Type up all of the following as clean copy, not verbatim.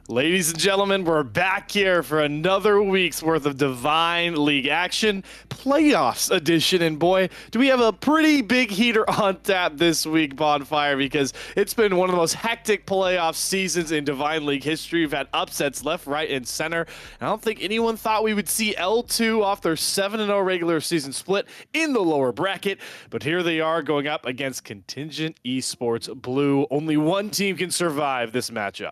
Ladies and gentlemen, we're back here for another week's worth of Divine League action, playoffs edition. And boy, do we have a pretty big heater on tap this week, Bonfire, because it's been one of the most hectic playoff seasons in Divine League history. We've had upsets left, right, and center. And I don't think anyone thought we would see L2 off their 7-0 regular season split in the lower bracket. But here they are going up against Contingent Esports Blue. Only one team can survive this matchup.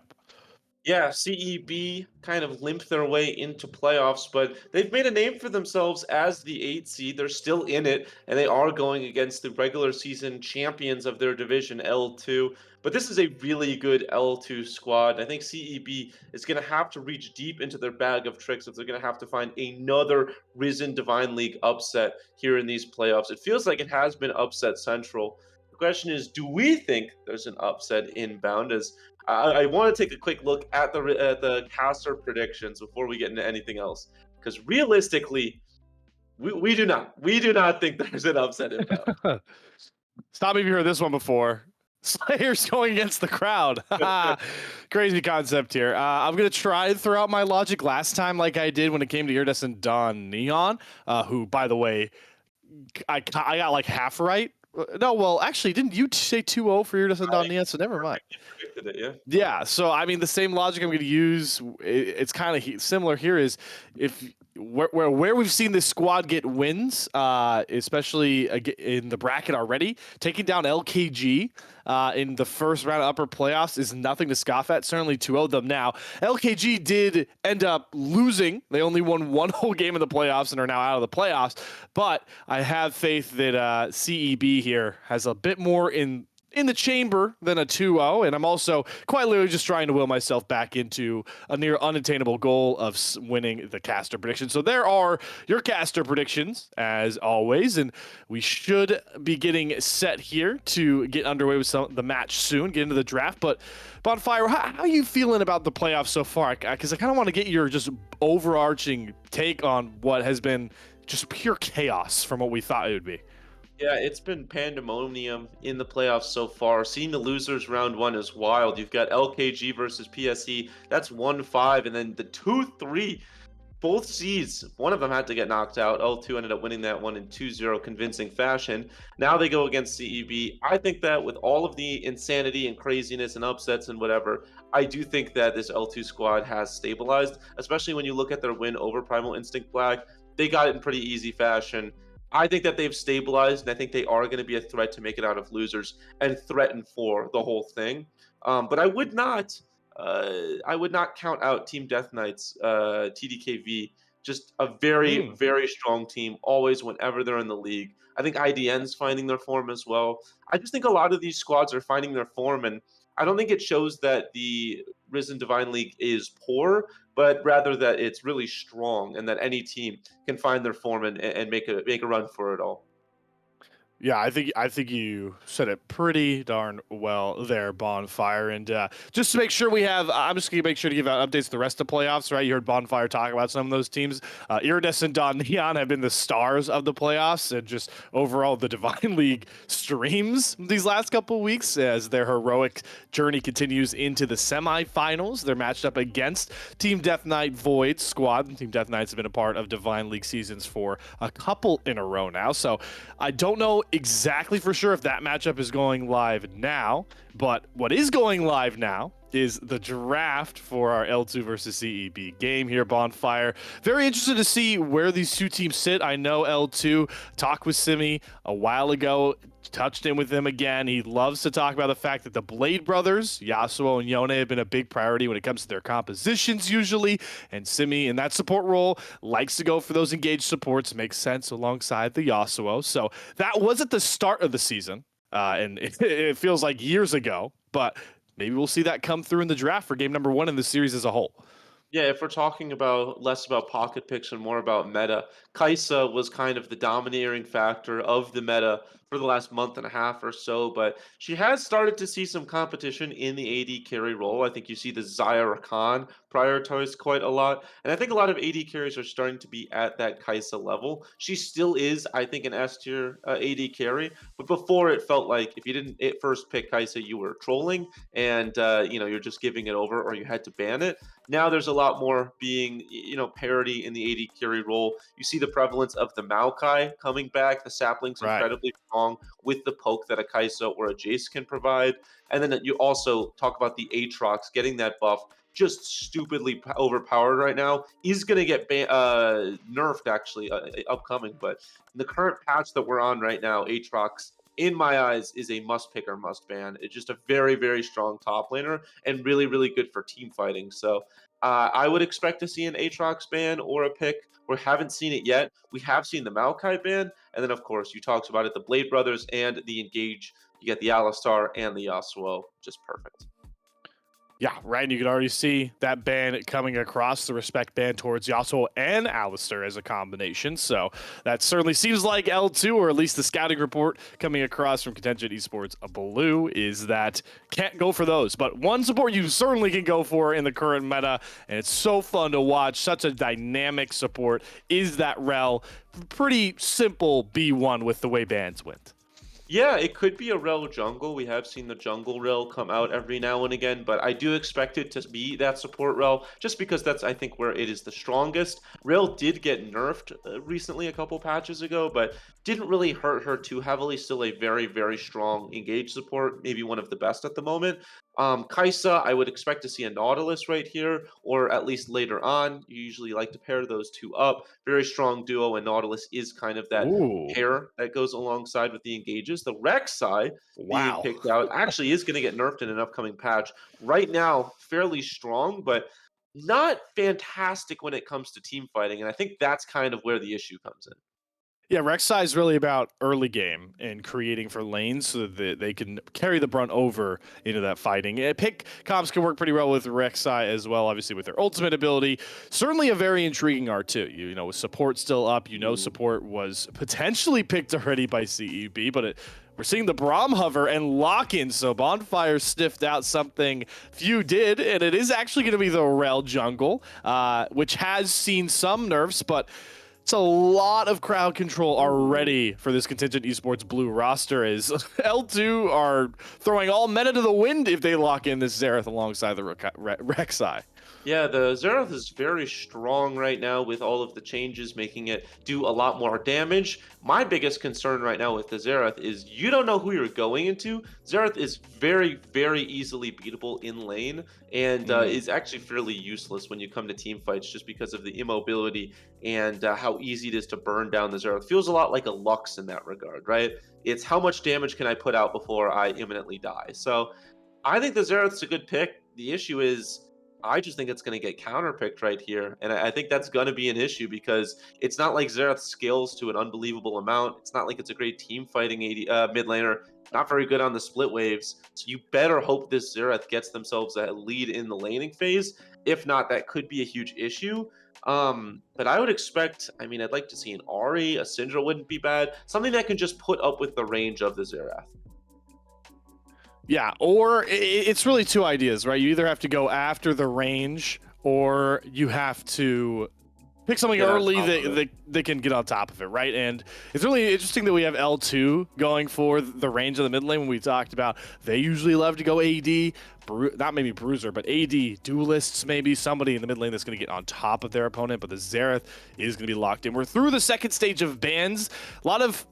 Yeah, CEB kind of limped their way into playoffs, but they've made a name for themselves as the 8 seed. They're still in it, and they are going against the regular season champions of their division, L2. But this is a really good L2 squad. I think CEB is going to have to reach deep into their bag of tricks if they're going to have to find another Risen Divine League upset here in these playoffs. It feels like it has been upset central. The question is, do we think there's an upset inbound? As I want to take a quick look at the caster predictions before we get into anything else, because realistically, we do not think there's an upset inbound. Stop me if you heard this one before. Slayer's going against the crowd. Crazy concept here. I'm going to try to throw out my logic last time like I did when it came to Iridescent Dawn Neon, who, by the way, I got like half right. No, well, actually, didn't you say 2-0 for Iridescent Dawn Neon? So never mind. Predicted it, yeah. Yeah, so I mean, the same logic I'm going to use. It's kind of similar here. Is if where we've seen this squad get wins, especially in the bracket already, taking down LKG in the first round of upper playoffs is nothing to scoff at. Certainly 2-0 them now. LKG did end up losing. They only won one whole game in the playoffs and are now out of the playoffs. But I have faith that CEB here has a bit more in the chamber than a 2-0, and I'm also quite literally just trying to will myself back into a near unattainable goal of winning the caster prediction. So there are your caster predictions, as always, and we should be getting set here to get underway with the match soon, get into the draft. But Bonfire, how are you feeling about the playoffs so far? Because I kind of want to get your just overarching take on what has been just pure chaos from what we thought it would be. Yeah, it's been pandemonium in the playoffs so far. Seeing the losers round one is wild. You've got LKG versus PSE. That's 1-5, and then the 2-3. Both seeds, one of them had to get knocked out. L2 ended up winning that one in 2-0 convincing fashion. Now they go against CEB. I think that with all of the insanity and craziness and upsets and whatever, I do think that this L2 squad has stabilized, especially when you look at their win over Primal Instinct Black. They got it in pretty easy fashion. I think that they've stabilized, and I think they are going to be a threat to make it out of losers and threaten for the whole thing. But I would not count out Team Death Knights, TDKV. Just a very, Mm. very strong team, always whenever they're in the league. I think IDN's finding their form as well. I just think a lot of these squads are finding their form, and I don't think it shows that the Risen Divine League is poor, but rather that it's really strong and that any team can find their form and make a run for it all. Yeah, I think you said it pretty darn well there, Bonfire. And just to make sure I'm just gonna make sure to give out updates to the rest of the playoffs. Right, you heard Bonfire talk about some of those teams. Iridescent Dawn Neon have been the stars of the playoffs, and just overall the Divine League streams these last couple of weeks as their heroic journey continues into the semifinals. They're matched up against Team Death Knight Void squad. Team Death Knights have been a part of Divine League seasons for a couple in a row now, so I don't know exactly for sure if that matchup is going live now, but what is going live now is the draft for our L2 versus CEB game here, Bonfire. Very interested to see where these two teams sit. I know L2 talked with Simi a while ago, touched in with him again. He loves to talk about the fact that the Blade brothers, Yasuo and Yone, have been a big priority when it comes to their compositions usually, and Simi in that support role likes to go for those engaged supports. Makes sense alongside the Yasuo. So that was at the start of the season, and it feels like years ago, but maybe we'll see that come through in the draft for game number one in the series as a whole. Yeah, if we're talking about less about pocket picks and more about meta, Kaisa was kind of the domineering factor of the meta for the last month and a half or so, but she has started to see some competition in the AD carry role. I think you see the Zaya Rakan prioritized quite a lot, and I think a lot of AD carries are starting to be at that Kai'Sa level. She still is, I think, an S tier AD carry, but before it felt like if you didn't at first pick Kai'Sa, you were trolling, and you're just giving it over, or you had to ban it. Now there's a lot more being, parity in the AD carry role. You see the prevalence of the Maokai coming back. The sapling's Right. incredibly strong with the poke that a Kai'Sa or a Jace can provide. And then you also talk about the Aatrox getting that buff, just stupidly overpowered right now. Is going to get nerfed actually upcoming, but in the current patch that we're on right now, Aatrox in my eyes is a must pick or must ban. It's just a very very strong top laner and really really good for team fighting. So I would expect to see an Aatrox ban or a pick. We haven't seen it yet. We have seen the Maokai ban, and then of course you talked about it, the Blade Brothers and the Engage. You get the Alistar and the Yasuo, just perfect. Yeah, right. And you can already see that ban coming across, the respect ban towards Yasuo and Alistair as a combination. So that certainly seems like L2, or at least the scouting report coming across from Contingent Esports Blue, is that can't go for those. But one support you certainly can go for in the current meta, and it's so fun to watch, such a dynamic support, is that Rel. Pretty simple B1 with the way bans went. Yeah, it could be a Rel jungle. We have seen the jungle Rel come out every now and again, but I do expect it to be that support Rel just because that's, I think, where it is the strongest. Rel did get nerfed recently, a couple patches ago, but didn't really hurt her too heavily. Still a very, very strong engage support, maybe one of the best at the moment. Kai'Sa, I would expect to see a Nautilus right here, or at least later on. You usually like to pair those two up. Very strong duo, and Nautilus is kind of that Ooh, pair that goes alongside with the engages. The Rek'Sai being wow. picked out actually is going to get nerfed in an upcoming patch. Right now, fairly strong, but not fantastic when it comes to team fighting. And I think that's kind of where the issue comes in. Yeah, Rek'Sai is really about early game and creating for lanes so that they can carry the brunt over into that fighting. Pick comps can work pretty well with Rek'Sai as well, obviously with their ultimate ability. Certainly a very intriguing R2. With support still up, support was potentially picked already by CEB, but we're seeing the Braum hover and lock in, so Bonfire sniffed out something few did, and it is actually going to be the Rel jungle, which has seen some nerfs, but it's a lot of crowd control already for this Contingent Esports Blue roster, as L2 are throwing all meta to the wind if they lock in this Xerath alongside the Rek'Sai. Yeah, the Xerath is very strong right now with all of the changes, making it do a lot more damage. My biggest concern right now with the Xerath is you don't know who you're going into. Xerath is very, very easily beatable in lane and is actually fairly useless when you come to team fights just because of the immobility and how easy it is to burn down the Xerath. Feels a lot like a Lux in that regard, right? It's how much damage can I put out before I imminently die. So I think the Xerath's a good pick. The issue is I just think it's going to get counterpicked right here. And I think that's going to be an issue because it's not like Xerath scales to an unbelievable amount. It's not like it's a great team fighting mid laner. Not very good on the split waves. So you better hope this Xerath gets themselves a lead in the laning phase. If not, that could be a huge issue. But I would expect, I mean, I'd like to see an Ari, a Syndra wouldn't be bad. Something that can just put up with the range of the Xerath. Yeah, or it's really two ideas, right? You either have to go after the range, or you have to pick something Get on early top of that it. they can get on top of it, right? And it's really interesting that we have L2 going for the range of the mid lane when we talked about they usually love to go AD, not maybe Bruiser, but AD, duelists, maybe somebody in the mid lane that's going to get on top of their opponent, but the Xerath is going to be locked in. We're through the second stage of bans. A lot of,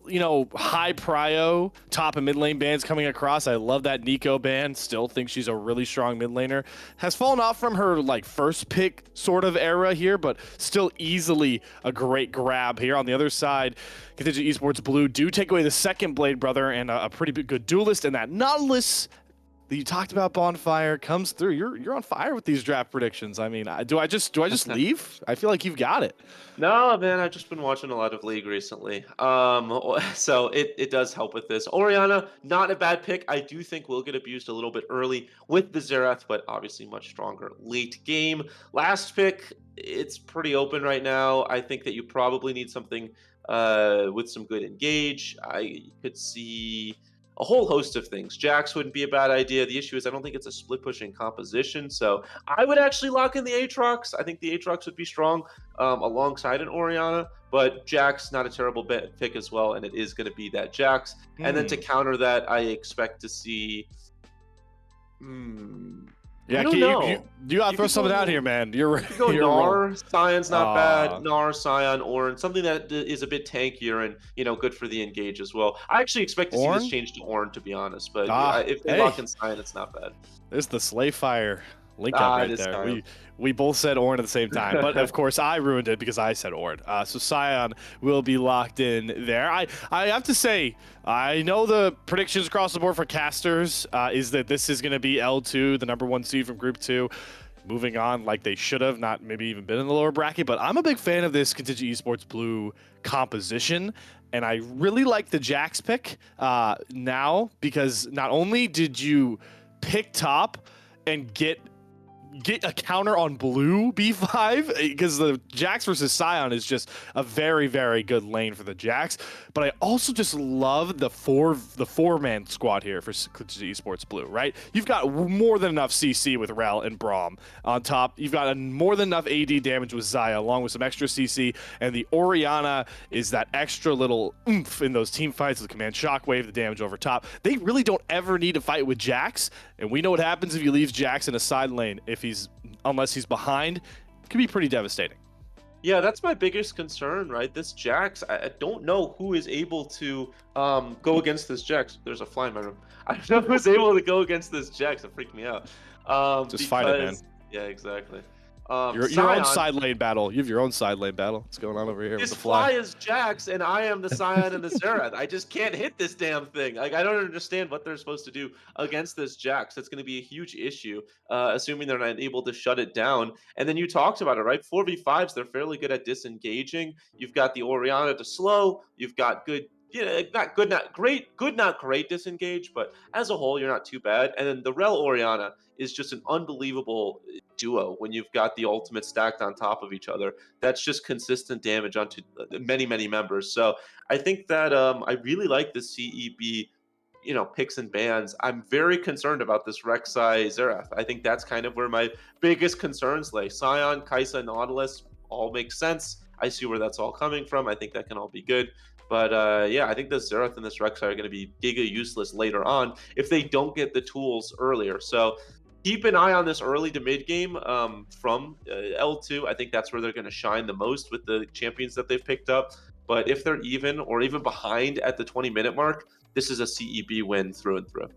high prio top and mid lane bans coming across. I love that Nico ban. Still think she's a really strong mid laner. Has fallen off from her first pick sort of era here, but still easily a great grab here. On the other side, Contingent Esports Blue do take away the second Blade Brother and a pretty good duelist, and that Nautilus that you talked about Bonfire comes through. You're on fire with these draft predictions. I mean, do I just leave? I feel like you've got it. No, man, I've just been watching a lot of League recently. So it does help with this. Oriana, not a bad pick. I do think will get abused a little bit early with the Xerath, but obviously much stronger late game. Last pick, it's pretty open right now. I think that you probably need something with some good engage. I could see a whole host of things. Jax wouldn't be a bad idea. The issue is I don't think it's a split pushing composition. So I would actually lock in the Aatrox. I think the Aatrox would be strong alongside an Oriana, but Jax not a terrible pick as well, and it is going to be that Jax. And then to Hmm. counter that, I expect to see. Hmm, I Yeah, don't know. you gotta You throw could something out here, go. man. You could go You're rolling. Gnar. Scion's not bad. Ah, Gnar, Scion, Ornn, something that is a bit tankier and good for the engage as well. I actually expect to see this Orn. change to Ornn, to be honest. But Ah, if they hey. lock in Scion, it's not bad. There's the Slayfire link up Ah, it right is there. Scion. We both said Orn at the same time, but of course I ruined it because I said Orn. So Scion will be locked in there. I have to say, I know the predictions across the board for casters is that this is going to be L2, the #1 seed from Group 2. Moving on like they should have, not maybe even been in the lower bracket, but I'm a big fan of this Contingent Esports Blue composition. And I really like the Jax pick now because not only did you pick top and get a counter on blue B5 because the Jax versus Scion is just a very, very good lane for the Jax. But I also just love the four-man squad here for Esports Blue, right? You've got more than enough CC with Rel and Braum on top. You've got more than enough AD damage with Xayah along with some extra CC, and the Oriana is that extra little oomph in those team fights, the command shockwave, the damage over top. They really don't ever need to fight with Jax, and we know what happens if you leave Jax in a side lane. Unless he's behind, it could be pretty devastating. Yeah, that's my biggest concern, right? This Jax, I don't know who is able to go against this Jax. There's a fly in my room. I don't know who's able to go against this Jax. It freaked me out. Just fight it, man. Because yeah, exactly. Your own Scion, side lane battle. You have your own side lane battle. What's going on over here with his the fly? fly is Jax, and I am the Scion and the Xerath. I just can't hit this damn thing. Like I don't understand what they're supposed to do against this Jax. That's going to be a huge issue, assuming they're not able to shut it down. And then you talked about it, right? 4v5s, they're fairly good at disengaging. You've got the Oriana to slow. You've got good. Yeah, not good, not great, good, not great disengage, but as a whole, you're not too bad. And then the Rel Oriana is just an unbelievable duo when you've got the ultimate stacked on top of each other. That's just consistent damage onto many, many members. So I think that I really like the CEB, picks and bans. I'm very concerned about this Rek'Sai Xerath. I think that's kind of where my biggest concerns lay. Scion, Kai'Sa, Nautilus all make sense. I see where that's all coming from. I think that can all be good. But yeah, I think this Xerath and this Rek'Sai are going to be giga useless later on if they don't get the tools earlier. So keep an eye on this early to mid game from L2. I think that's where they're going to shine the most with the champions that they've picked up. But if they're even or even behind at the 20-minute mark, this is a CEB win through and through.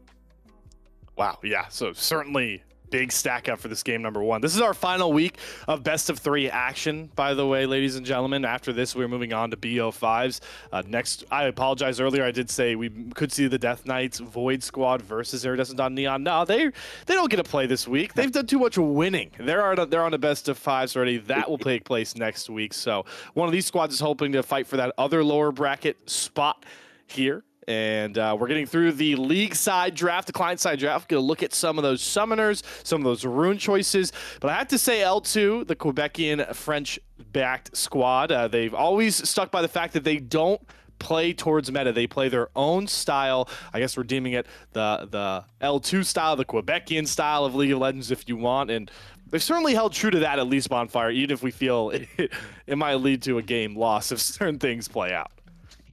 Wow, yeah. So certainly big stack up for this game #1. This is our final week of best of 3 action, by the way, ladies and gentlemen. After this, we're moving on to BO5s. Next, I apologize earlier. I did say we could see the Death Knights Void Squad versus Iridescent on Neon. No, they don't get to play this week. They've done too much winning. They're on a best of 5s already. That will take place next week. So one of these squads is hoping to fight for that other lower bracket spot here. And we're getting through the league side draft, the client side draft. Going to look at some of those summoners, some of those rune choices. But I have to say, L2, the Quebecian French-backed squad, they've always stuck by the fact that they don't play towards meta. They play their own style. I guess we're deeming it the L2 style, the Quebecian style of League of Legends, if you want. And they've certainly held true to that, at least Bonfire, even if we feel it might lead to a game loss if certain things play out.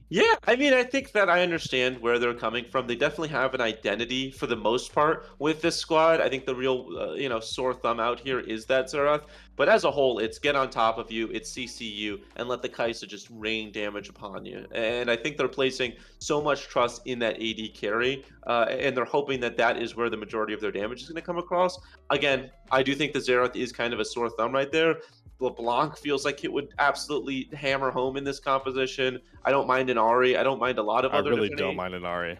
Yeah, I mean, I think that I understand where they're coming from. They definitely have an identity for the most part with this squad. I think the real, sore thumb out here is that Xerath. But as a whole, it's get on top of you, it's CCU, and let the Kai'Sa just rain damage upon you. And I think they're placing so much trust in that AD carry, and they're hoping that that is where the majority of their damage is going to come across. Again, I do think the Xerath is kind of a sore thumb right there. LeBlanc feels like it would absolutely hammer home in this composition. I don't mind an Ari. I don't mind a lot of I other really different. don't mind an Ari.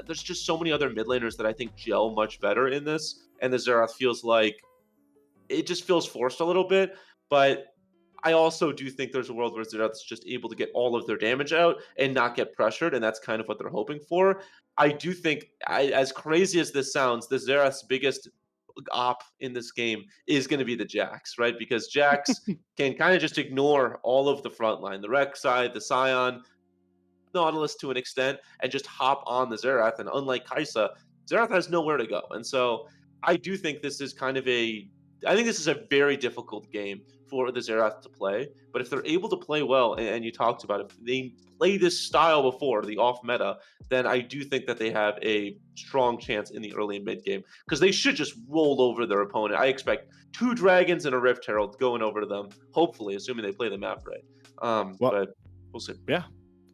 There's just so many other mid laners that I think gel much better in this, and the Xerath feels like it just feels forced a little bit. But I also do think there's a world where Xerath's just able to get all of their damage out and not get pressured, and that's kind of what they're hoping for. I do think, as crazy as this sounds, the Xerath's biggest op in this game is going to be the Jax, right? Because Jax can kind of just ignore all of the front line, the Rek'Sai, the Scion, Nautilus to an extent, and just hop on the Xerath. And unlike Kaisa, Xerath has nowhere to go. And so I do think this is kind of I think this is a very difficult game for the Xerath to play. But if they're able to play well, and you talked about it, if they play this style before, the off meta, then I do think that they have a strong chance in the early and mid game because they should just roll over their opponent. I expect two dragons and a Rift Herald going over to them, hopefully, assuming they play the map right. Well, But we'll see. yeah.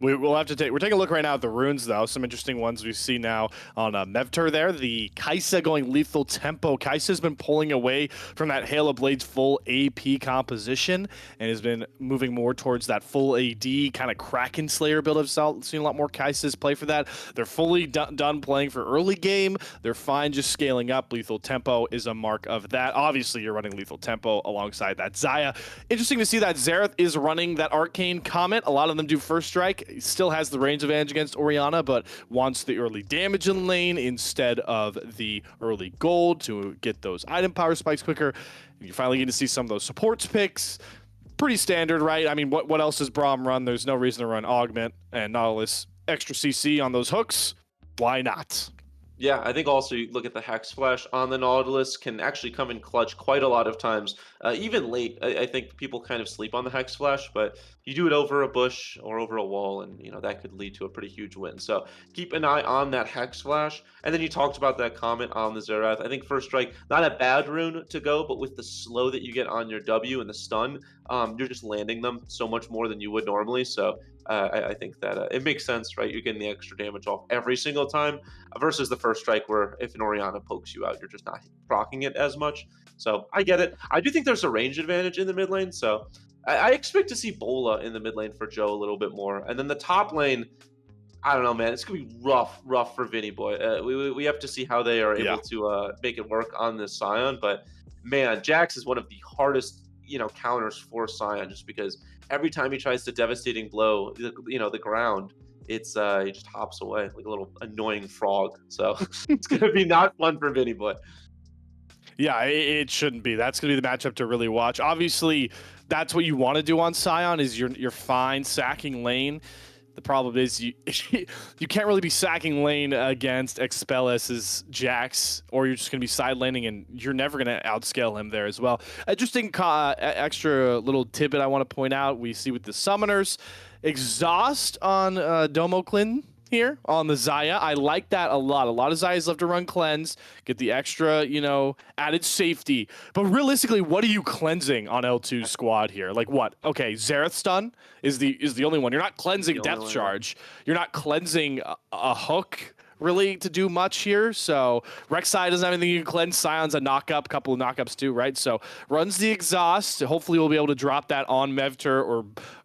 We'll have to take. We're taking a look right now at the runes, though. Some interesting ones we see now on Mevter there. The Kaisa going lethal tempo. Kaisa's been pulling away from that Hail of Blades full AP composition and has been moving more towards that full AD kind of Kraken Slayer build. I've seen a lot more Kaisas play for that. They're fully done playing for early game. They're fine just scaling up. Lethal tempo is a mark of that. Obviously, you're running lethal tempo alongside that Xayah. Interesting to see that Xerath is running that Arcane Comet. A lot of them do first strike. He still has the range advantage against Orianna, but wants the early damage in lane instead of the early gold to get those item power spikes quicker. And you're finally getting to see some of those supports picks. Pretty standard, right? I mean, what else does Braum run? There's no reason to run Augment and Nautilus extra CC on those hooks. Why not? Yeah, I think also you look at the Hex Flash on the Nautilus can actually come in clutch quite a lot of times, even late. I think people kind of sleep on the Hex Flash, but you do it over a bush or over a wall, and that could lead to a pretty huge win. So keep an eye on that Hex Flash. And then you talked about that comment on the Xerath. I think First Strike, not a bad rune to go, but with the slow that you get on your W and the stun, you're just landing them so much more than you would normally. So I think that it makes sense, right? You're getting the extra damage off every single time versus the first strike where if an Orianna pokes you out, you're just not proccing it as much. So I get it. I do think there's a range advantage in the mid lane. So I expect to see Bola in the mid lane for Joe a little bit more. And then the top lane, I don't know, man. It's gonna be rough for Vinny Boy. We have to see how they are Yeah. able to make it work on this Scion. But man, Jax is one of the hardest counters for Scion, just because every time he tries to devastating blow the ground, it's he just hops away like a little annoying frog. So it's gonna be not fun for Vinny Boy. Yeah, it shouldn't be. That's going to be the matchup to really watch. Obviously, that's what you want to do on Scion is you're fine sacking lane. The problem is you you can't really be sacking lane against Expellus's Jax, or you're just going to be side laning, and you're never going to outscale him there as well. Interesting extra little tidbit I want to point out. We see with the summoners, exhaust on Domo Clinton here on the Xayah. I like that a lot. A lot of Xayahs love to run cleanse, get the extra, added safety. But realistically, what are you cleansing on L2 squad here? Like what? Okay, Xerath stun is the only one. You're not cleansing The depth only one. charge. You're not cleansing a hook really to do much here. So Rek'Sai doesn't have anything you can cleanse. Scion's a knock-up, couple of knockups too, right? So runs the exhaust. Hopefully we'll be able to drop that on Mevter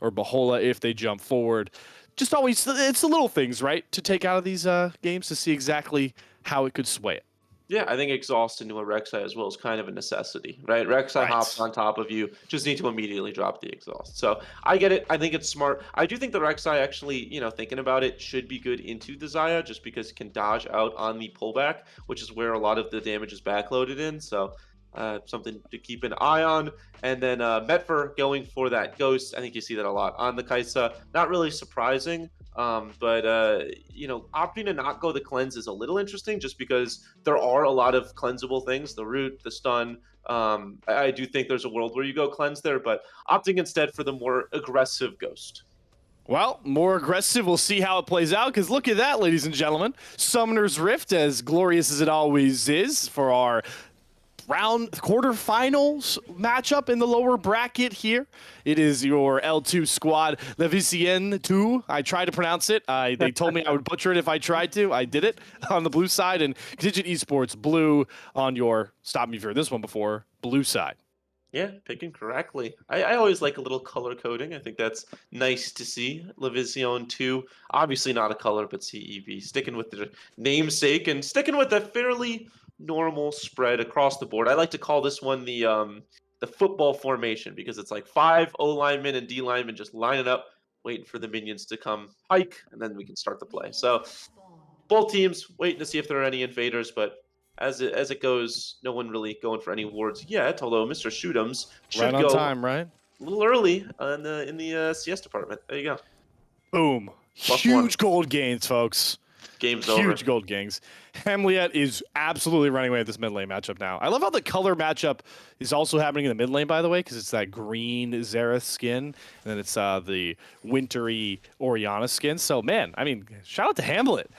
or Bahola if they jump forward. Just always, it's the little things, right, to take out of these games to see exactly how it could sway it. Yeah, I think exhaust into a Rek'Sai as well is kind of a necessity, right? Rek'Sai hops Right. on top of you, just need to immediately drop the exhaust. So I get it. I think it's smart. I do think the Rek'Sai actually, thinking about it, should be good into the Xayah just because it can dodge out on the pullback, which is where a lot of the damage is backloaded in. So something to keep an eye on. And then Metfer going for that Ghost. I think you see that a lot on the Kaisa. Not really surprising. But opting to not go the cleanse is a little interesting just because there are a lot of cleansable things, the root, the stun. I do think there's a world where you go cleanse there, but opting instead for the more aggressive ghost. Well, more aggressive. We'll see how it plays out, because look at that, ladies and gentlemen. Summoner's Rift, as glorious as it always is for our quarterfinals matchup in the lower bracket here. It is your L2 squad, Lévisien 2. I tried to pronounce it. They told me I would butcher it if I tried to. I did it on the blue side, and Contingent Esports blue on your, stop me if you've heard this one before, blue side. Yeah, picking correctly. I always like a little color coding. I think that's nice to see. Lévisien 2, obviously not a color, but CEV. Sticking with the namesake and sticking with a fairly normal spread across the board. I like to call this one the football formation because it's like 5 O linemen and D linemen just lining up, waiting for the minions to come hike, and then we can start the play. So both teams waiting to see if there are any invaders, but as it goes, no one really going for any awards yet. Although Mr. Shoot'ems Right should on go time, right? a little early in the CS department. There you go. Boom. +1. Huge gold gains, folks. Game's over. Huge gold gains. Hamliet is absolutely running away with this mid lane matchup now. I love how the color matchup is also happening in the mid lane, by the way, because it's that green Xerath skin, and then it's the wintry Orianna skin. So, man, I mean, shout out to Hamlet,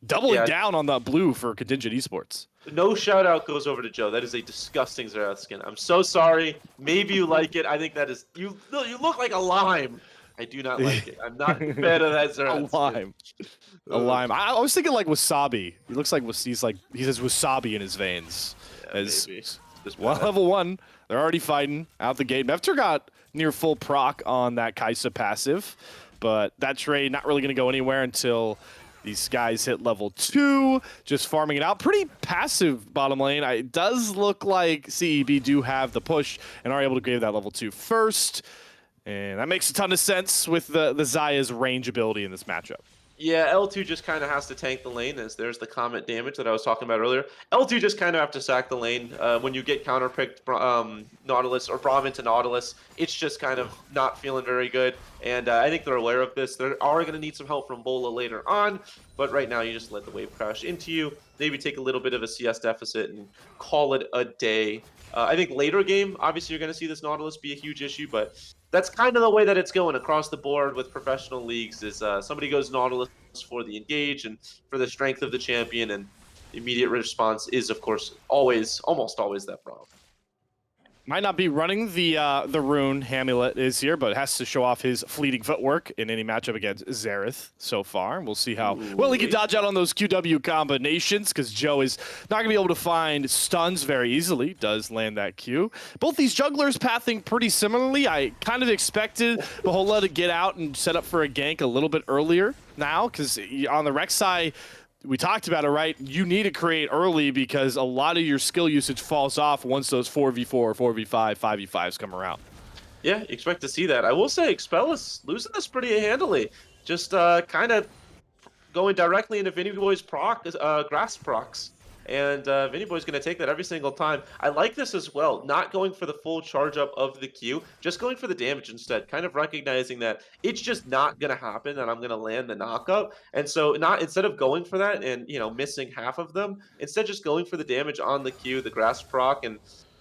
doubling Yeah, down on the blue for Contingent Esports. no shout out goes over to Joe. That is a disgusting Xerath skin. I'm so sorry. Maybe you like it. I think that is you look like a lime. I do not like it. I'm not a fan of that A Xerath lime. skin. A lime. I was thinking like wasabi. He looks like he says wasabi in his veins. Yeah, As maybe. Just well, bad. level 1, they're already fighting out the gate. Mefter got near full proc on that Kaisa passive, but that trade not really going to go anywhere until these guys hit level 2, just farming it out. Pretty passive bottom lane. It does look like CEB do have the push and are able to give that level 2 first, and that makes a ton of sense with the Xayah's range ability in this matchup. Yeah, L2 just kind of has to tank the lane, as there's the comet damage that I was talking about earlier. L2 just kind of have to sack the lane. When you get counterpicked Nautilus or Braum into Nautilus, it's just kind of not feeling very good. And I think they're aware of this. They are going to need some help from Bola later on, but right now you just let the wave crash into you, maybe take a little bit of a CS deficit and call it a day. I think later game, obviously you're going to see this Nautilus be a huge issue, but that's kind of the way that it's going across the board with professional leagues is somebody goes Nautilus for the engage and for the strength of the champion, and the immediate response is, of course, almost always that problem. Might not be running the rune. Hamlet is here, but has to show off his fleeting footwork in any matchup against Xerath so far. We'll see how well he can dodge out on those QW combinations, because Joe is not going to be able to find stuns very easily. Does land that Q. Both these jugglers pathing pretty similarly. I kind of expected Bahola to get out and set up for a gank a little bit earlier now, because on the Rek'Sai, we talked about it, right? You need to create early because a lot of your skill usage falls off once those 4v4, 4v5, 5v5s come around. Yeah, you expect to see that. I will say Expellus losing this pretty handily. Just kind of going directly into Vinny Boy's grass procs. And Vinny Boy's going to take that every single time. I like this as well, not going for the full charge up of the Q, just going for the damage instead, kind of recognizing that it's just not going to happen, that I'm going to land the knockup. And so instead of going for that and, missing half of them, instead just going for the damage on the Q, the grass proc, and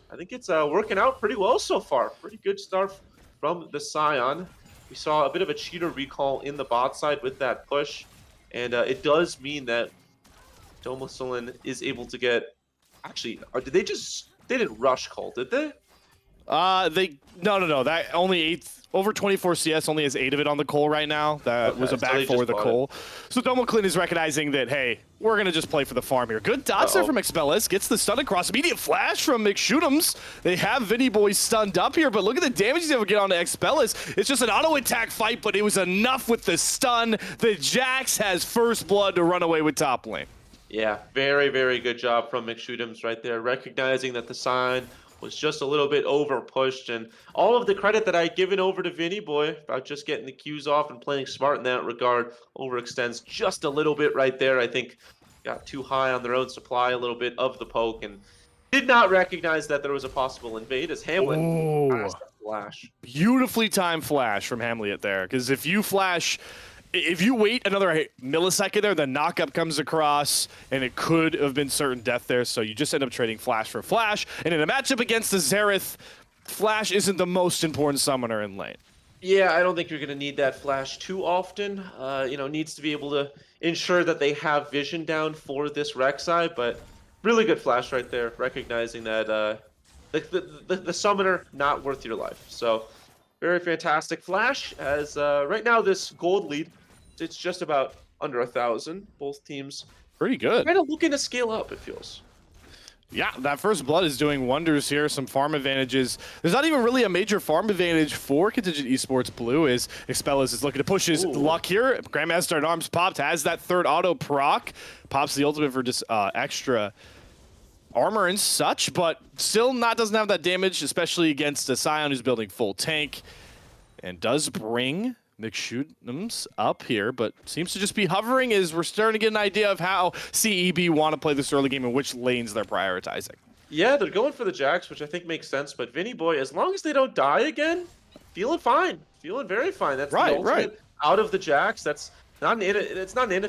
I think it's working out pretty well so far. Pretty good start from the Scion. We saw a bit of a cheater recall in the bot side with that push, and it does mean that Domosolin is able to get. Actually, they didn't rush call, did they? No. That only 8 over 24 CS only has 8 of it on the Cole right now. That Okay, was a so back they for just the bought Cole. So Domoclin is recognizing that, hey, we're gonna just play for the farm here. Good dodge there from Expellus. Gets the stun across. Immediate flash from McShoot'ems. They have Vinny Boy stunned up here, but look at the damage he's able to get onto Expellus. It's just an auto attack fight, but it was enough with the stun. The Jax has first blood to run away with top lane. Yeah, very, very good job from McShoot'ems right there, recognizing that the sign was just a little bit over pushed, and all of the credit that I'd given over to Vinny Boy about just getting the Qs off and playing smart in that regard overextends just a little bit right there. I think got too high on their own supply a little bit of the poke and did not recognize that there was a possible invade as Hamlet passed that flash. Beautifully timed flash from Hamlet there, because if you wait another millisecond there, the knockup comes across, and it could have been certain death there, so you just end up trading flash for flash, and in a matchup against the Xerath, flash isn't the most important summoner in lane. Yeah, I don't think you're going to need that flash too often. Needs to be able to ensure that they have vision down for this Rek'Sai, but really good flash right there, recognizing that the summoner not worth your life. So very fantastic flash. As right now this gold lead, it's just about under 1,000. Both teams Pretty good. kind of looking to scale up, it feels. Yeah, that first blood is doing wonders here. Some farm advantages. There's not even really a major farm advantage for Contingent Esports Blue, as Expellus is looking to push his luck here. Grandmaster at Arms popped, has that third auto proc. Pops the ultimate for just extra armor and such, but still doesn't have that damage, especially against a Scion who's building full tank. And does bring McShootham's up here, but seems to just be hovering as we're starting to get an idea of how CEB want to play this early game and which lanes they're prioritizing. Yeah, they're going for the Jacks, which I think makes sense. But Vinny Boy, as long as they don't die again, feeling fine, feeling very fine. That's the ultimate out of the Jacks. That's not it's not an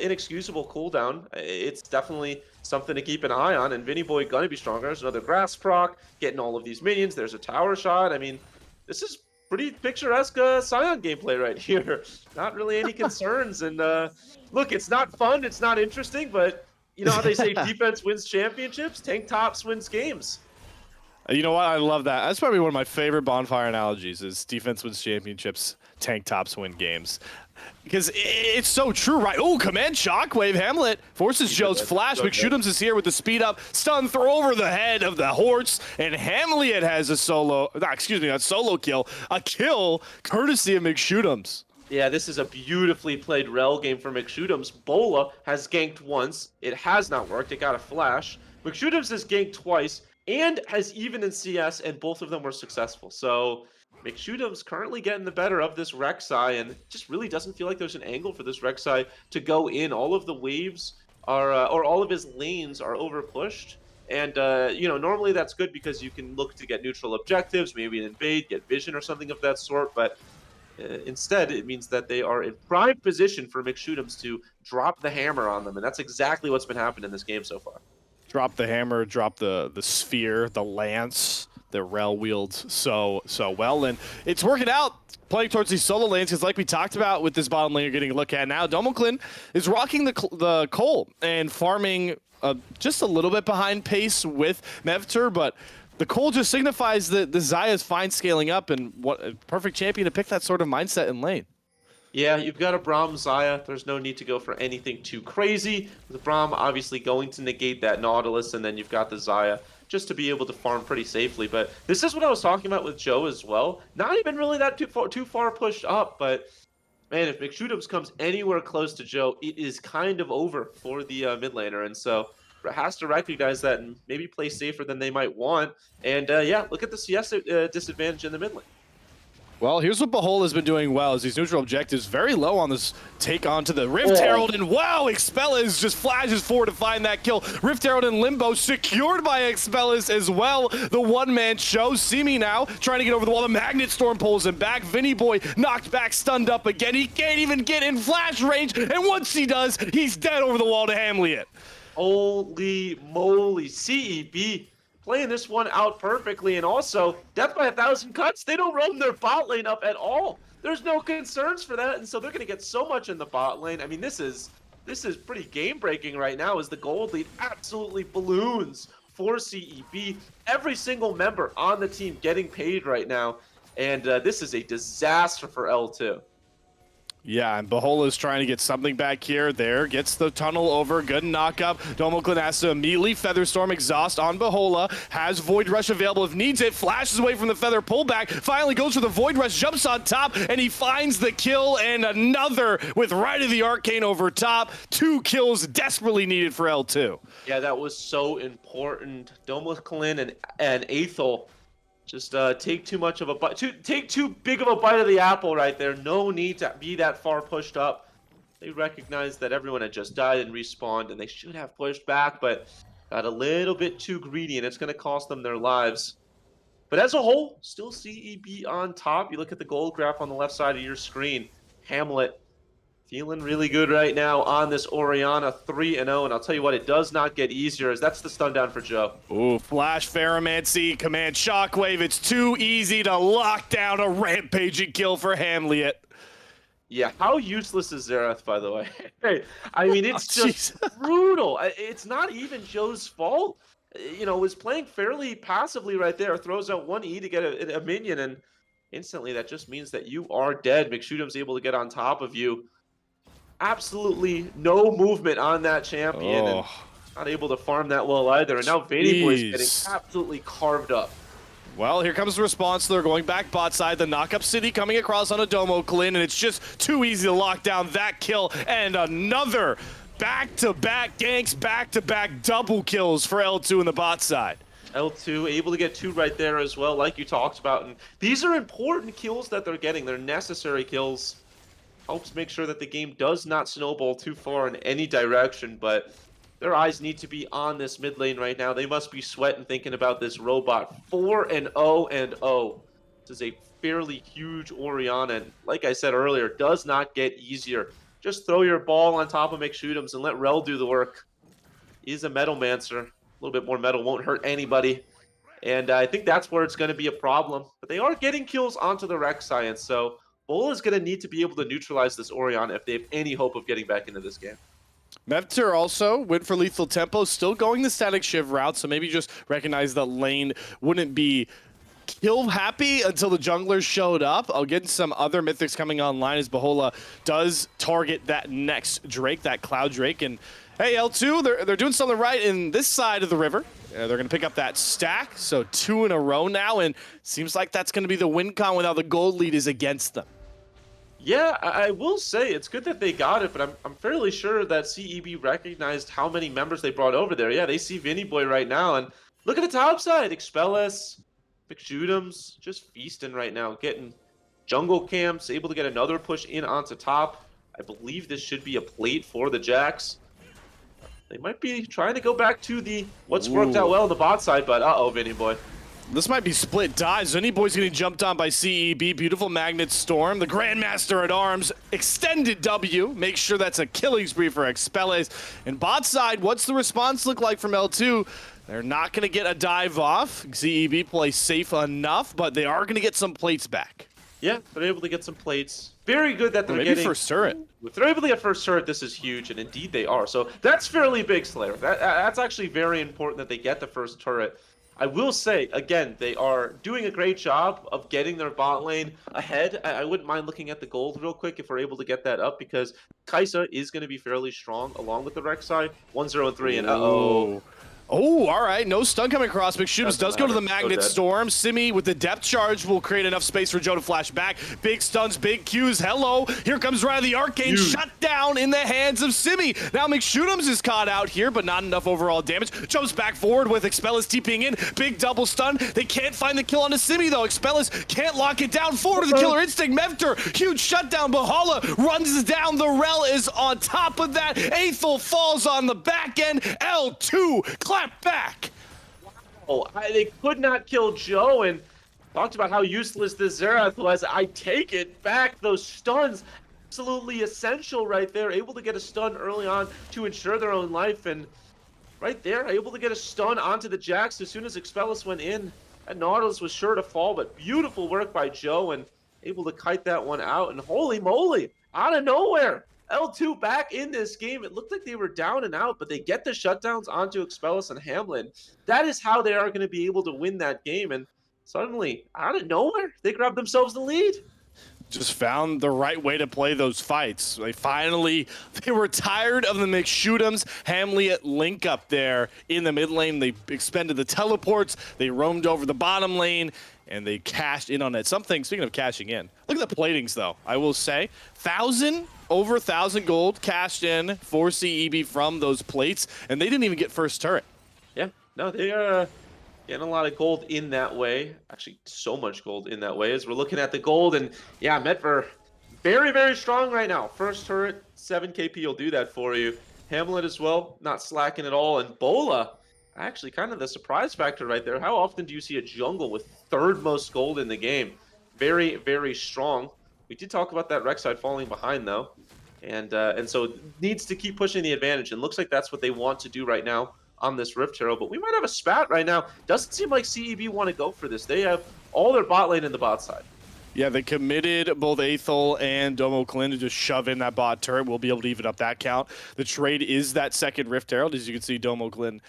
inexcusable cooldown. It's definitely something to keep an eye on. And Vinny Boy gonna be stronger. There's another grass proc, getting all of these minions. There's a tower shot. I mean, this is pretty picturesque Scion gameplay right here. Not really any concerns. And look, it's not fun. It's not interesting, but you know how they say defense wins championships? Tank tops wins games. You know what? I love that. That's probably one of my favorite Bonfire analogies is defense wins championships, tank tops win games. Because it's so true, right? Oh, command shockwave. Hamlet forces Joe's flash. McShootham's is here with the speed up. Stun throw over the head of the horse. And Hamlet has a solo, a solo kill. A kill courtesy of McShootham's. Yeah, this is a beautifully played rel game for McShootham's. Bola has ganked once. It has not worked. It got a flash. McShootham's has ganked twice and has even in CS, and both of them were successful. So McShootham's currently getting the better of this Rek'Sai, and it just really doesn't feel like there's an angle for this Rek'Sai to go in. All of the waves are, or all of his lanes are over pushed. And, you know, normally that's good because you can look to get neutral objectives, maybe an invade, get vision or something of that sort. But instead, it means that they are in prime position for McShootham's to drop the hammer on them. And that's exactly what's been happening in this game so far. Drop the hammer, drop the sphere, the lance, the rel wields so well. And it's working out playing towards these solo lanes because like we talked about with this bottom lane you're getting a look at now, Domoclin is rocking the Cole and farming just a little bit behind pace with Mevter, but the Cole just signifies that the Xayah is fine scaling up and what a perfect champion to pick that sort of mindset in lane. Yeah, you've got a Braum Xayah. There's no need to go for anything too crazy. The Braum obviously going to negate that Nautilus, and then you've got the Xayah just to be able to farm pretty safely. But this is what I was talking about with Joe as well. Not even really that too far pushed up, but man, if McShootham's comes anywhere close to Joe, it is kind of over for the mid laner. And so has to recognize that and maybe play safer than they might want. And yeah, look at the CS disadvantage in the mid lane. Well, here's what Bahol has been doing well, is these neutral objectives very low on this take on to the Rift Herald, and wow, Expellas just flashes forward to find that kill. Rift Herald and Limbo secured by Expellas as well. The one-man show. Simi now trying to get over the wall. The Magnet Storm pulls him back. Vinny Boy knocked back, stunned up again. He can't even get in flash range, and once he does, he's dead over the wall to Hamlet. Holy moly, CEB playing this one out perfectly, and also death by 1,000 cuts. They don't roam their bot lane up at all. There's no concerns for that, and so they're going to get so much in the bot lane. I mean, this is pretty game breaking right now as the gold lead absolutely balloons for CEB. Every single member on the team getting paid right now, and this is a disaster for L2. Yeah, and Bahol is trying to get something back here. There, gets the tunnel over. Good knock up. Domoclin has to immediately Featherstorm exhaust on Bahola. Has Void Rush available if needs it. Flashes away from the Feather pullback. Finally goes for the Void Rush, jumps on top, and he finds the kill. And another with Rite of the Arcane over top. 2 kills desperately needed for L2. Yeah, that was so important. Domoclin and Aethel just take too much of a bite. Take too big of a bite of the apple right there. No need to be that far pushed up. They recognized that everyone had just died and respawned, and they should have pushed back, but got a little bit too greedy, and it's going to cost them their lives. But as a whole, still CEB on top. You look at the gold graph on the left side of your screen. Hamlet feeling really good right now on this Orianna 3-0, and I'll tell you what, it does not get easier, as that's the stun down for Joe. Ooh, Flash, Pheromancy, Command Shockwave. It's too easy to lock down a rampaging kill for Hamlet. Yeah, how useless is Xerath, by the way? I mean, it's just brutal. It's not even Joe's fault. You know, was playing fairly passively right there, throws out 1E to get a minion, and instantly that just means that you are dead. McShootham's able to get on top of you. Absolutely no movement on that champion, and not able to farm that well either. And now Vinny Boy's getting absolutely carved up. Well, here comes the response. They're going back bot side. The knock-up city coming across on a Domoclin, and it's just too easy to lock down that kill. And another back-to-back ganks, back-to-back double kills for L2 in the bot side. L2 able to get 2 right there as well, like you talked about. And these are important kills that they're getting. They're necessary kills. Helps make sure that the game does not snowball too far in any direction, but their eyes need to be on this mid lane right now. They must be sweating thinking about this robot. 4-0 and 0. This is a fairly huge Orianna, and like I said earlier, does not get easier. Just throw your ball on top of McShoot'ems and let Rel do the work. He's a Metal Mancer. A little bit more metal won't hurt anybody. And I think that's where it's going to be a problem. But they are getting kills onto the Rex Science, so Bola is going to need to be able to neutralize this Orianna if they have any hope of getting back into this game. Mevter also went for lethal tempo, still going the static shiv route, so maybe just recognize that lane wouldn't be kill happy until the junglers showed up. I'll get some other mythics coming online as Bahola does target that next Drake, that Cloud Drake. And hey, L2, they're doing something right in this side of the river. They're going to pick up that stack, so 2 in a row now, and seems like that's going to be the win con when now the gold lead is against them. Yeah, I will say it's good that they got it, but I'm fairly sure that CEB recognized how many members they brought over there. Yeah, they see Vinny Boy right now, and look at the top side. Expellis, McShoot'ems, just feasting right now, getting jungle camps, able to get another push in onto top. I believe this should be a plate for the Jacks. They might be trying to go back to the what's worked out well on the bot side, but uh-oh, Vinny Boy. This might be split dives. Vinny Boy's getting jumped on by CEB. Beautiful Magnet Storm. The Grandmaster at Arms. Extended W. Make sure that's a killing spree for Expellis. And bot side, what's the response look like from L2? They're not going to get a dive off. CEB plays safe enough, but they are going to get some plates back. Yeah, they're able to get some plates. Very good that they're maybe getting first turret. If they're able to get first turret, this is huge, and indeed they are. So that's fairly big, Slayer. That's actually very important that they get the first turret. I will say, again, they are doing a great job of getting their bot lane ahead. I wouldn't mind looking at the gold real quick if we're able to get that up, because Kai'Sa is going to be fairly strong along with the Rex side. 1-0-3, and uh-oh. Oh, all right. No stun coming across. McShoot'ems does go to the Magnet So Storm. Simi with the depth charge will create enough space for Joe to flash back. Big stuns, big Qs. Hello. Here comes Rai the Arcane. Shut down in the hands of Simi. Now McShoot'ems is caught out here, but not enough overall damage. Jumps back forward with Expellis TPing in. Big double stun. They can't find the kill on the Simi, though. Expellis can't lock it down. Forward to the Killer Instinct. Mevter, huge shutdown. Bahala runs down. The Rel is on top of that. Aethel falls on the back end. L2 clap back. Oh, they could not kill Joe, and talked about how useless this Xerath was. I take it back. Those stuns, absolutely essential right there. Able to get a stun early on to ensure their own life, and right there, able to get a stun onto the Jax as soon as Expellis went in. That Nautilus was sure to fall, but beautiful work by Joe, and able to kite that one out. And holy moly, out of nowhere, L2 back in this game. It looked like they were down and out, but they get the shutdowns onto Expellis and Hamlin. That is how they are going to be able to win that game. And suddenly, out of nowhere, they grab themselves the lead. Just found the right way to play those fights. They were tired of the McShoot'ems. Hamlet link up there in the mid lane. They expended the teleports. They roamed over the bottom lane, and they cashed in on it. Speaking of cashing in, look at the platings, though. I will say, over 1,000 gold cashed in for CEB from those plates, and they didn't even get first turret. Yeah, no, they are getting a lot of gold in that way. Actually, so much gold in that way as we're looking at the gold. And yeah, Medver, very, very strong right now. First turret, 7 KP will do that for you. Hamlet as well, not slacking at all. And Bola, actually kind of the surprise factor right there. How often do you see a jungle with 3rd most gold in the game? Very, very strong. We did talk about that Rex side falling behind, though. And so needs to keep pushing the advantage. And looks like that's what they want to do right now on this Rift Herald. But we might have a spat right now. Doesn't seem like CEB want to go for this. They have all their bot lane in the bot side. Yeah, they committed both Aethel and Domo Klin to just shove in that bot turret. We'll be able to even up that count. The trade is that second Rift Herald. As you can see, Domo Klin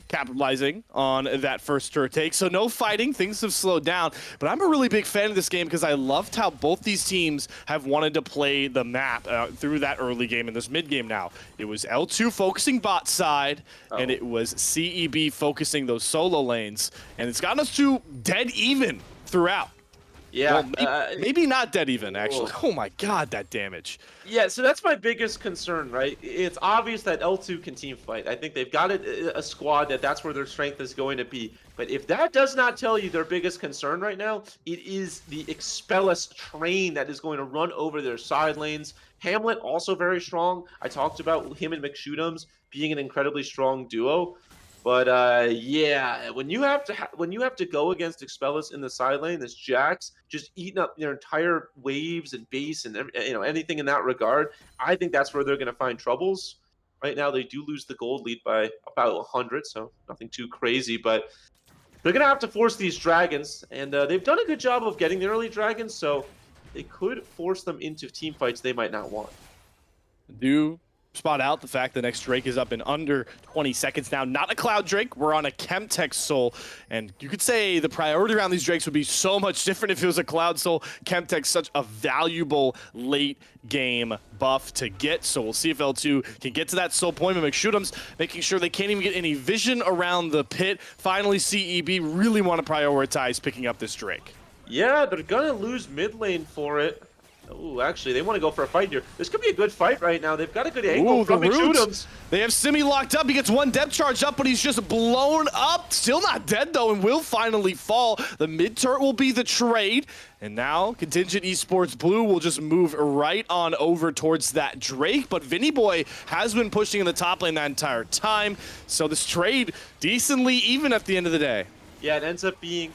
capitalizing on that first turret take. So no fighting, things have slowed down, but I'm a really big fan of this game because I loved how both these teams have wanted to play the map through that early game and this mid game now. It was L2 focusing bot side, and it was CEB focusing those solo lanes, and it's gotten us to dead even throughout. Yeah. Well, maybe not dead even, actually. Oh. Oh my god, that damage. Yeah, so that's my biggest concern, right? It's obvious that L2 can team fight. I think they've got a squad that's where their strength is going to be. But if that does not tell you their biggest concern right now, it is the Expellus train that is going to run over their side lanes. Hamlet also very strong. I talked about him and McShootums being an incredibly strong duo. But yeah, when you have to go against Expellus in the side lane, this Jax just eating up their entire waves and base and anything in that regard. I think that's where they're going to find troubles. Right now, they do lose the gold lead by about 100, so nothing too crazy. But they're going to have to force these dragons, and they've done a good job of getting the early dragons, so they could force them into team fights they might not want. Do spot out the fact the next Drake is up in under 20 seconds now. Not a Cloud Drake, we're on a Chemtech Soul, and you could say the priority around these Drakes would be so much different if it was a Cloud Soul. Chemtech's such a valuable late game buff to get, so we'll see if L2 can get to that soul point. But McShootums making sure they can't even get any vision around the pit. Finally, CEB really want to prioritize picking up this Drake. Yeah, they're going to lose mid lane for it. Oh, actually, they want to go for a fight here. This could be a good fight right now. They've got a good angle from McShootums. They have Simi locked up. He gets one depth charge up, but he's just blown up. Still not dead, though, and will finally fall. The mid turret will be the trade. And now Contingent Esports Blue will just move right on over towards that Drake. But Vinny Boy has been pushing in the top lane that entire time. So this trade decently even at the end of the day. Yeah, it ends up being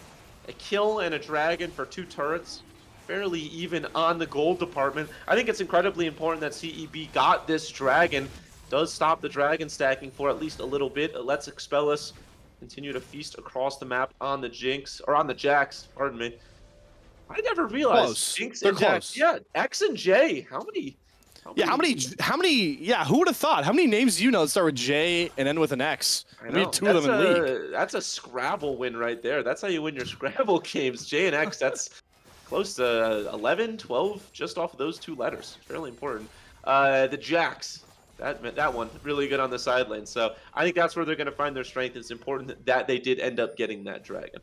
a kill and a dragon for 2 turrets. Fairly even on the gold department. I think it's incredibly important that CEB got this dragon. Does stop the dragon stacking for at least a little bit. It lets Expellus continue to feast across the map on the Jinx, or on the Jax, pardon me. I never realized Close. Jinx They're and Jax. close. Yeah, X and J. How many? Yeah, who would have thought? How many names do you know that start with J and end with an X? I We know. have 2 of them in league. That's a Scrabble win right there. That's how you win your Scrabble games. J and X, that's close to 11, 12, just off of those 2 letters. Fairly important. The Jax, that one, really good on the side lane. So I think that's where they're going to find their strength. It's important that they did end up getting that dragon.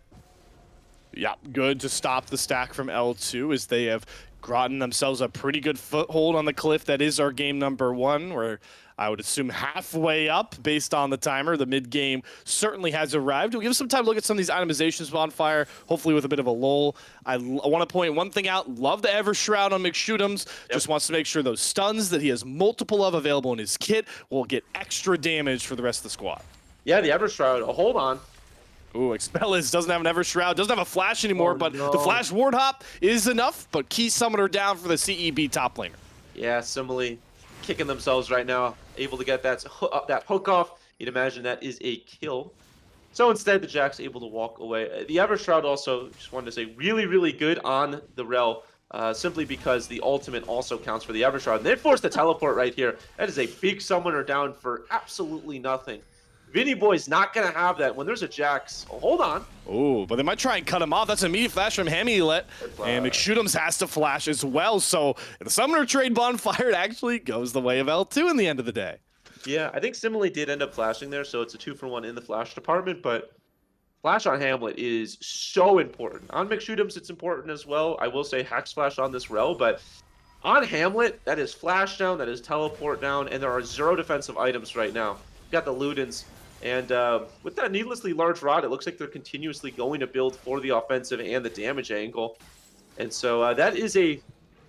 Yeah, good to stop the stack from L2 as they have gotten themselves a pretty good foothold on the cliff that is our game number 1, where I would assume halfway up based on the timer. The mid game certainly has arrived. We'll give some time to look at some of these itemizations Bonfire, hopefully with a bit of a lull. I want to point one thing out. Love the Evershroud on McShootums. Yep. Just wants to make sure those stuns that he has multiple of available in his kit will get extra damage for the rest of the squad. Yeah, the Evershroud. Oh, hold on. Ooh, Expellus doesn't have an Evershroud, doesn't have a flash anymore, but no. the flash ward hop is enough, but key summoner down for the CEB top laner. Yeah, Simile kicking themselves right now, able to get that hook off. You'd imagine that is a kill. So instead, the Jack's able to walk away. The Evershroud also, just wanted to say, really, really good on the Rel, simply because the ultimate also counts for the Evershroud. And they forced the teleport right here. That is a big summoner down for absolutely nothing. Vinny Boy's not going to have that when there's a Jax. Oh, hold on. Oh, but they might try and cut him off. That's an immediate flash from Hamilet. And McShootums has to flash as well. So the summoner trade Bonfire actually goes the way of L2 in the end of the day. Yeah, I think Simile did end up flashing there, so it's a 2-for-1 in the flash department, but flash on Hamlet is so important. On McShootums, it's important as well. I will say Hex Flash on this Rel, but on Hamlet, that is flash down, that is teleport down, and there are 0 defensive items right now. You've got the Ludens. And with that needlessly large rod, it looks like they're continuously going to build for the offensive and the damage angle. And so that is a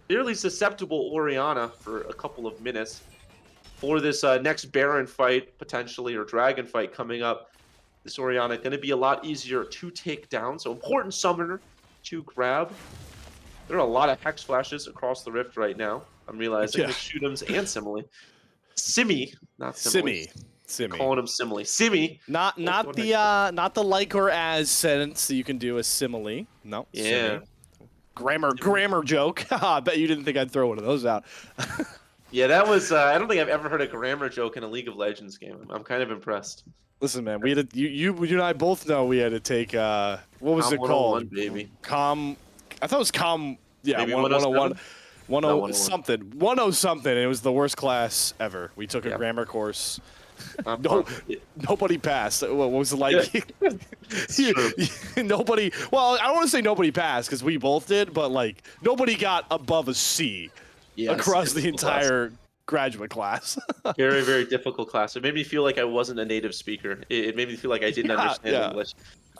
fairly susceptible Orianna for a couple of minutes for this next Baron fight, potentially, or Dragon fight coming up. This Orianna going to be a lot easier to take down. So important summoner to grab. There are a lot of Hex Flashes across the Rift right now. I'm realizing McShootums and Simile. Simi, not Simile. Simi. Calling him Simile. Simi. Not the like or as sentence that you can do a simile. No. Yeah. Simi. Grammar joke. I bet you didn't think I'd throw one of those out. Yeah, that was. I don't think I've ever heard a grammar joke in a League of Legends game. I'm kind of impressed. Listen, man, we had to, you and I both know we had to take what was it called? Baby. I thought it was Yeah, 101. 10 something. 10 something. It was the worst class ever. We took a grammar course. No, Yeah, nobody passed. What was it yeah, like? it's true. Nobody. Well, I don't want to say nobody passed because we both did, but like nobody got above a C Yes, across the difficult class. entire graduate class. Very, very difficult class. It made me feel like I wasn't a native speaker. It made me feel like I didn't Yeah, understand yeah. English.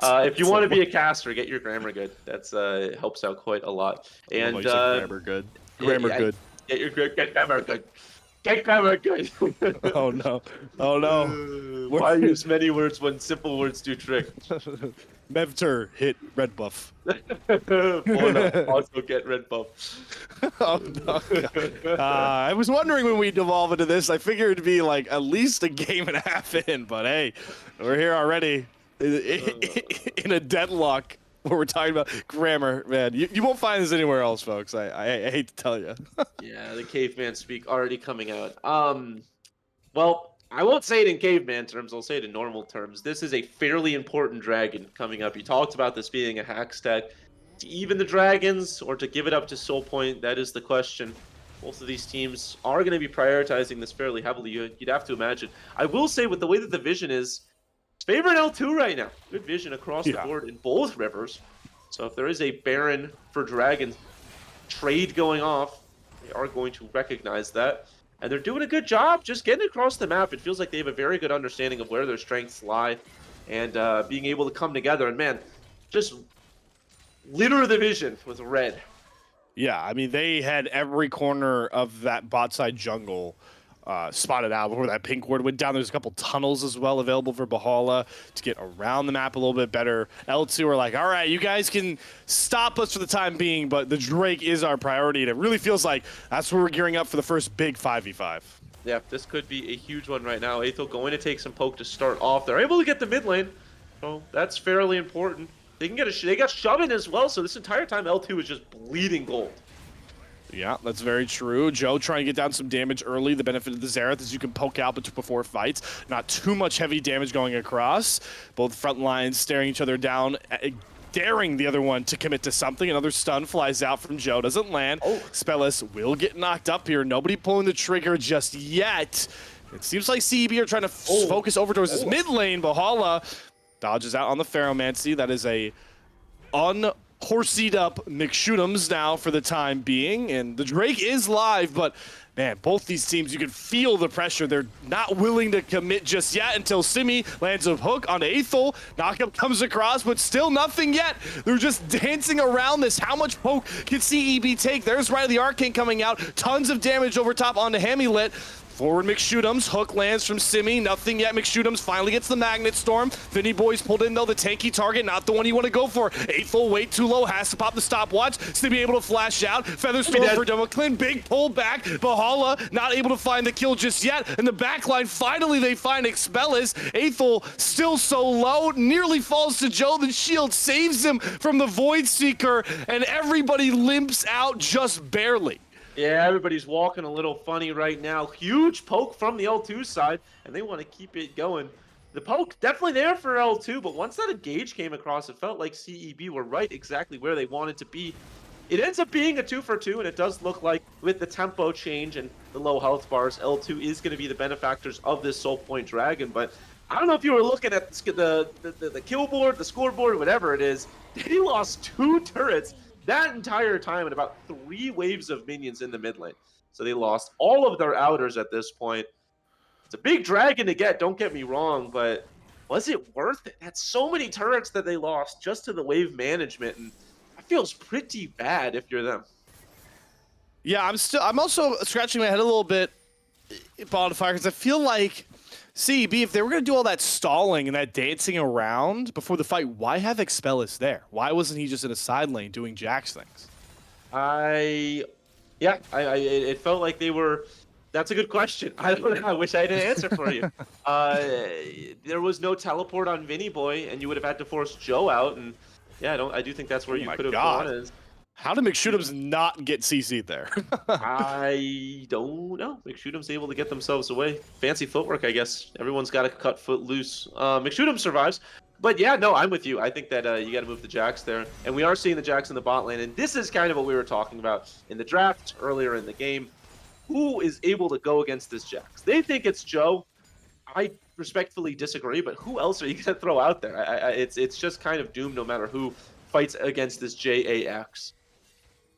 If you It's want like, to be a caster, get your grammar good. That's it helps out quite a lot. I love how And you said grammar good. Grammar yeah, good. get grammar good. Get grammar good. Oh no. Oh no. We're Why use many words when simple words do trick? Mevter hit red buff. Bona also get red buff. Oh no. I was wondering when we devolve into this. I figured it'd be like at least a game and a half in, but hey, we're here already in a deadlock where we're talking about grammar. Man, you won't find this anywhere else, folks. I hate to tell you. Yeah, the caveman speak already coming out. Well, I won't say it in caveman terms. I'll say it in normal terms. This is a fairly important dragon coming up. You talked about this being a hack stack. To even the dragons or to give it up to Soul Point, that is the question. Both of these teams are going to be prioritizing this fairly heavily. You'd have to imagine. I will say, with the way that the vision is, it's favoring L2 right now. Good vision across the Yeah. board in both rivers. So if there is a Baron for dragons trade going off, they are going to recognize that. And they're doing a good job just getting across the map. It feels like they have a very good understanding of where their strengths lie and being able to come together. And man, just litter the vision with red. Yeah, I mean they had every corner of that bot side jungle spotted out before that pink ward went down. There's a couple tunnels as well available for Bahala to get around the map a little bit better. L2 are like, all right, you guys can stop us for the time being, but the Drake is our priority, and it really feels like that's where we're gearing up for the first big 5v5. Yeah, this could be a huge one right now. Aethel going to take some poke to start off. They're able to get the mid lane, so that's fairly important. They can get they got shoving as well, so this entire time L2 is just bleeding gold. Yeah, that's very true. Joe trying to get down some damage early. The benefit of the Xerath is you can poke out before fights. Not too much heavy damage going across. Both front lines staring each other down, daring the other one to commit to something. Another stun flies out from Joe. Doesn't land. Oh. Spellis will get knocked up here. Nobody pulling the trigger just yet. It seems like CEB are trying to focus over towards this mid lane. Bahala dodges out on the Ferromancy. That is a horseyed up McShoot'ems now for the time being, and the Drake is live, but man, both these teams, you can feel the pressure. They're not willing to commit just yet until Simi lands a hook on Aethel. Knockup comes across, but still nothing yet. They're just dancing around this. How much poke can CEB take? There's Rite of the Arcane coming out. Tons of damage over top onto Hamilet. Forward McShoot'ems, hook lands from Simi, nothing yet. McShoot'ems finally gets the Magnet Storm. Finny Boy's pulled in though, the tanky target, not the one you want to go for. Aethel way too low, has to pop the stopwatch. Simi able to flash out. Featherstorm for Democlin, big pull back. Bahala not able to find the kill just yet. In the backline, finally they find Expellis. Aethel still so low, nearly falls to Joe. The shield saves him from the Void Seeker, and everybody limps out just barely. Yeah, everybody's walking a little funny right now. Huge poke from the L2 side, and they want to keep it going. The poke definitely there for L2, but once that engage came across, it felt like CEB were right exactly where they wanted to be. It ends up being a 2-for-2, and it does look like with the tempo change and the low health bars, L2 is going to be the benefactors of this Soul Point Dragon. But I don't know if you were looking at the kill board, the scoreboard, whatever it is. They lost 2 turrets that entire time and about 3 waves of minions in the mid lane. So they lost all of their outers at this point. It's a big dragon to get, don't get me wrong, but was it worth it? That's so many turrets that they lost just to the wave management, and that feels pretty bad if you're them. Yeah, I'm also scratching my head a little bit, Bonfire, because I feel like CEB, if they were going to do all that stalling and that dancing around before the fight, why have Expellis there? Why wasn't he just in a side lane doing Jax things? It felt like they were. That's a good question. I don't know. I wish I had an answer for you. There was no teleport on Vinny Boy, and you would have had to force Joe out. And yeah, I do think that's where you could have gone. How did McShoot'ems not get CC'd there? I don't know. McShoot'em's able to get themselves away. Fancy footwork, I guess. Everyone's got to cut foot loose. McShoot'em survives. But yeah, no, I'm with you. I think that you got to move the Jax there. And we are seeing the Jax in the bot lane. And this is kind of what we were talking about in the draft earlier in the game. Who is able to go against this Jax? They think it's Joe. I respectfully disagree, but who else are you going to throw out there? It's just kind of doomed no matter who fights against this JAX.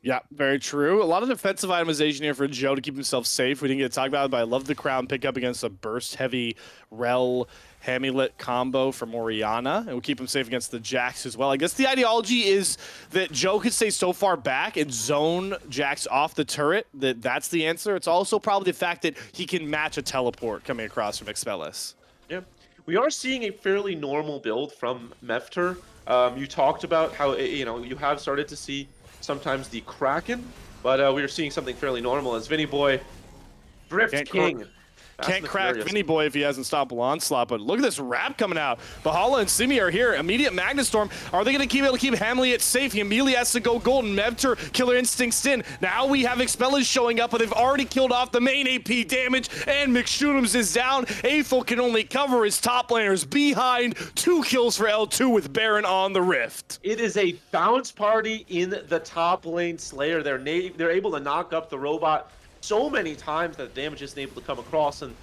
Yeah, very true. A lot of defensive itemization here for Joe to keep himself safe. We didn't get to talk about it, but I love the crown pickup against a burst-heavy Rel Hamulet combo from Oriana. It will keep him safe against the Jax as well. I guess the ideology is that Joe could stay so far back and zone Jax off the turret that's the answer. It's also probably the fact that he can match a teleport coming across from Expellis. Yeah, we are seeing a fairly normal build from Mefter. You talked about how you have started to see sometimes the Kraken, but we are seeing something fairly normal as Vinny Boy, Drift King. Can't crack Vinny Boy if he hasn't stopped Onslaught, but look at this wrap coming out. Bahala and Simi are here. Immediate Magnastorm. Are they going to be able to keep Hamlet safe? He immediately has to go golden. Mevter, Killer Instincts in. Now we have Expellas showing up, but they've already killed off the main AP damage, and McShootums is down. Aethel can only cover his top laners behind. 2 kills for L2 with Baron on the Rift. It is a bounce party in the top lane Slayer. They're able to knock up the robot so many times that the damage isn't able to come across, and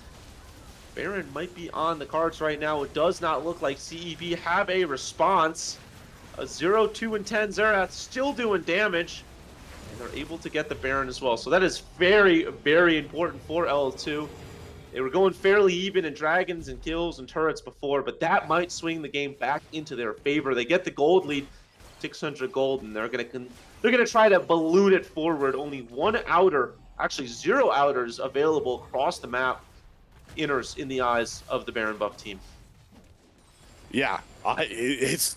Baron might be on the cards right now. It does not look like CEB have a response. A 0, 2, and 10 Xerath still doing damage, and they're able to get the Baron as well. So that is very, very important for L2. They were going fairly even in dragons and kills and turrets before, but that might swing the game back into their favor. They get the gold lead, 600 gold, and they're gonna try to balloon it forward. Only 1 outer, actually 0 outers available across the map. Inners in the eyes of the Baron buff team. Yeah, it's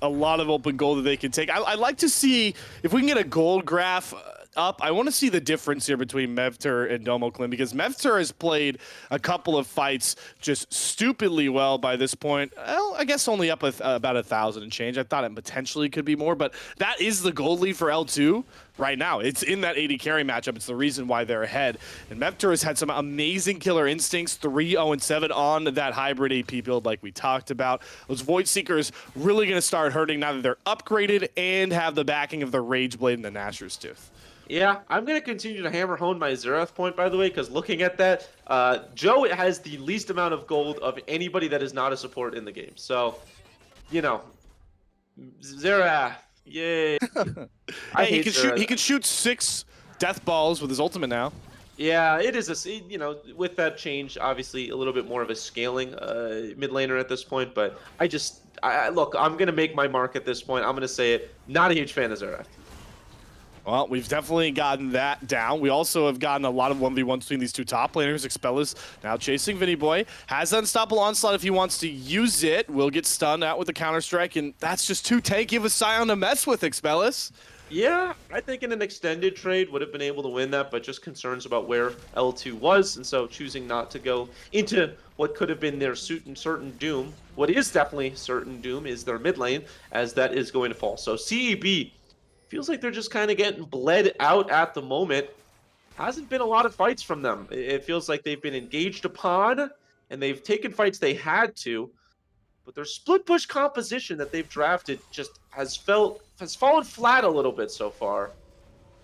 a lot of open gold that they can take. I'd like to see if we can get a gold graph up. I want to see the difference here between Mevter and Domoclin, because Mevter has played a couple of fights just stupidly well by this point. Well, I guess only up with about 1,000 and change. I thought it potentially could be more, but that is the gold lead for L2 right now. It's in that 80 carry matchup. It's the reason why they're ahead. And Mevter has had some amazing killer instincts, 3-0-7 on that hybrid AP build like we talked about. Those Void Seekers really going to start hurting now that they're upgraded and have the backing of the Rage Blade and the Nashor's Tooth. Yeah, I'm going to continue to hammer hone my Xerath point, by the way, because looking at that, Joe has the least amount of gold of anybody that is not a support in the game. So, you know, Xerath, yay. Hey, he can shoot 6 death balls with his ultimate now. Yeah, it is with that change, obviously a little bit more of a scaling mid laner at this point, but look, I'm going to make my mark at this point. I'm going to say it. Not a huge fan of Xerath. Well, we've definitely gotten that down. We also have gotten a lot of 1v1s between these 2 top laners. Expellas now chasing Vinny Boy. Has Unstoppable Onslaught if he wants to use it. Will get stunned out with the Counter-Strike, and that's just too tanky of a Scion to mess with, Expellas. Yeah, I think in an extended trade would have been able to win that, but just concerns about where L2 was, and so choosing not to go into what could have been their certain doom. What is definitely certain doom is their mid lane, as that is going to fall. So CEB feels like they're just kind of getting bled out at the moment. Hasn't been a lot of fights from them. It feels like they've been engaged upon, and they've taken fights they had to, but their split push composition that they've drafted just has fallen flat a little bit so far.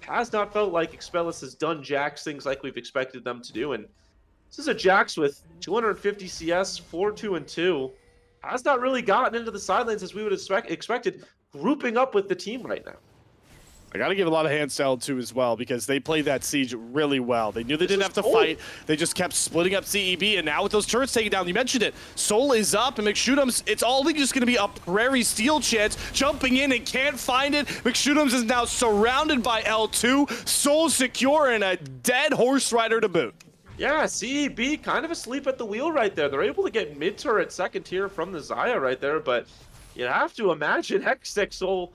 Has not felt like Expellas has done Jax things like we've expected them to do, and this is a Jax with 250 CS, 4-2 and 2. Has not really gotten into the sidelines as we would have expected, grouping up with the team right now. I got to give a lot of hands to L2 as well, because they played that siege really well. They knew they didn't have to fight. They just kept splitting up CEB, and now with those turrets taken down, you mentioned it, Soul is up, and McShootums, it's all just going to be a Prairie Steel chance, jumping in and can't find it. McShootums is now surrounded by L2, Soul secure, and a dead Horse Rider to boot. Yeah, CEB kind of asleep at the wheel right there. They're able to get mid-turret second tier from the Xayah right there, but you have to imagine Hextech Soul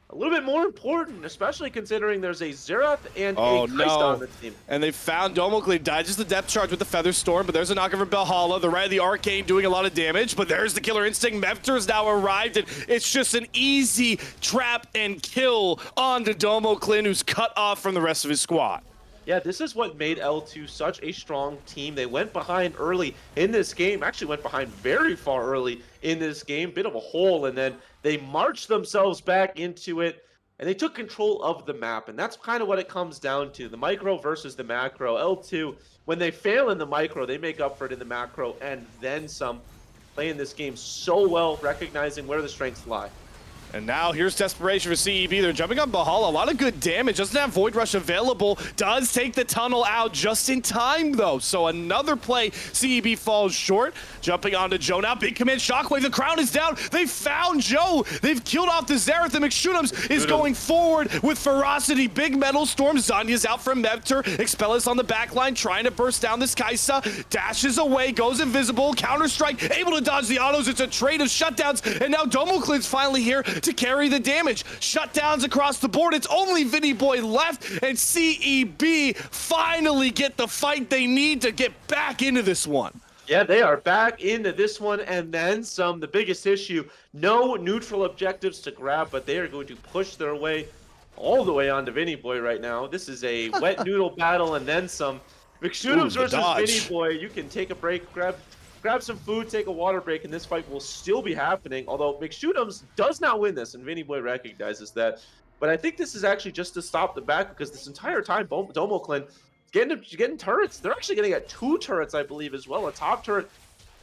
a little bit more important, especially considering there's a Xerath and a Christ on the team. And they found Domoclin, died just the depth charge with the Feather Storm, but there's a knock over Valhalla, the right of the Arcane doing a lot of damage, but there's the Killer Instinct. Mevter's now arrived, and it's just an easy trap and kill onto Domoclin, who's cut off from the rest of his squad. Yeah, this is what made L2 such a strong team. They went behind early in this game, actually went behind very far early in this game, bit of a hole, and then they marched themselves back into it. and they took control of the map, and that's kind of what it comes down to, the micro versus the macro. L2, when they fail in the micro, they make up for it in the macro, and then some, playing this game so well, recognizing where the strengths lie. And now here's desperation for CEB. They're jumping on Bahala. A lot of good damage. Doesn't have Void Rush available. Does take the tunnel out just in time, though. So another play. CEB falls short. Jumping onto Joe now. Big command Shockwave. The crown is down. They found Joe. They've killed off the Xerath. And McShootums is going forward with ferocity. Big metal storm. Zanya's out from Mevter. Expellus on the back line trying to burst down this Kaisa. Dashes away. Goes invisible. Counter-strike. Able to dodge the autos. It's a trade of shutdowns. And now Domoclin's finally here to carry the damage. Shutdowns across the board. It's only Vinny Boy left, and CEB finally get the fight they need to get back into this one. Yeah, they are back into this one, and then some. The biggest issue, no neutral objectives to grab, but they are going to push their way all the way onto Vinny Boy right now. This is a wet noodle battle, and then some. McShootums versus Vinny Boy. You can take a break, grab some food, take a water break, and this fight will still be happening. Although McShootums does not win this, and Vinny Boy recognizes that. But I think this is actually just to stop the back, because this entire time, Domoclin getting turrets. They're actually going to get 2 turrets, I believe, as well. A top turret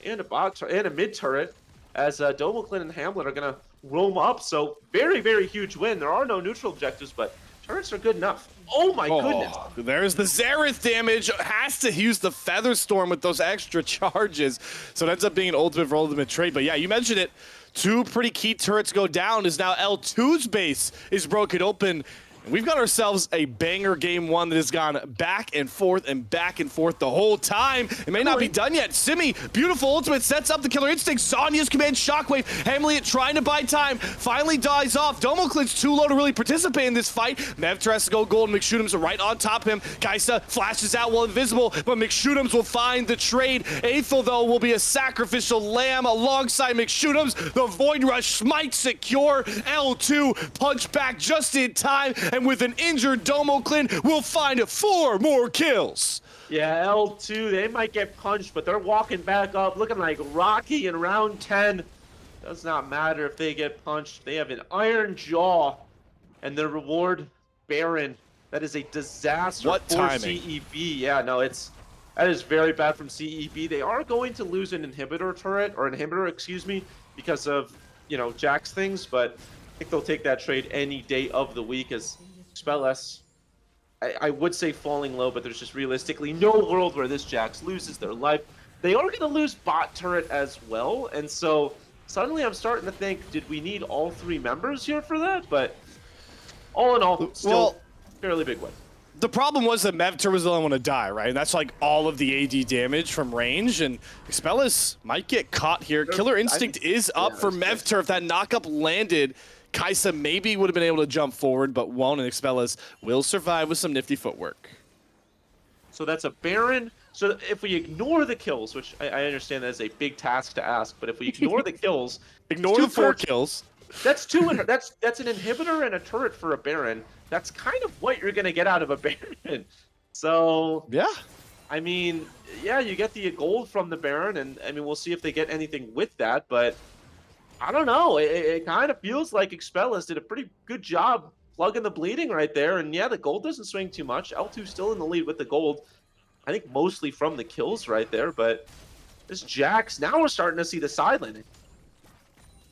and a mid turret, as Domoclin and Hamlet are going to roam up. So very, very huge win. There are no neutral objectives, but turrets are good enough. Oh my goodness. There's the Xerath damage. Has to use the Feather Storm with those extra charges. So it ends up being an ultimate for ultimate trade. But yeah, you mentioned it. 2 pretty key turrets go down as now L2's base is broken open. And we've got ourselves a banger game 1 that has gone back and forth the whole time. It may not be done yet. Simi, beautiful ultimate, sets up the killer instinct. Zanya's command Shockwave. Hamlet trying to buy time. Finally dies off. Domoclin's too low to really participate in this fight. Mevter has to go gold. McShootums are right on top of him. Kaisa flashes out while invisible, but McShootums will find the trade. Aethel, though, will be a sacrificial lamb alongside McShootums. The Void Rush might secure. L2 punch back just in time. And with an injured Domoclin, we'll find 4 more kills. Yeah, L2, they might get punched, but they're walking back up, looking like Rocky in round 10. Does not matter if they get punched. They have an iron jaw, and their reward, Baron. That is a disaster for CEB. Yeah, no, that is very bad from CEB. They are going to lose an inhibitor, excuse me, because of, Jack's things, but I think they'll take that trade any day of the week, as Expellus, I would say falling low, but there's just realistically no world where this Jax loses their life. They are going to lose bot turret as well, and so suddenly I'm starting to think, did we need all 3 members here for that? But all in all, still fairly big win. The problem was that Mevter was the only one to die, right? And that's like all of the AD damage from range, and Expellus might get caught here. Killer Instinct is up for Mevter. If that knockup landed, Kaisa maybe would have been able to jump forward, but won't, and Expellus will survive with some nifty footwork. So that's a Baron. So if we ignore the kills, which I understand that is a big task to ask, but if we ignore the kills... Ignore the 4 kills. That's 2. That's an inhibitor and a turret for a Baron. That's kind of what you're going to get out of a Baron. So... yeah. I mean, yeah, you get the gold from the Baron, and I mean, we'll see if they get anything with that, but... I don't know. It kind of feels like Expellus did a pretty good job plugging the bleeding right there. And yeah, the gold doesn't swing too much. L2 still in the lead with the gold. I think mostly from the kills right there. But this Jax, now we're starting to see the side landing.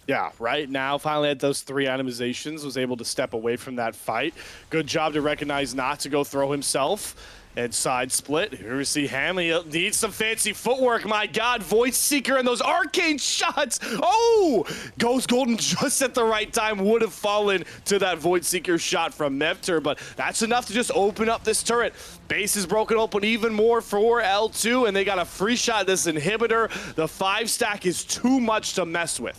Yeah, right now, finally at those 3 animizations, was able to step away from that fight. Good job to recognize not to go throw himself. And side split. Here we see Hamley needs some fancy footwork. My God, Voice Seeker and those arcane shots. Oh, goes golden just at the right time. Would have fallen to that Void Seeker shot from Mevter, but that's enough to just open up this turret. Base is broken open even more for L2, and they got a free shot at this inhibitor. The 5 stack is too much to mess with.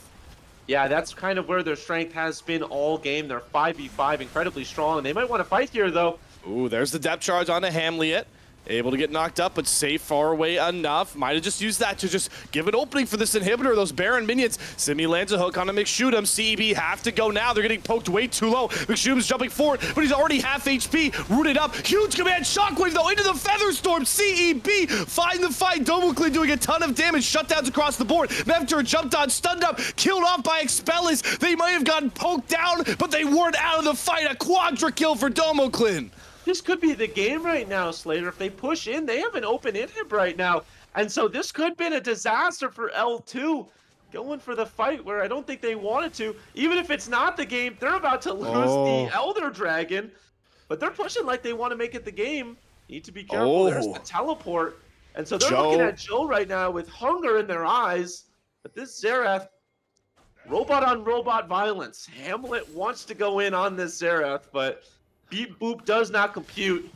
Yeah, that's kind of where their strength has been all game. They're 5v5, incredibly strong. They might want to fight here, though. Ooh, there's the depth charge on the Hamlet. Able to get knocked up, but safe far away enough. Might have just used that to just give an opening for this inhibitor, those Baron minions. Simi lands a hook on a McShoot'em. CEB have to go now. They're getting poked way too low. McShoot'em's jumping forward, but he's already half HP. Rooted up. Huge command shockwave, though, into the Featherstorm. CEB find the fight. Domoclin doing a ton of damage. Shutdowns across the board. Mevter jumped on, stunned up, killed off by Expellis. They might have gotten poked down, but they weren't out of the fight. A quadra kill for Domoclin. This could be the game right now, Slater. If they push in, they have an open inhib right now. And so this could have been a disaster for L2. Going for the fight where I don't think they wanted to. Even if it's not the game, they're about to lose the Elder Dragon. But they're pushing like they want to make it the game. Need to be careful. There's the teleport. And so they're looking at Joe right now with hunger in their eyes. But this Xerath, robot on robot violence. Hamlet wants to go in on this Xerath, but Beep Boop does not compute,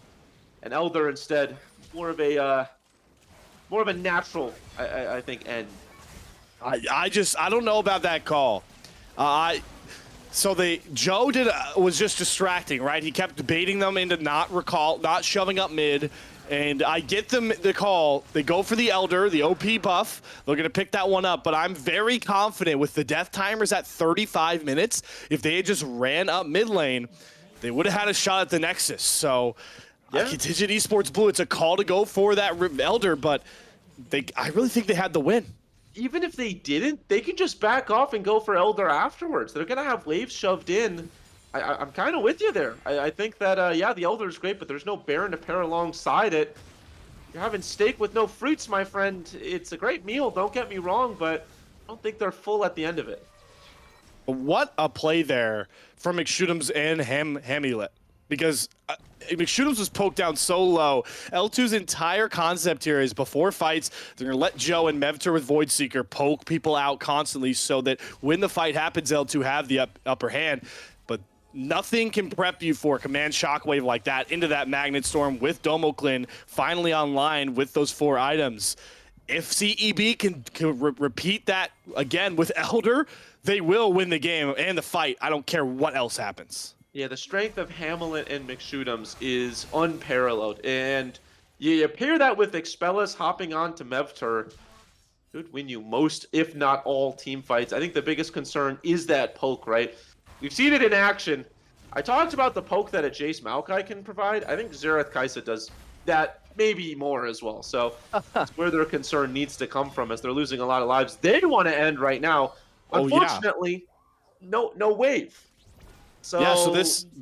and Elder instead more of a natural, I think, end. I don't know about that call. Joe was just distracting, right? He kept baiting them into not shoving up mid. And I get them the call. They go for the Elder, the OP buff. They're going to pick that one up. But I'm very confident with the death timers at 35 minutes. If they had just ran up mid lane, they would have had a shot at the Nexus. So Contingent Esports Blue, it's a call to go for that Elder, but I really think they had the win. Even if they didn't, they can just back off and go for Elder afterwards. They're going to have waves shoved in. I'm kind of with you there. I think that, yeah, the Elder is great, but there's no Baron to pair alongside it. You're having steak with no fruits, my friend. It's a great meal, don't get me wrong, but I don't think they're full at the end of it. What a play there from McShoot'ems and Hamulet, because McShoot'ems was poked down so low. L2's entire concept here is before fights, they're going to let Joe and Mevter with Voidseeker poke people out constantly so that when the fight happens, L2 have the upper hand. But nothing can prep you for a command shockwave like that into that Magnet Storm with Domoclin finally online with those 4 items. If CEB can repeat that again with Elder, they will win the game and the fight. I don't care what else happens. Yeah, the strength of Hamulet and McShoot'ems is unparalleled. And you pair that with Expellis hopping on to Mevter, could win you most, if not all, team fights. I think the biggest concern is that poke, right? We've seen it in action. I talked about the poke that a Jace Maokai can provide. I think Xerath Kai'Sa does that, maybe more as well. So that's where their concern needs to come from, as they're losing a lot of lives. They want to end right now. Unfortunately, no wave. So yeah, so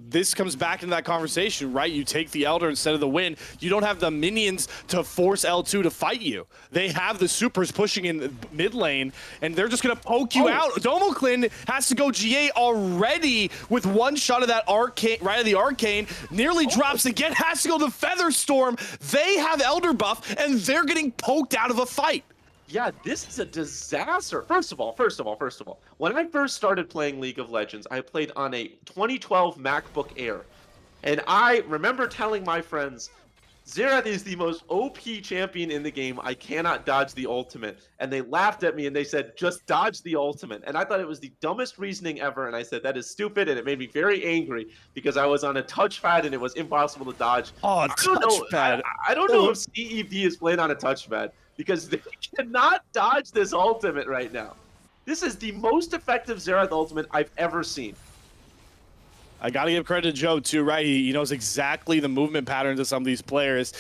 this comes back into that conversation, right? You take the Elder instead of the win. You don't have the minions to force L2 to fight you. They have the supers pushing in mid lane, and they're just going to poke you out. Domoclin has to go GA already with one shot of that arcane, right of the arcane. Nearly drops again, has to go to Featherstorm. They have Elder buff, and they're getting poked out of a fight. Yeah, this is a disaster. First of all, when I first started playing League of Legends, I played on a 2012 MacBook Air. And I remember telling my friends, Xerath is the most OP champion in the game. I cannot dodge the ultimate. And they laughed at me and they said, just dodge the ultimate. And I thought it was the dumbest reasoning ever. And I said, that is stupid. And it made me very angry because I was on a touchpad and it was impossible to dodge. Oh, touchpad. I don't know if CEB is playing on a touchpad, because they cannot dodge this ultimate right now. This is the most effective Xerath ultimate I've ever seen. I got to give credit to Joe, too, right? He knows exactly the movement patterns of some of these players.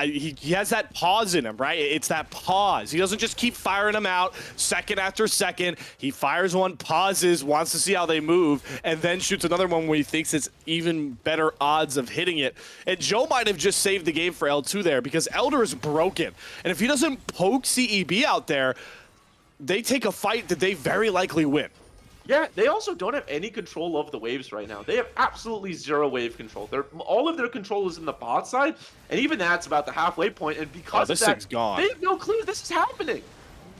He has that pause in him, right? It's that pause. He doesn't just keep firing them out second after second. He fires one, pauses, wants to see how they move, and then shoots another one where he thinks it's even better odds of hitting it. And Joe might have just saved the game for L2 there, because Elder is broken. And if he doesn't poke CEB out there, they take a fight that they very likely win. Yeah, they also don't have any control of the waves right now. They have absolutely zero wave control. All of their control is in the bot side, and even that's about the halfway point. And because this of that, thing's gone. They have no clue this is happening.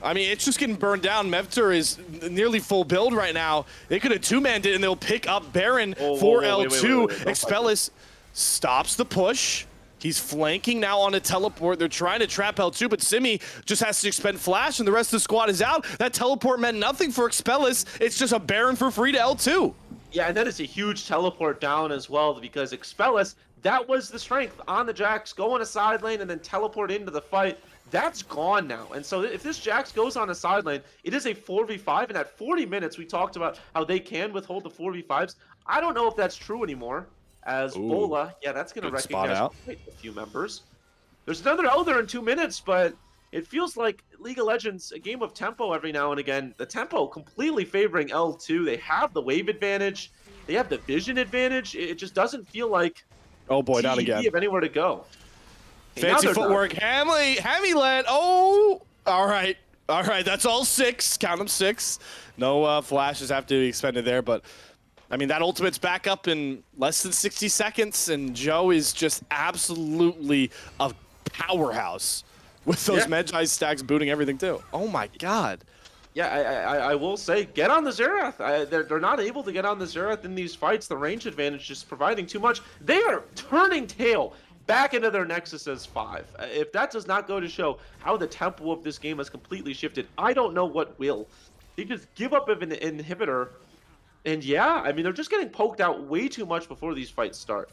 I mean, it's just getting burned down. Mevter is nearly full build right now. They could have two-manned it, and they'll pick up Baron for L2. Expellis stops the push. He's flanking now on a teleport. They're trying to trap L2, but Simi just has to expend flash, and the rest of the squad is out. That teleport meant nothing for Expellis. It's just a Baron for free to L2. Yeah, and that is a huge teleport down as well, because Expellis That was the strength on the Jax, go on a side lane and then teleport into the fight. That's gone now. And so if this Jax goes on a side lane, it is a 4v5. And at 40 minutes, we talked about how they can withhold the 4v5s. I don't know if that's true anymore. As Ooh, Bola, yeah, that's going to good spot recognize out. quite a few members. There's another Elder in 2 minutes, but it feels like League of Legends, a game of tempo every now and again. The tempo completely favoring L2. They have the wave advantage. They have the vision advantage. It just doesn't feel like Oh boy, down CEB again. have anywhere to go. Okay, now Fancy they're done. footwork. Hamlet. Oh, all right. All right, that's all 6. Count them 6. No flashes have to be expended there, but I mean, that ultimate's back up in less than 60 seconds, and Joe is just absolutely a powerhouse with those Magi stacks booting everything too. Oh my god. Yeah, I will say, get on the Xerath. They're not able to get on the Xerath in these fights. The range advantage is providing too much. They are turning tail back into their Nexus as 5. If that does not go to show how the tempo of this game has completely shifted, I don't know what will. They just give up of an inhibitor. And yeah, I mean, they're just getting poked out way too much before these fights start.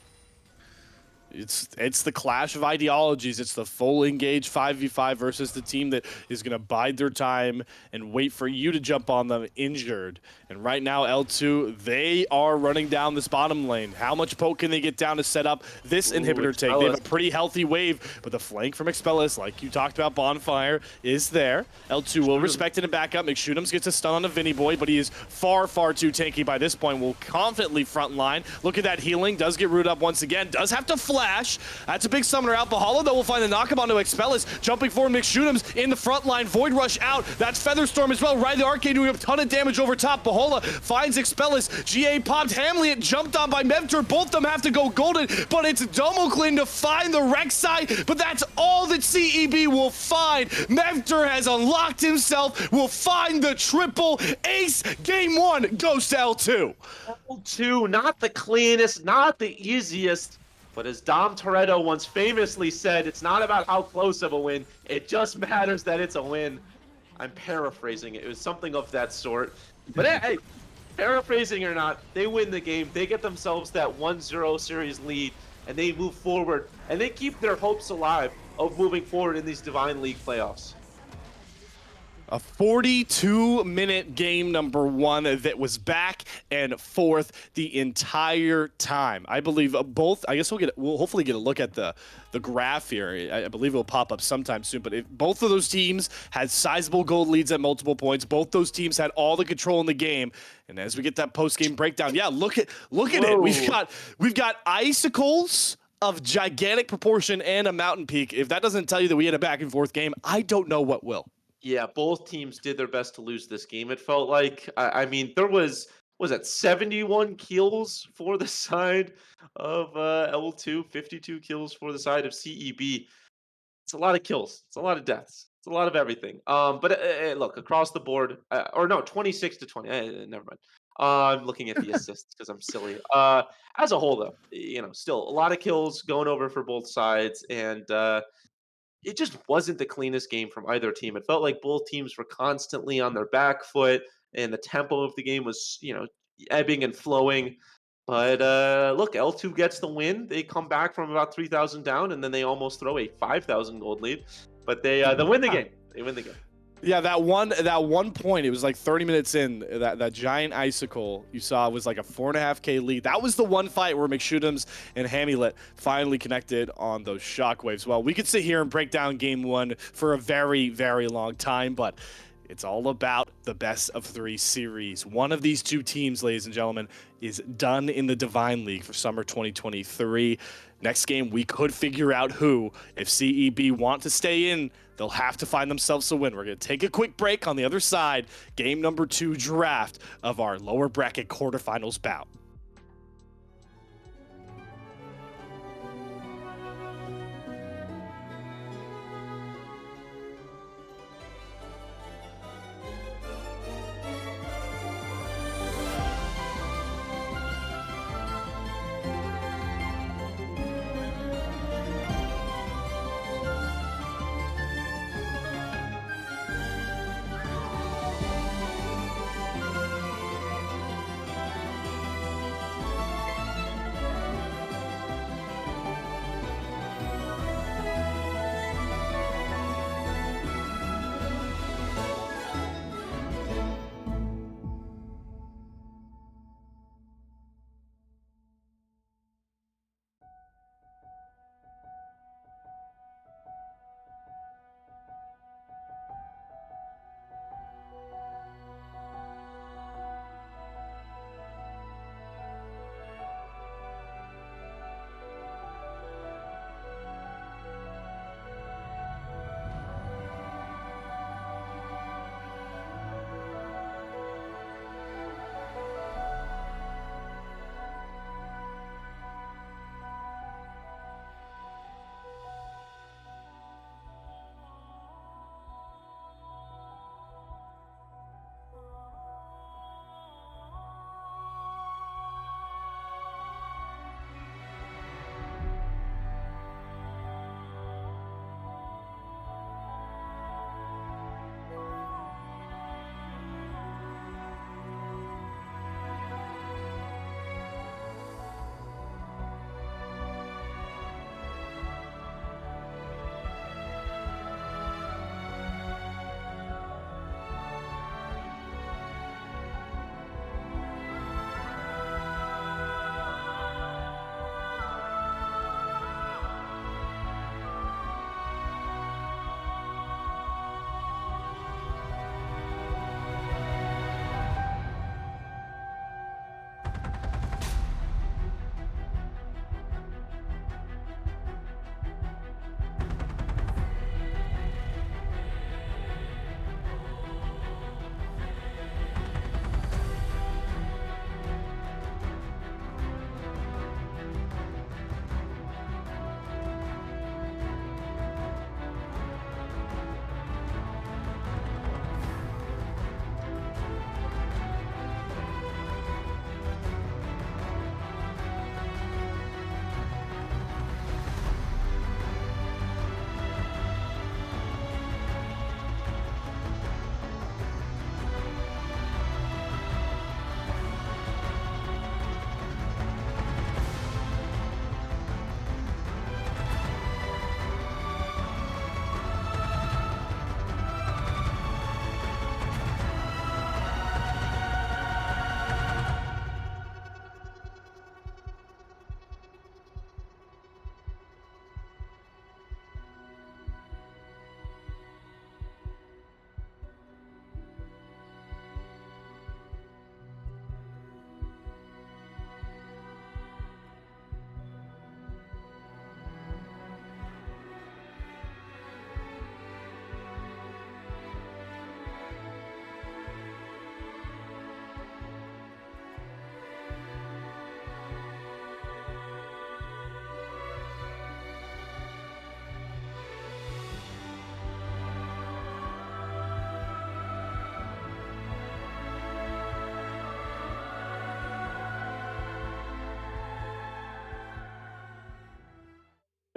It's the clash of ideologies. It's the full engaged 5v5 versus the team that is going to bide their time and wait for you to jump on them injured. And right now, L2, they are running down this bottom lane. How much poke can they get down to set up this inhibitor take? They have a pretty healthy wave, but the flank from Expellus, like you talked about, Bonfire, is there. L2 will respect it and back up. McShootums gets a stun on the Vinny Boy, but he is far, far too tanky by this point. Will confidently front line. Look at that healing. Does get rooted up once again. Does have to flash. That's a big summoner out. Bahala, though, will find the knock onto Expellus. Jumping forward, McShootums in the front line. Void Rush out. That's Featherstorm as well. Right, the Arcade doing a ton of damage over top. Bahala finds Expellus. GA popped. Hamlet jumped on by Mevtor. Both of them have to go golden, but it's Domoclean to find the Rek'Sai, but that's all that CEB will find. Mevtor has unlocked himself, will find the triple ace. Game 1 goes to L2. L2, not the cleanest, not the easiest, but as Dom Toretto once famously said, it's not about how close of a win, it just matters that it's a win. I'm paraphrasing it. It was something of that sort. But hey, paraphrasing or not, they win the game. They get themselves that 1-0 series lead, and they move forward, and they keep their hopes alive of moving forward in these Divine League playoffs. A 42-minute game number 1 that was back and forth the entire time. I believe both. I guess we'll hopefully get a look at the graph here. I believe it will pop up sometime soon. But both of those teams had sizable gold leads at multiple points. Both those teams had all the control in the game. And as we get that post-game breakdown, yeah, look at it. We've got icicles of gigantic proportion and a mountain peak. If that doesn't tell you that we had a back and forth game, I don't know what will. Yeah, both teams did their best to lose this game. It felt like, I mean, there was it 71 kills for the side of L2, 52 kills for the side of CEB. It's a lot of kills. It's a lot of deaths. It's a lot of everything. But look, across the board, or no, 26 to 20. Never mind. I'm looking at the assists because I'm silly. As a whole, though, still a lot of kills going over for both sides, and it just wasn't the cleanest game from either team. It felt like both teams were constantly on their back foot, and the tempo of the game was, ebbing and flowing. But look, L2 gets the win. They come back from about 3,000 down, and then they almost throw a 5,000 gold lead. But they win the game. They win the game. Yeah, that one point, it was like 30 minutes in, that giant icicle you saw was like a 4.5K lead. That was the one fight where McShootums and Hamlet finally connected on those shockwaves. Well, we could sit here and break down game 1 for a very, very long time, but it's all about the best of 3 series. One of these 2 teams, ladies and gentlemen, is done in the Divine League for summer 2023. Next game, we could figure out who. If CEB want to stay in, they'll have to find themselves a win. We're going to take a quick break. On the other side, game number 2 draft of our lower bracket quarterfinals bout.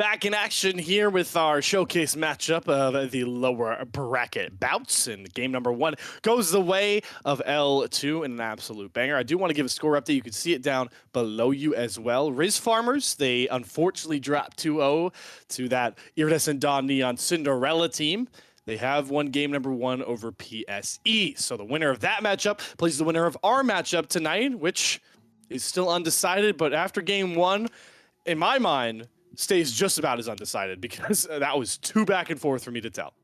Back in action here with our showcase matchup of the lower bracket bouts. And game number 1 goes the way of L2 in an absolute banger. I do want to give a score update. You can see it down below you as well. Riz Farmers, they unfortunately dropped 2-0 to that Iridescent Dawn Neon Cinderella team. They have won game number 1 over PSE. So the winner of that matchup plays the winner of our matchup tonight, which is still undecided. But after game 1, in my mind, stays just about as undecided because that was too back and forth for me to tell.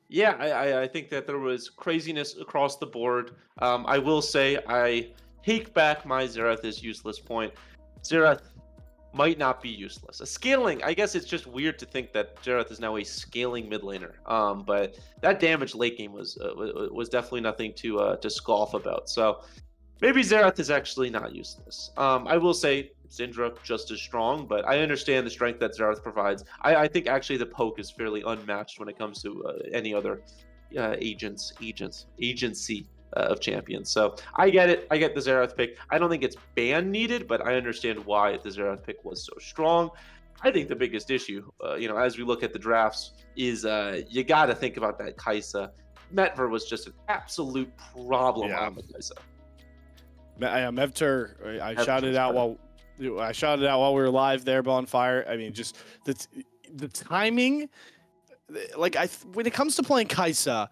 Yeah, I think that there was craziness across the board. I will say I take back my Xerath is useless point. Xerath might not be useless. A scaling, I guess it's just weird to think that Xerath is now a scaling mid laner. But that damage late game was definitely nothing to scoff about. So maybe Xerath is actually not useless. I will say Syndra just as strong, but I understand the strength that Xerath provides. I think actually the poke is fairly unmatched when it comes to any other agency of champions. So I get it. I get the Xerath pick. I don't think it's ban needed, but I understand why the Xerath pick was so strong. I think the biggest issue, as we look at the drafts, is you got to think about that Kai'Sa. Metver was just an absolute problem on the Kai'Sa. Mevter, I shouted out while we were live there, Bonfire. I mean, just the timing. Like when it comes to playing Kai'Sa,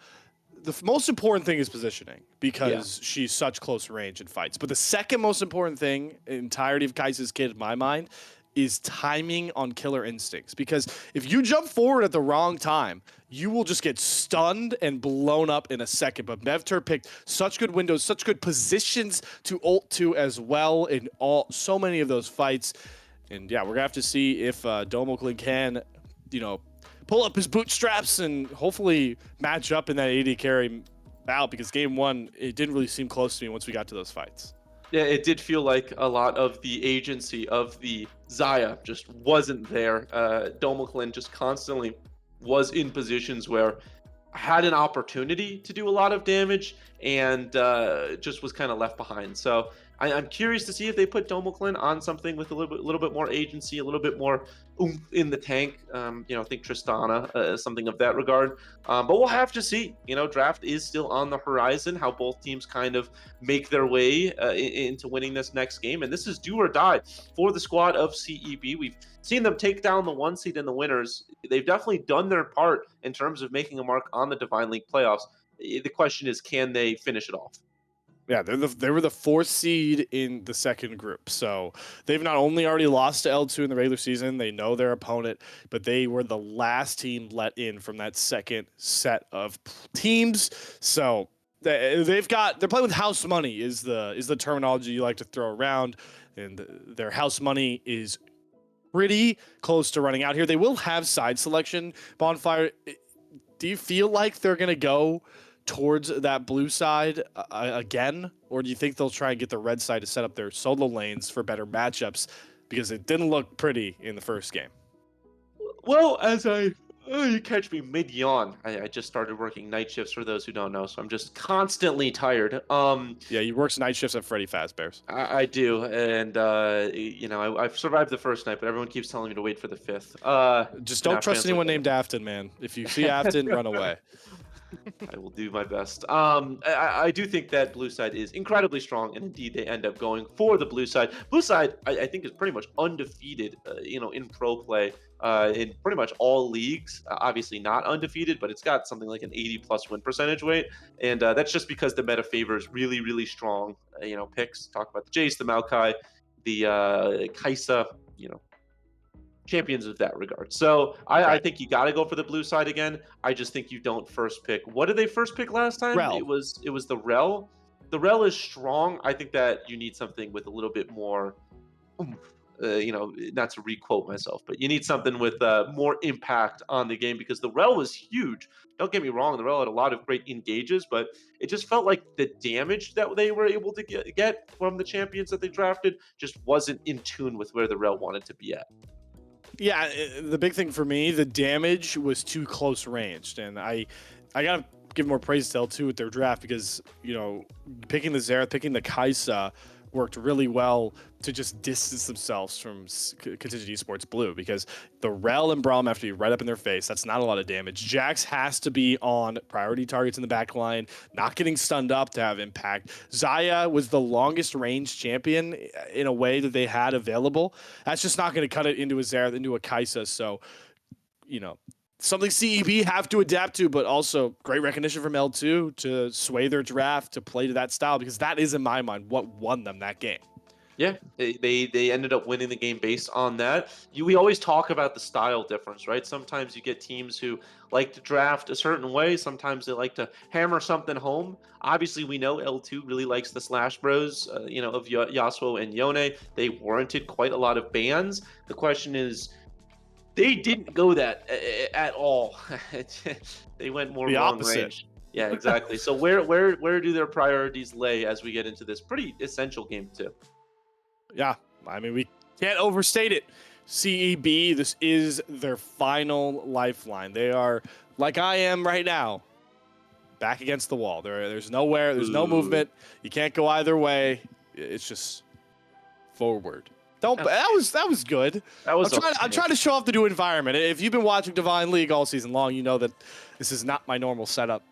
the most important thing is positioning because she's such close range in fights. But the second most important thing, entirety of Kai'Sa's kit in my mind, is timing on killer instincts. Because if you jump forward at the wrong time, you will just get stunned and blown up in a second. But Mevter picked such good windows, such good positions to ult to as well in so many of those fights. And yeah, we're gonna have to see if Domokling can, pull up his bootstraps and hopefully match up in that AD carry bout, because game 1, it didn't really seem close to me once we got to those fights. Yeah, it did feel like a lot of the agency of the Xayah just wasn't there. Domokling just constantly was in positions where had an opportunity to do a lot of damage and just was kind of left behind. So I'm curious to see if they put Domokling on something with a little bit more agency, a little bit more oomph in the tank. I think Tristana, something of that regard. But we'll have to see. Draft is still on the horizon. How both teams kind of make their way into winning this next game, and this is do or die for the squad of CEB. We've seen them take down the 1 seed in the winners. They've definitely done their part in terms of making a mark on the Divine League playoffs. The question is, can they finish it off? Yeah, they were the 4th seed in the second group. So they've not only already lost to L2 in the regular season, they know their opponent, but they were the last team let in from that second set of teams. So they're playing with house money is the terminology you like to throw around, and their house money is pretty close to running out here. They will have side selection. Bonfire, do you feel like they're going to go towards that blue side again, or do you think they'll try and get the red side to set up their solo lanes for better matchups, because it didn't look pretty in the first game? Well, you catch me mid yawn. I just started working night shifts, for those who don't know, so I'm just constantly tired. Yeah, you work night shifts at Freddy Fazbear's. I do, and I've survived the first night, but everyone keeps telling me to wait for the 5th. Just don't trust anyone named Afton, man. If you see Afton, run away. I will do my best. I do think that blue side is incredibly strong, and indeed they end up going for the blue side. Blue side, I think, is pretty much undefeated, in pro play, in pretty much all leagues. Obviously not undefeated, but it's got something like an 80+ win percentage rate, and that's just because the meta favors really, really strong, picks. Talk about the Jace, the Maokai, the Kai'Sa, champions of that regard. So I think you got to go for the blue side again. I just think you don't first pick. What did they first pick last time? Rel. It was the Rel. The Rel is strong. I think that you need something with a little bit more, not to requote myself, but you need something with more impact on the game, because the Rel was huge. Don't get me wrong, the Rel had a lot of great engages, but it just felt like the damage that they were able to get from the champions that they drafted just wasn't in tune with where the Rel wanted to be at. Yeah, the big thing for me, the damage was too close ranged, and I gotta give more praise to L2 with their draft, because picking the Xerath, picking the Kai'Sa worked really well to just distance themselves from Contingent Esports Blue, because the Rel and Braum have to be right up in their face. That's not a lot of damage. Jax has to be on priority targets in the back line, not getting stunned up to have impact. Xayah was the longest range champion in a way that they had available. That's just not going to cut it into a Xerath, into a Kai'Sa. So, something CEB have to adapt to, but also great recognition from L2 to sway their draft to play to that style, because that is, in my mind, what won them that game. Yeah, they ended up winning the game based on that. We always talk about the style difference, right? Sometimes you get teams who like to draft a certain way. Sometimes they like to hammer something home. Obviously, we know L2 really likes the Slash Bros, of Yasuo and Yone. They warranted quite a lot of bans. The question is, they didn't go that at all. They went more The long opposite. range. Yeah, exactly. So where do their priorities lay as we get into this pretty essential game too? Yeah, I mean, we can't overstate it. CEB, this is their final lifeline. They are, like I am right now, back against the wall. There's nowhere, there's no Ooh. movement. You can't go either way. It's just forward. Don't. Yeah, That was good. that was okay. I'm trying to show off the new environment. If you've been watching Divine League all season long, you know that this is not my normal setup.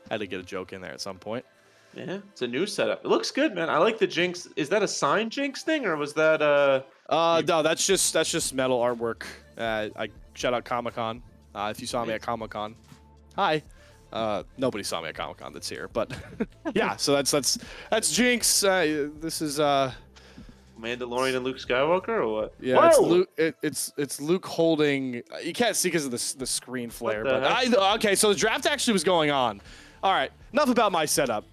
Had to get a joke in there at some point. Yeah, it's a new setup. It looks good, man. I like the Jinx. Is that a signed Jinx thing, or was that you- No, that's just metal artwork. I shout out Comic Con. If you saw me at Comic Con, hi. Nobody saw me at Comic Con that's here, but yeah. So that's Jinx. This is Mandalorian and Luke Skywalker, or what? yeah. It's Whoa! Luke. It's Luke holding. You can't see because of the screen flare. the But heck? okay. So the draft actually was going on. All right. Enough about my setup.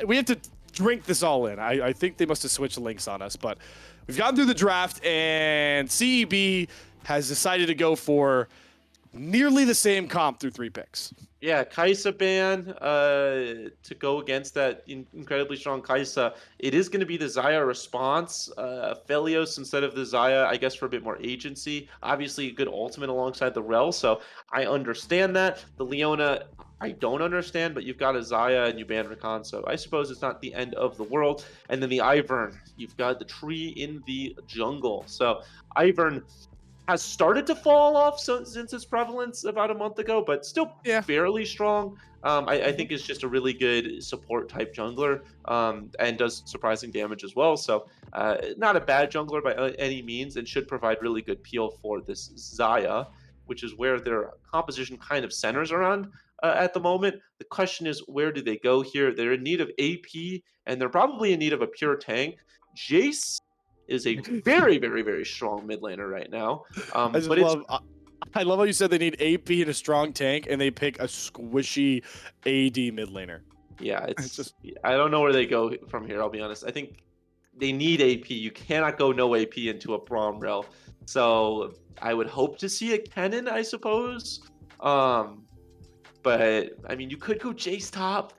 We have to drink this all in. I think they must have switched links on us, but we've gone through the draft, and CEB has decided to go for nearly the same comp through 3 picks. Yeah, Kai'Sa ban to go against that incredibly strong Kai'Sa. It is going to be the Xayah response. Phelios instead of the Xayah, I guess, for a bit more agency. Obviously, a good ultimate alongside the Rel, so I understand that. The Leona, I don't understand, but you've got a Xayah and you ban Rakan, so I suppose it's not the end of the world. And then the Ivern, you've got the tree in the jungle. So Ivern has started to fall off since its prevalence about a month ago, but still Yeah. fairly strong. I think it's just a really good support type jungler, and does surprising damage as well. So not a bad jungler by any means, and should provide really good peel for this Xayah, which is where their composition kind of centers around at the moment. The question is, where do they go here? They're in need of AP, and they're probably in need of a pure tank. Jace is a very, very, very strong mid laner right now. I just But it's love. I love how you said they need AP and a strong tank, and they pick a squishy AD mid laner. yeah, It's just I don't know where they go from here. I'll be honest. I think they need AP. You cannot go no AP into a Braum Rel. So I would hope to see a Kennen, I suppose. But I mean, you could go Jace top.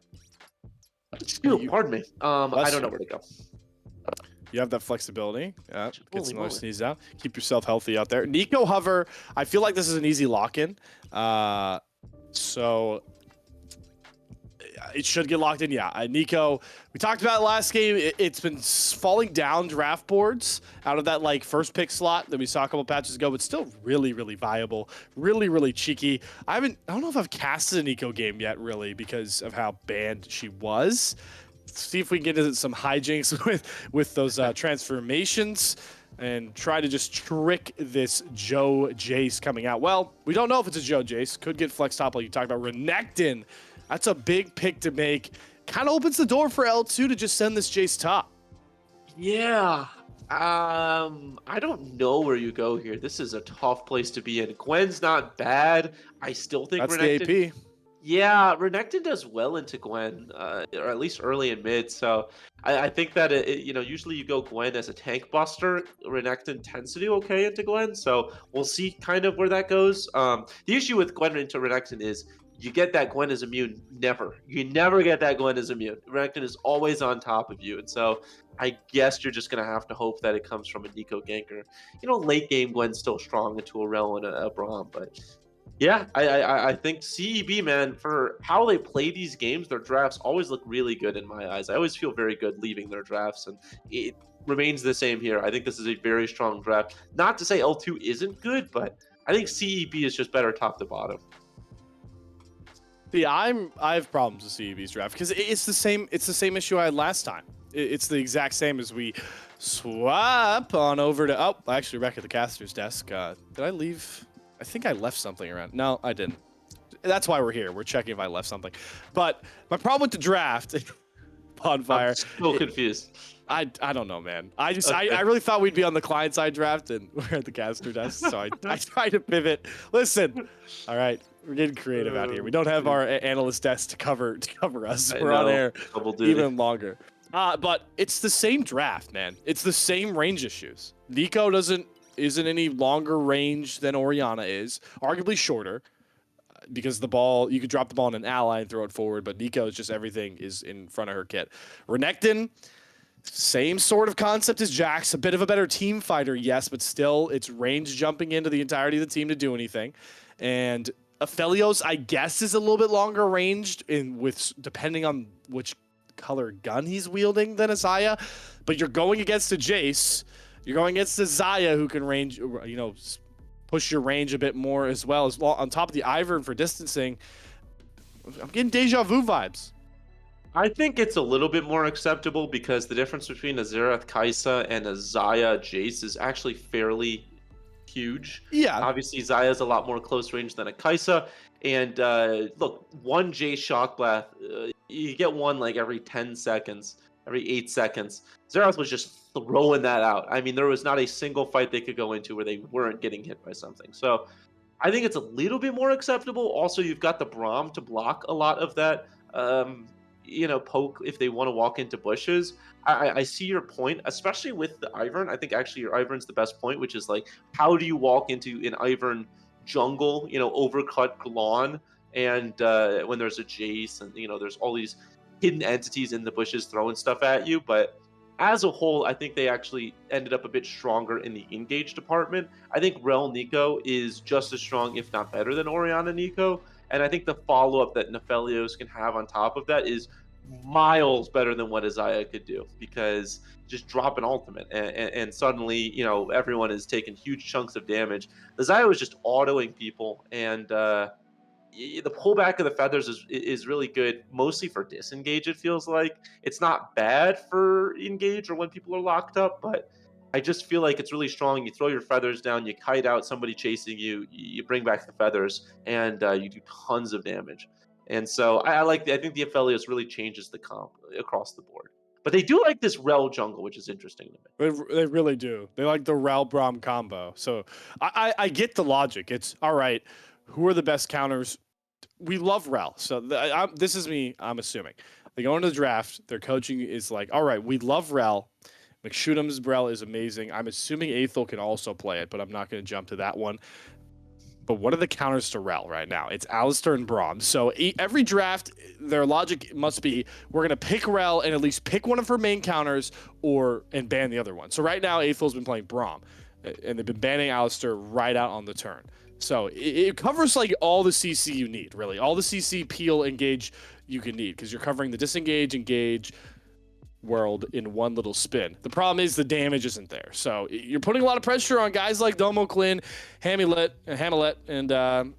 Pardon me. I don't know where to go. you have that flexibility. Yeah, get Holy some other moly. sneeze out. Keep yourself healthy out there. Nico Hover. I feel like this is an easy lock-in. So it should get locked in. Yeah, Nico. We talked about it last game. It's been falling down draft boards out of that like first pick slot that we saw a couple patches ago, but still really, really viable. Really, really cheeky. I don't know if I've casted a Nico game yet, really, because of how banned she was. See if we can get into some hijinks with those transformations and try to just trick this Joe Jace coming out. Well, we don't know if it's a Joe Jace. Could get flex top like you talked about. Renekton, that's a big pick to make. Kind of opens the door for L2 to just send this Jace top. Yeah. I don't know where you go here. This is a tough place to be in. Gwen's not bad. I still think That's Renekton. the AP. Yeah, Renekton does well into Gwen, or at least early and mid. So I think that usually you go Gwen as a tank buster. Renekton tends to do okay into Gwen, so we'll see kind of where that goes. The issue with Gwen into Renekton is you get that Gwen is immune. You never get that Gwen is immune. Renekton is always on top of you, and so I guess you're just gonna have to hope that it comes from a Nico ganker. Late game Gwen's still strong into a Rel and a Braum, but Yeah, I think CEB, man, for how they play these games, their drafts always look really good in my eyes. I always feel very good leaving their drafts, and it remains the same here. I think this is a very strong draft. Not to say L2 isn't good, but I think CEB is just better top to bottom. See, I have problems with CEB's draft because it's the same issue I had last time. It's the exact same as we swap on over to. Oh, I actually back at the caster's desk. Did I leave? I think I left something around. No, I didn't. That's why we're here. We're checking if I left something. But my problem with the draft, I'm bonfire. so confused. I don't know, man. Okay. I really thought we'd be on the client side draft, and we're at the caster desk, so I tried to pivot. Listen, all right, we're getting creative out here. We don't have our analyst desk to cover us. I We're on know, air double duty. even longer. But it's the same draft, man. It's the same range issues. Nico isn't any longer range than Orianna is, arguably shorter. Because the ball, you could drop the ball on an ally and throw it forward, but Nico is just everything is in front of her kit. Renekton, same sort of concept as Jax, a bit of a better team fighter, yes, but still it's range jumping into the entirety of the team to do anything. And Aphelios, I guess, is a little bit longer ranged depending on which color gun he's wielding than a Xayah. But you're going against a Jace, you're going against a Xayah who can range, push your range a bit more as well on top of the Ivern for distancing. I'm getting deja vu vibes. I think it's a little bit more acceptable because the difference between a Xerath Kaisa and a Xayah Jace is actually fairly huge. Yeah. Obviously, Xayah's a lot more close range than a Kaisa. And look, one Jace Shock Blast, you get one like every 10 seconds, every 8 seconds. Xerath was just throwing that out. I mean, there was not a single fight they could go into where they weren't getting hit by something. So I think it's a little bit more acceptable. Also, you've got the Braum to block a lot of that. Poke if they want to walk into bushes. I see your point, especially with the Ivern. I think actually your Ivern's the best point, which is like, how do you walk into an Ivern jungle, overcut lawn, and when there's a Jace and there's all these hidden entities in the bushes throwing stuff at you. But as a whole, I think they actually ended up a bit stronger in the engage department. I think Rel Nico is just as strong, if not better, than Orianna Nico. And I think the follow up that Nephelios can have on top of that is miles better than what Xayah could do, because just drop an ultimate and suddenly, everyone is taking huge chunks of damage. Xayah was just autoing people, and the pullback of the feathers is really good, mostly for disengage. It feels like it's not bad for engage or when people are locked up, but I just feel like it's really strong. You throw your feathers down, you kite out somebody chasing you, you bring back the feathers, and you do tons of damage. And so I think the Aphelios really changes the comp across the board. But they do like this Rel jungle, which is interesting to me. They really do. They like the Rel Brom combo. So I get the logic. It's all right. Who are the best counters? We love Rel. So this is me. I'm assuming they go into the draft. Their coaching is like, all right, we love Rel. McShootham's Rel is amazing. I'm assuming Aethel can also play it, but I'm not going to jump to that one. But what are the counters to Rel right now? It's Alistair and Braum. So every draft, their logic must be, we're going to pick Rel and at least pick one of her main counters and ban the other one. So right now, Aethel's been playing Braum, and they've been banning Alistair right out on the turn. So it covers like all the CC you need, really. All the CC, peel, engage you can need, because you're covering the disengage, engage, world in one little spin. The problem is the damage isn't there. So you're putting a lot of pressure on guys like Domo Clin, Hamlet, and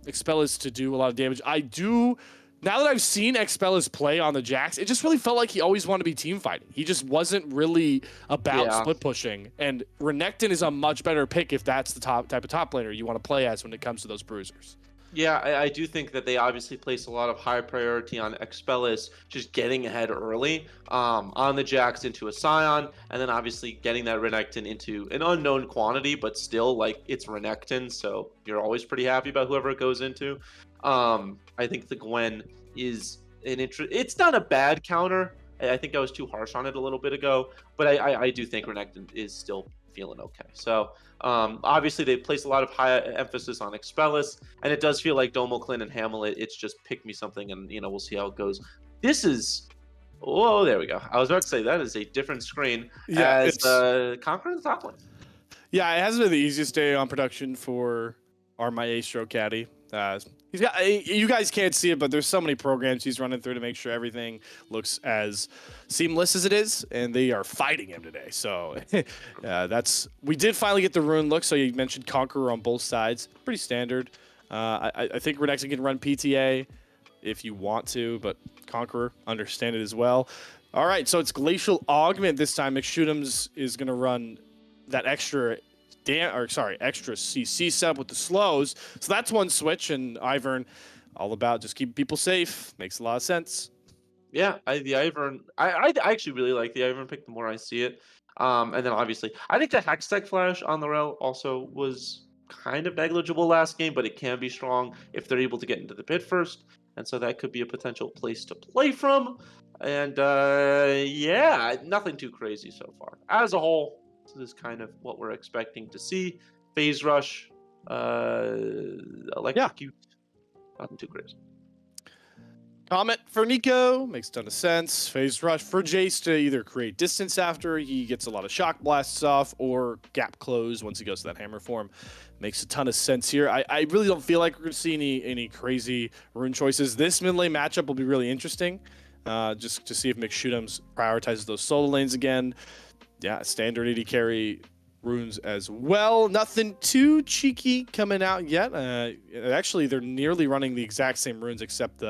Expellis to do a lot of damage. Now that I've seen Expellis play on the Jax, it just really felt like he always wanted to be team fighting. He just wasn't really about split pushing. And Renekton is a much better pick if that's the type of top laner you want to play as when it comes to those bruisers. Yeah, I do think that they obviously place a lot of high priority on Expellis just getting ahead early on the Jax into a Scion, and then obviously getting that Renekton into an unknown quantity, but still, like, it's Renekton, so you're always pretty happy about whoever it goes into. I think the Gwen is it's not a bad counter. I think I was too harsh on it a little bit ago, but I do think Renekton is still feeling okay. So obviously they place a lot of high emphasis on Expellis, and it does feel like Domo Clin and Hamlet, it's just pick me something, and we'll see how it goes. This is there we go. I was about to say that is a different screen as Conquering the top lane. Yeah, it hasn't been the easiest day on production for our Maestro Caddy. He's got. You guys can't see it, but there's so many programs he's running through to make sure everything looks as seamless as it is, and they are fighting him today. So we did finally get the rune look. So you mentioned Conqueror on both sides, pretty standard. I think Renexa can run PTA if you want to, but Conqueror, understand it as well. All right, so it's Glacial Augment this time. McShoot'ems is going to run that extra CC setup with the slows. So that's one switch, and Ivern, all about just keeping people safe. Makes a lot of sense. Yeah, the Ivern. I actually really like the Ivern pick the more I see it. And then obviously, I think the Hextech Flash on the rail also was kind of negligible last game, but it can be strong if they're able to get into the pit first. And so that could be a potential place to play from. And yeah, nothing too crazy so far. As a whole, this is kind of what we're expecting to see. Phase Rush, Electrocute, nothing too crazy. Comet for Nico makes a ton of sense. Phase Rush for Jace to either create distance after he gets a lot of shock blasts off, or gap close once he goes to that hammer form. Makes a ton of sense here. I really don't feel like we're going to see any crazy rune choices. This mid lane matchup will be really interesting, just to see if McShoot'ems prioritizes those solo lanes again. Yeah, standard AD carry runes as well. Nothing too cheeky coming out yet. Actually, they're nearly running the exact same runes, except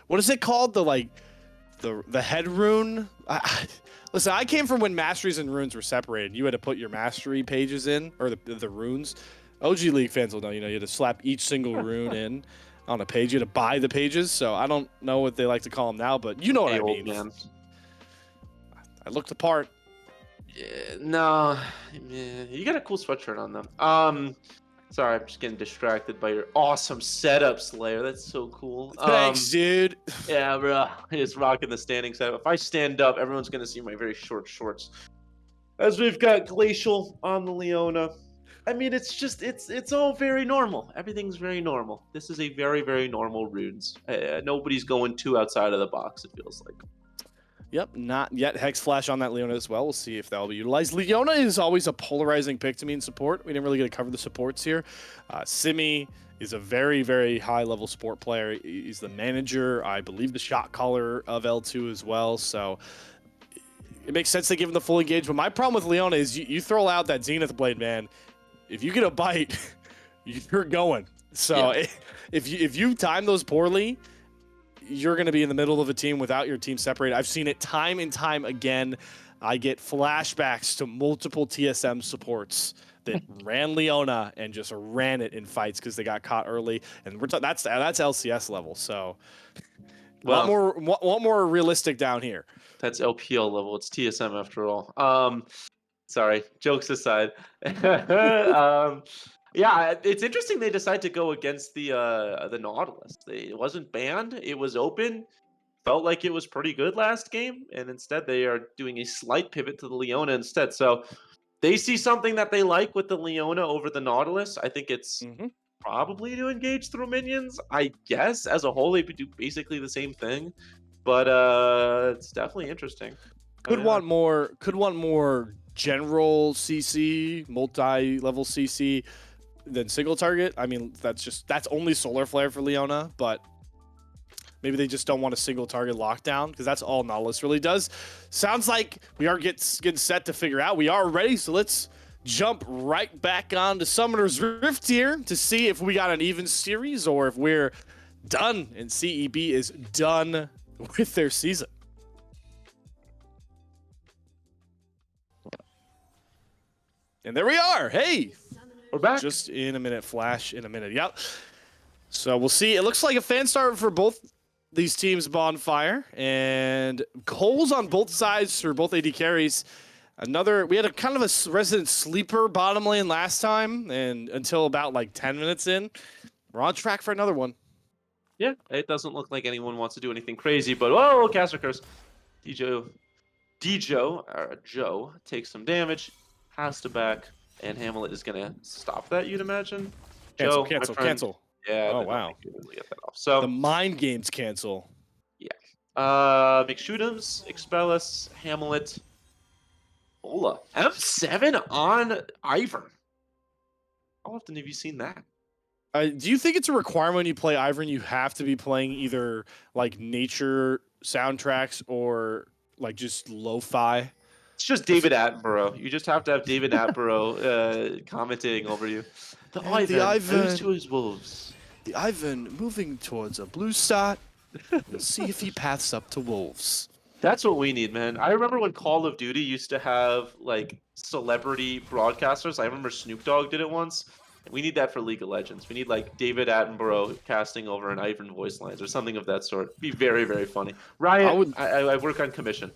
what is it called? The head rune. Listen, I came from when masteries and runes were separated. You had to put your mastery pages in, or the runes. OG League fans will know. You had to slap each single rune in on a page. You had to buy the pages. So I don't know what they like to call them now, but you know what I mean. Man. I looked the part. Yeah, no, you got a cool sweatshirt on them. Sorry, I'm just getting distracted by your awesome setup, Slayer. That's so cool. Thanks, dude. Yeah, bro, just rocking the standing setup. If I stand up, everyone's gonna see my very short shorts. As we've got Glacial on the Leona. I mean, it's all very normal. Everything's very normal. This is a very, very normal runes. Nobody's going too outside of the box, it feels like. Yep, not yet. Hex Flash on that Leona as well. We'll see if that will be utilized. Leona is always a polarizing pick to me in support. We didn't really get to cover the supports here. Simi is a very, very high-level support player. He's the manager, I believe the shot caller of L2 as well. So it makes sense to give him the full engagement. My problem with Leona is you throw out that Zenith Blade, man. If you get a bite, you're going. So Yeah. if you time those poorly, you're going to be in the middle of a team without your team separated. I've seen it time and time again. I get flashbacks to multiple TSM supports that ran Leona and just ran it in fights because they got caught early. And that's LCS level. So Well, want more realistic down here. that's LPL level. It's TSM after all. Sorry, jokes aside. Yeah, it's interesting they decide to go against the Nautilus. It wasn't banned. It was open. Felt like it was pretty good last game, and instead they are doing a slight pivot to the Leona instead. So they see something that they like with the Leona over the Nautilus. I think it's probably to engage through minions. I guess as a whole they do basically the same thing, but it's definitely interesting. Could want more general CC, multi-level CC than single target. I mean, that's only Solar Flare for Leona, but maybe they just don't want a single target lockdown because that's all Nautilus really does. Sounds like we are getting set to figure out. We are ready, so let's jump right back on to Summoner's Rift here to see if we got an even series or if we're done and CEB is done with their season. And there we are. Hey, We're back. Just in a minute. Flash in a minute. Yep. So we'll see. It looks like a fan start for both these teams. Bonfire and goals on both sides for both AD carries. We had a kind of a resident sleeper bottom lane last time, and until about like 10 minutes in, we're on track for another one. Yeah, it doesn't look like anyone wants to do anything crazy, but whoa, caster curse. Joe takes some damage, has to back, and Hamlet is gonna stop that. You'd imagine. Cancel. Yeah. Oh wow. Get that off. So the mind games cancel. Yeah. McShoot'ems, Expellus, Hamlet, Ola, M7 on Ivern. How often have you seen that? Do you think it's a requirement when you play Ivern you have to be playing either like nature soundtracks or like just lo-fi? It's just I feel, David Attenborough. You just have to have David Attenborough commentating over you. The and Ivan moves to his wolves. the Ivan moving towards a blue start. We'll see if he paths up to wolves. That's what we need, man. I remember when Call of Duty used to have like celebrity broadcasters. I remember Snoop Dogg did it once. We need that for League of Legends. We need like David Attenborough casting over an Ivan voice lines or something of that sort. Be very, very funny. I Riot, would I work on commission.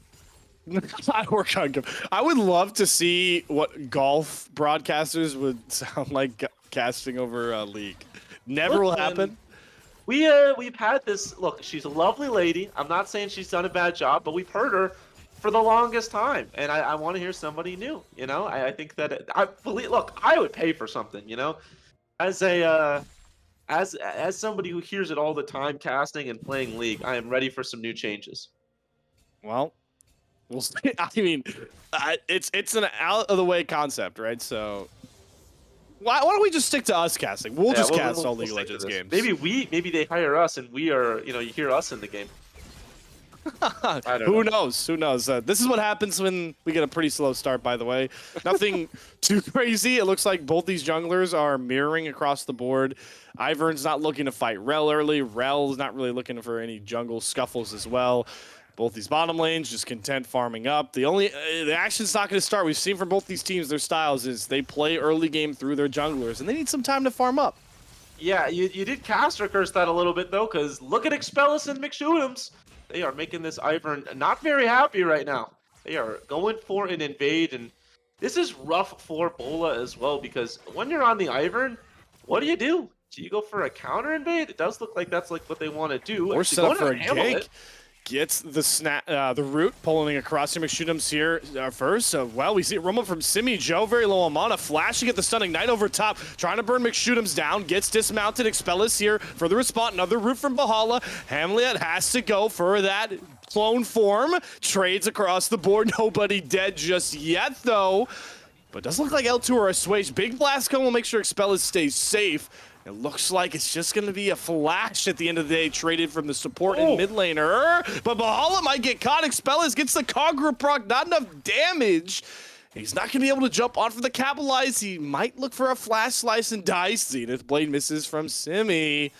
I work on. I would love to see what golf broadcasters would sound like casting over a league. Never Look, will man, happen. we've had this. Look, she's a lovely lady. I'm not saying she's done a bad job, but we've heard her for the longest time, and I want to hear somebody new. You know, I think that I believe. Look, I would pay for something. You know, as a as somebody who hears it all the time, casting and playing League, I am ready for some new changes. Well, we'll see. I mean, it's an out of the way concept, right? So why don't we just stick to us casting? We'll Yeah, just cast all we'll League of stick to Legends this. games. Maybe they hire us and we are, you know, you hear us in the game. I don't know. Who knows? Who knows? This is what happens when we get a pretty slow start, by the way. Nothing too crazy. It looks like both these junglers are mirroring across the board. Ivern's not looking to fight Rel early. Rel's not really looking for any jungle scuffles as well. Both these bottom lanes just content farming up. The action's not going to start. We've seen from both these teams their styles is they play early game through their junglers, and they need some time to farm up. Yeah, you did caster curse that a little bit though, because look at Expellus and McShootums. They are making this Ivern not very happy right now. They are going for an invade, and this is rough for Bola as well, because when you're on the Ivern, what do? Do you go for a counter invade? It does look like that's like what they want to do. Or Actually, set up going for a Hamlet. gank. Gets the root pulling across him. McShootums here first. So, well, we see Rumble from Simi. Joe very low on mana. Flashing at the stunning knight over top. Trying to burn McShootums down. Gets dismounted. Expellus here for the respawn. Another root from Bahala. Hamlet has to go for that clone form. Trades across the board. Nobody dead just yet, though. But it does look like L2 are assuaged. Big blast cone will make sure Expellus stays safe. It looks like it's just going to be a flash at the end of the day, traded from the support and mid laner. But Bahala might get caught. Expellus gets the Kagura proc, not enough damage. He's not going to be able to jump on for the capitalize. He might look for a flash slice and dice. Zenith Blade misses from Simi.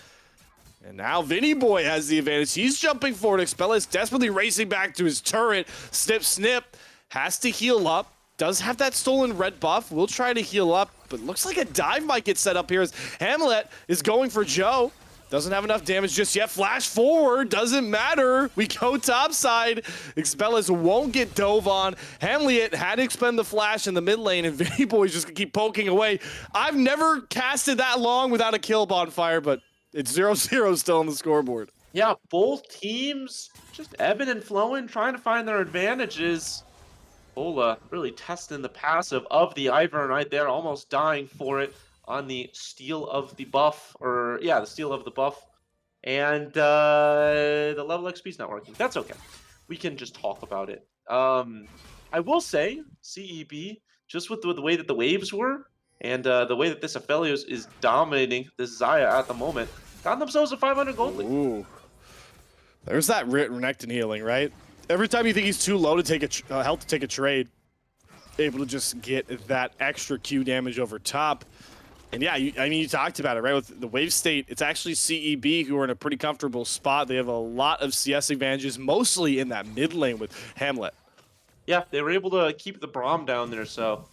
And now Vinny Boy has the advantage. He's jumping forward. Expellus desperately racing back to his turret. Snip. Has to heal up. Does have that stolen red buff. Will try to heal up, but looks like a dive might get set up here as Hamlet is going for Joe. Doesn't have enough damage just yet. Flash forward. Doesn't matter. We go topside. Expellus won't get dove on. Hamlet had to expend the flash in the mid lane, and Vinny Boy's just going to keep poking away. I've never casted that long without a kill bonfire, but it's 0-0 still on the scoreboard. Yeah, both teams just ebbing and flowing, trying to find their advantages. Bola really testing the passive of the Ivern right there, almost dying for it on the steal of the buff, or yeah, the steal of the buff. And the level XP's not working. That's okay. We can just talk about it. I will say, CEB, just with the way that the waves were, and the way that this Aphelios is dominating this Xayah at the moment, got themselves a 500 gold lead. Ooh. There's that Renekton healing, right? Every time you think he's too low to take a health to take a trade, able to just get that extra Q damage over top. And yeah, you talked about it, right? With the wave state, it's actually CEB who are in a pretty comfortable spot. They have a lot of CS advantages, mostly in that mid lane with Hamlet. Yeah, they were able to keep the Braum down there, so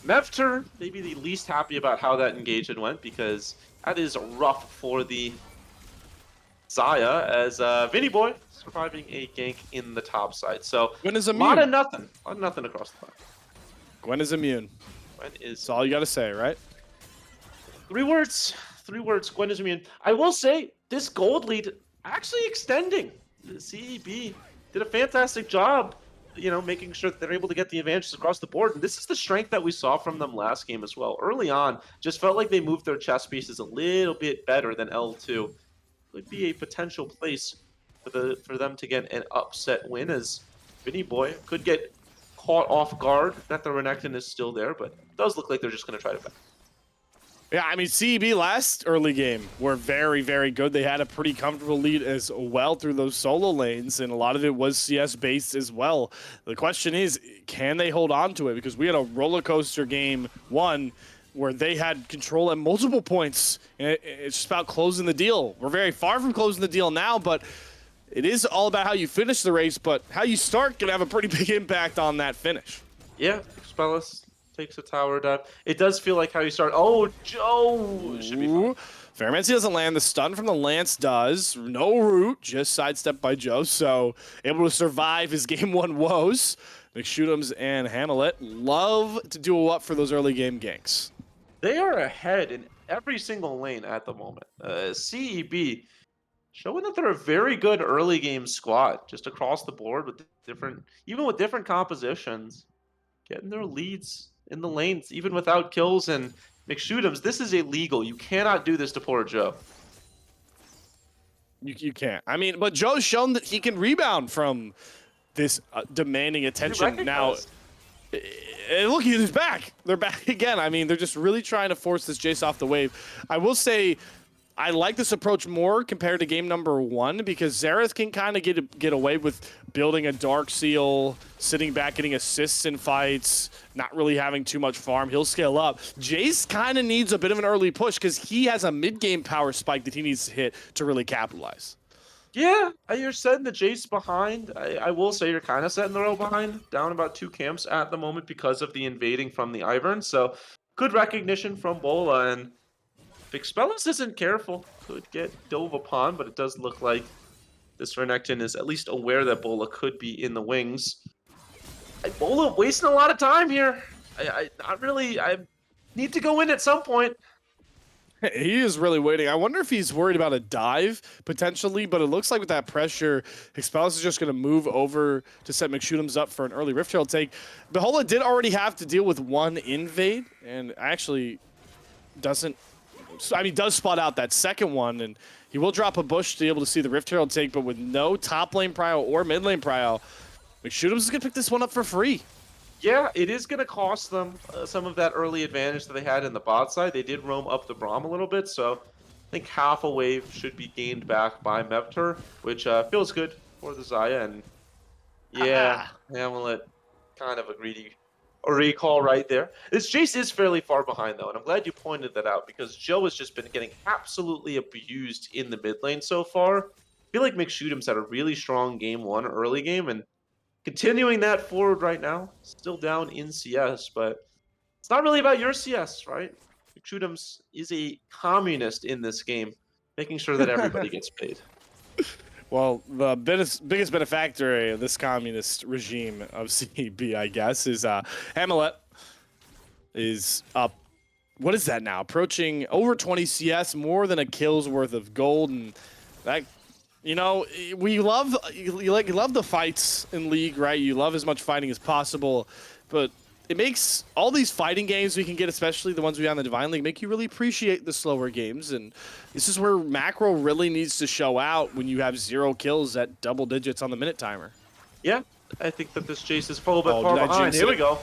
Mevter maybe the least happy about how that engagement went, because that is rough for the Xayah, as Vinny Boy surviving a gank in the top side. So Gwen is a immune. lot of nothing across the board. Gwen is immune. Gwen is That's all you got to say, right? 3 words. 3 words. Gwen is immune. I will say this gold lead actually extending. The CEB did a fantastic job, you know, making sure that they're able to get the advantages across the board. And this is the strength that we saw from them last game as well. Early on, just felt like they moved their chess pieces a little bit better than L2. Could be a potential place for them to get an upset win, as Vinny Boy could get caught off guard that the Renekton is still there, but it does look like they're just going to try to back. Yeah, I mean, CEB last early game were very, very good. They had a pretty comfortable lead as well through those solo lanes, and a lot of it was CS based as well. The question is, can they hold on to it? Because we had a roller coaster game one where they had control at multiple points, and it's just about closing the deal. We're very far from closing the deal now, but it is all about how you finish the race, but how you start can have a pretty big impact on that finish. Yeah, Expellis takes a tower dive. It does feel like how you start. Oh, Joe should be fine. Fairmancy doesn't land. The stun from the Lance does. No root, just sidestepped by Joe. So able to survive his game one woes. McShootums and Hamlet love to duel up for those early game ganks. They are ahead in every single lane at the moment. CEB showing that they're a very good early game squad, just across the board with different, even with different compositions, getting their leads in the lanes, even without kills and McShootums. This is illegal. You cannot do this to poor Joe. You can't. I mean, but Joe's shown that he can rebound from this demanding attention. Now, look, he's back. They're back again. I mean, they're just really trying to force this Jace off the wave. I will say, I like this approach more compared to game number one because Xerath can kind of get away with building a Dark Seal, sitting back, getting assists in fights, not really having too much farm. He'll scale up. Jace kind of needs a bit of an early push because he has a mid-game power spike that he needs to hit to really capitalize. Yeah, you're setting the Jace behind. I will say you're kind of setting the row behind, down about 2 camps at the moment because of the invading from the Ivern. So good recognition from Bola, and if Expellis isn't careful, could get dove upon, but it does look like this Renekton is at least aware that Bola could be in the wings. Bola wasting a lot of time here. I need to go in at some point. He is really waiting. I wonder if he's worried about a dive, potentially, but it looks like with that pressure, Expellis is just going to move over to set McShootums up for an early Rift Herald take. Behola did already have to deal with one invade, and actually doesn't... I mean, does spot out that second one, and he will drop a bush to be able to see the Rift Herald take, but with no top lane prio or mid lane prio, McShootums is going to pick this one up for free. Yeah, it is going to cost them some of that early advantage that they had in the bot side. They did roam up the Braum a little bit, so I think half a wave should be gained back by Mevter, which feels good for the Xayah. And yeah, Hamlet, kind of a greedy recall right there. This Jace is fairly far behind, though, and I'm glad you pointed that out because Joe has just been getting absolutely abused in the mid lane so far. I feel like McShootums had a really strong game one early game, and continuing that forward right now, still down in CS, but it's not really about your CS, right? McShootums is a communist in this game, making sure that everybody gets paid. Well, the biggest benefactor of this communist regime of CEB, I guess, is Hamlet is up. What is that now? Approaching over 20 CS, more than a kill's worth of gold, and that, you know, we love you love the fights in League, right? You love as much fighting as possible, but it makes all these fighting games we can get, especially the ones we have in the Divine League, make you really appreciate the slower games. And this is where macro really needs to show out when you have 0 kills at double digits on the minute timer. Yeah, I think that this Jace is a little bit far behind. Here we go.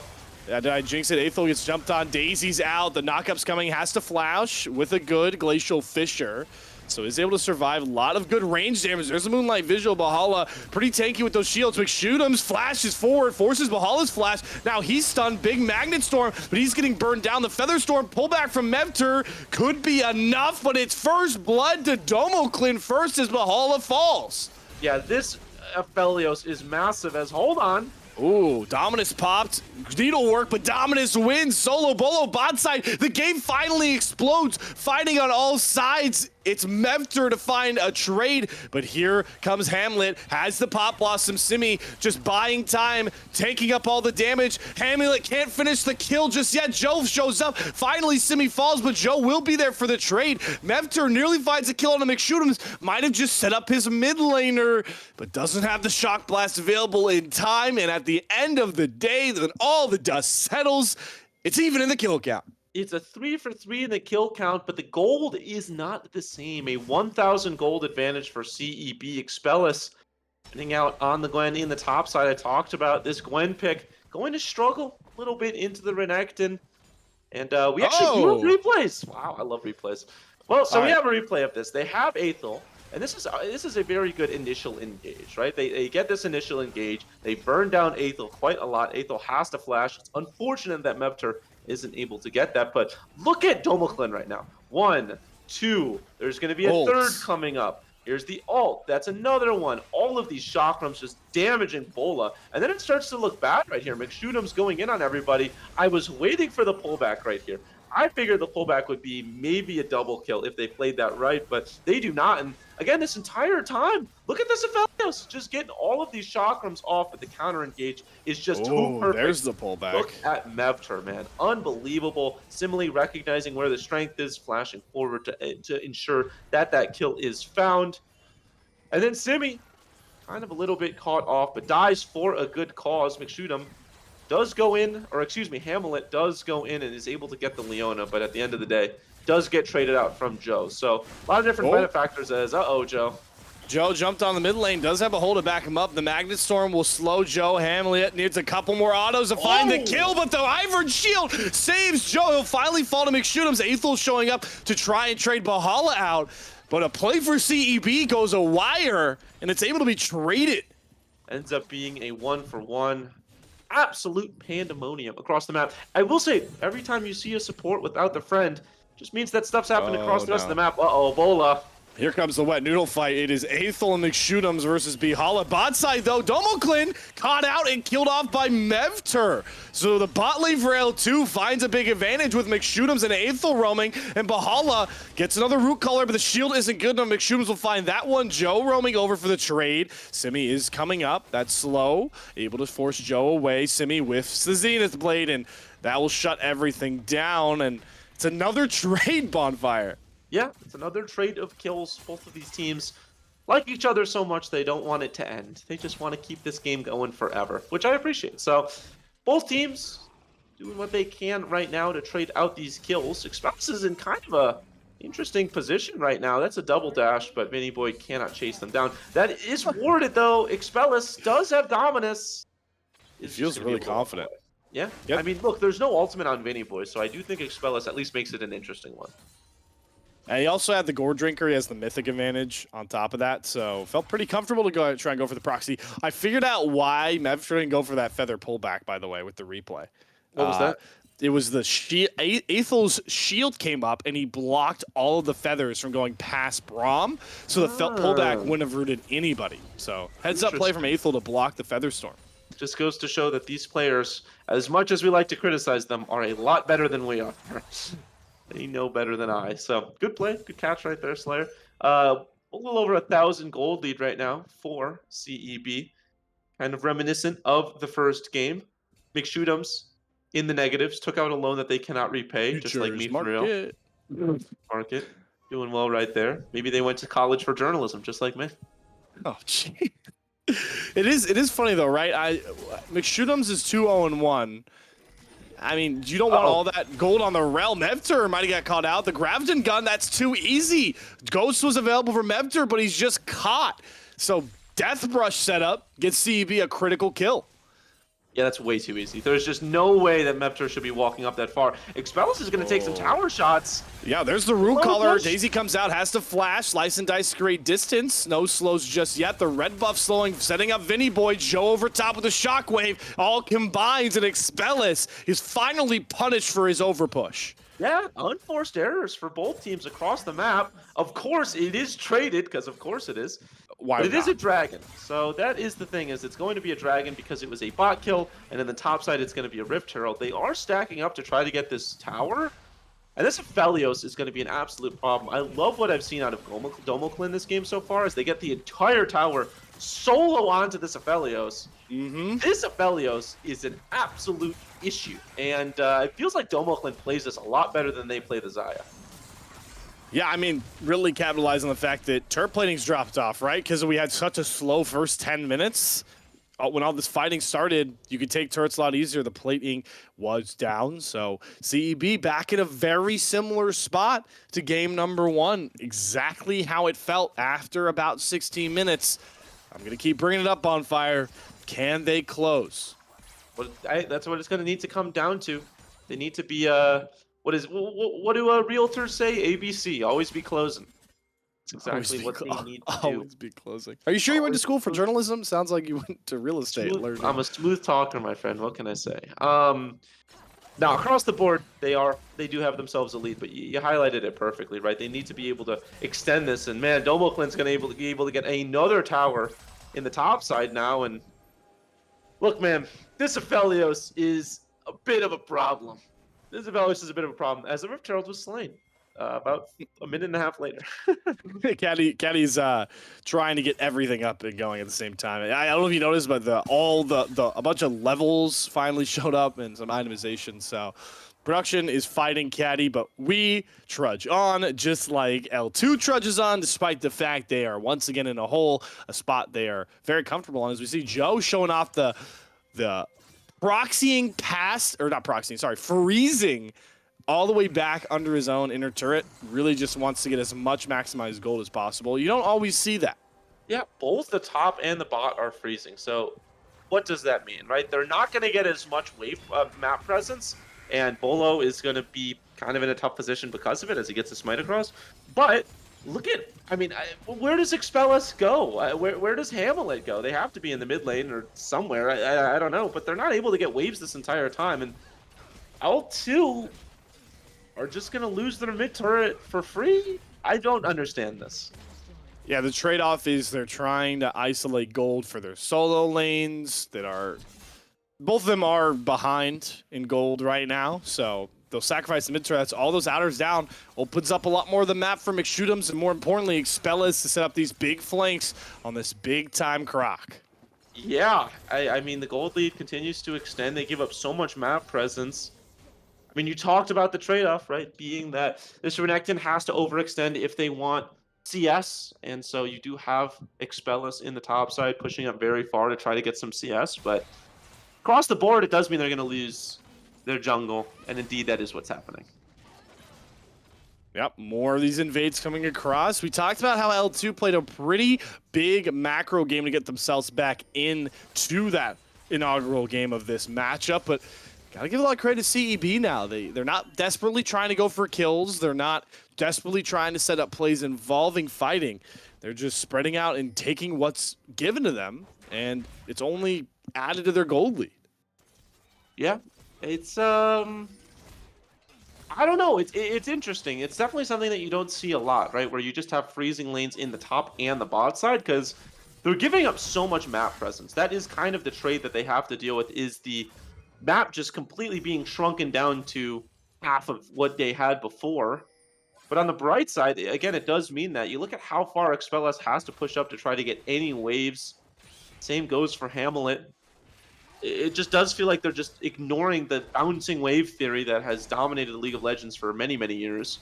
Yeah, did I jinx it? Aethel gets jumped on. Daisy's out. The knockup's coming. Has to flash with a good Glacial Fissure. So he's able to survive. A lot of good range damage. There's a Moonlight Visual. Bahala pretty tanky with those shields. McShootums flashes forward, forces Bahala's flash. Now he's stunned. Big Magnet Storm, but he's getting burned down. The Feather Storm pullback from Mevter could be enough, but it's first blood to Domoclin first as Bahala falls. Yeah, this Aphelios is massive as, hold on. Ooh, Dominus popped. Needlework, but Dominus wins. Solo Bolo bot side. The game finally explodes. Fighting on all sides. It's Mevter to find a trade, but here comes Hamlet. Has the Pop Blossom. Simi just buying time, taking up all the damage. Hamlet can't finish the kill just yet. Joe shows up. Finally, Simi falls, but Joe will be there for the trade. Mevter nearly finds a kill on the McShootums. Might have just set up his mid laner, but doesn't have the Shock Blast available in time. And at the end of the day, when all the dust settles, it's even in the kill count. It's a 3 for 3 in the kill count, but the gold is not the same. A 1,000 gold advantage for CEB. Expellis getting out on the Gwen in the top side. I talked about this Gwen pick going to struggle a little bit into the Renekton. And we actually do have Oh, replays. Wow, I love replays. Well, so all we right. have a replay of this. They have Aethel, and this is a very good initial engage, right? They get this initial engage. They burn down Aethel quite a lot. Aethel has to flash. It's unfortunate that Mevter isn't able to get that, but look at Domiclin right now. One, two. There's going to be a third Bolts. coming up. Here's the ult. That's another one. All of these chakrams just damaging Bola. And then it starts to look bad right here. McShootham's going in on everybody. I was waiting for the pullback right here. I figured the pullback would be maybe a double kill if they played that right, but they do not. And again, this entire time, look at this Aphelios just getting all of these chakrams off, but the counter engage is just too Oh, perfect. there's the pullback. Look at Mevter, man. Unbelievable. Simile recognizing where the strength is, flashing forward to ensure that that kill is found. And then Simi, kind of a little bit caught off, but dies for a good cause. McShoot'em does go in, or excuse me, Hamlet does go in and is able to get the Leona, but at the end of the day, does get traded out from Joe. So a lot of different benefactors as, uh-oh, Joe. Joe jumped on the mid lane, does have a hole to back him up. The Magnet Storm will slow Joe. Hamlet needs a couple more autos to find the kill, but the Ivern Shield saves Joe. He'll finally fall to McShootham's. Aethel showing up to try and trade Bahala out, but a play for CEB goes a wire, and it's able to be traded. Ends up being a 1-for-1. Absolute pandemonium across the map. I will say, every time you see a support without the friend, just means that stuff's happening across the rest of the map. Uh-oh, Bola. Here comes the wet noodle fight. It is Aethel and McShootham's versus Bahala. Bot side, though, Domoclin caught out and killed off by Mevter. So the bot lane for L2 finds a big advantage with McShootham's and Aethel roaming, and Bahala gets another root color, but the shield isn't good enough. McShootham's will find that one. Joe roaming over for the trade. Simi is coming up. That's slow. Able to force Joe away. Simi whiffs the Zenith Blade, and that will shut everything down, and it's another trade, Bonfire. Yeah, it's another trade of kills. Both of these teams like each other so much they don't want it to end. They just want to keep this game going forever, which I appreciate. So both teams doing what they can right now to trade out these kills. Expels is in kind of a interesting position right now. That's a double dash, but Vinny Boy cannot chase them down. That is warded though. Expellus does have Dominus. He feels really confident. Yeah, Yep. I mean, look, there's no ultimate on Vinny Boy, so I do think Expellus at least makes it an interesting one. And he also had the Gore Drinker. He has the Mythic advantage on top of that, so felt pretty comfortable to go try and go for the proxy. I figured out why Mevter didn't go for that feather pullback, by the way, with the replay. What was that? It was the Aethel's shield came up, and he blocked all of the feathers from going past Braum, so the pullback wouldn't have rooted anybody. So heads up play from Aethel to block the Feather Storm. Just goes to show that these players, as much as we like to criticize them, are a lot better than we are. They know better than I. So good play, good catch right there, Slayer. A little over 1,000 gold lead right now for CEB. Kind of reminiscent of the first game. McShootham's in the negatives, took out a loan that they cannot repay, just like me for real. Market. Doing well right there. Maybe they went to college for journalism, just like me. Oh, gee. It is funny though, right? McShootham's is 2-0-1. I mean, you don't want all that gold on the Rel. Mevter might have got caught out. The Graviton gun, that's too easy. Ghost was available for Mevter, but he's just caught. So Death Brush setup gets CEB a critical kill. Yeah, that's way too easy. There's just no way that Mevter should be walking up that far. Expellus is going to take some tower shots. Yeah, there's the root color. Daisy comes out, has to flash. Slice and dice great distance. No slows just yet. The red buff slowing, setting up Vinny Boy. Joe over top with the shockwave. All combines, and Expellus is finally punished for his overpush. Yeah, unforced errors for both teams across the map. Of course, it is traded, because of course it is. Why but it not? is a dragon. So that is the thing, is it's going to be a dragon because it was a bot kill, and in the top side it's going to be a Rift Herald. They are stacking up to try to get this tower, and this Aphelios is going to be an absolute problem. I love what I've seen out of Domoclin this game so far, as they get the entire tower solo onto this Aphelios. This Aphelios is an absolute issue, and it feels like Domoclin plays this a lot better than they play the Xayah. Yeah, I mean, really capitalizing on the fact that turret plating's dropped off, right? Because we had such a slow first 10 minutes. When all this fighting started, you could take turrets a lot easier. The plating was down, so CEB back in a very similar spot to game number 1. Exactly how it felt after about 16 minutes. I'm going to keep bringing it up, Bonfire. Can they close? But that's what it's going to need to come down to. They need to be what do realtors say? ABC, always be closing. It's exactly what they need to do. Always be closing. Are you sure you went to Always be school for closing. journalism? Sounds like you went to real estate Smooth. I'm learning. a smooth talker, my friend. What can I say? Now across the board, they do have themselves a lead, but you highlighted it perfectly, right? They need to be able to extend this, and man, Domoclin's going to be able to get another tower in the top side now. And look, man, this Aphelios is a bit of a problem. This Aphelios is a bit of a problem, as the Rift Herald was slain about a minute and a half later. Caddy's trying to get everything up and going at the same time. I don't know if you noticed, but a bunch of levels finally showed up and some itemization. So production is fighting Caddy, but we trudge on just like L2 trudges on, despite the fact they are once again in a hole, a spot they are very comfortable on. As we see Joe showing off the proxying past, or not proxying, sorry, freezing all the way back under his own inner turret. Really just wants to get as much maximized gold as possible. You don't always see that. Yeah, both the top and the bot are freezing. So what does that mean, right? They're not going to get as much wave map presence, and Bolo is going to be kind of in a tough position because of it as he gets a smite across. But look at, where does Expellus go? Where does Hamlet go? They have to be in the mid lane or somewhere. I don't know, but they're not able to get waves this entire time. And L2 are just going to lose their mid turret for free? I don't understand this. Yeah, the trade-off is they're trying to isolate gold for their solo lanes that are... Both of them are behind in gold right now, so they'll sacrifice the mid turrets. All those outers down opens up a lot more of the map for McShoot'ems, and more importantly, Expellus to set up these big flanks on this big-time Croc. Yeah, I mean, the gold lead continues to extend. They give up so much map presence. I mean, you talked about the trade-off, right? Being that this Renekton has to overextend if they want CS, and so you do have Expellus in the top side pushing up very far to try to get some CS, but across the board, it does mean they're going to lose their jungle, and indeed that is what's happening. Yep, more of these invades coming across. We talked about how L2 played a pretty big macro game to get themselves back into that inaugural game of this matchup, but gotta give a lot of credit to CEB now. They're not desperately trying to go for kills. They're not desperately trying to set up plays involving fighting. They're just spreading out and taking what's given to them, and it's only added to their gold lead. Yeah, it's I don't know. It's interesting. It's definitely something that you don't see a lot, right? Where you just have freezing lanes in the top and the bot side, because they're giving up so much map presence. That is kind of the trade that they have to deal with, is the map just completely being shrunken down to half of what they had before. But on the bright side, again, it does mean that you look at how far Expellus has to push up to try to get any waves. Same goes for Hamlet. It just does feel like they're just ignoring the bouncing wave theory that has dominated the League of Legends for many, many years.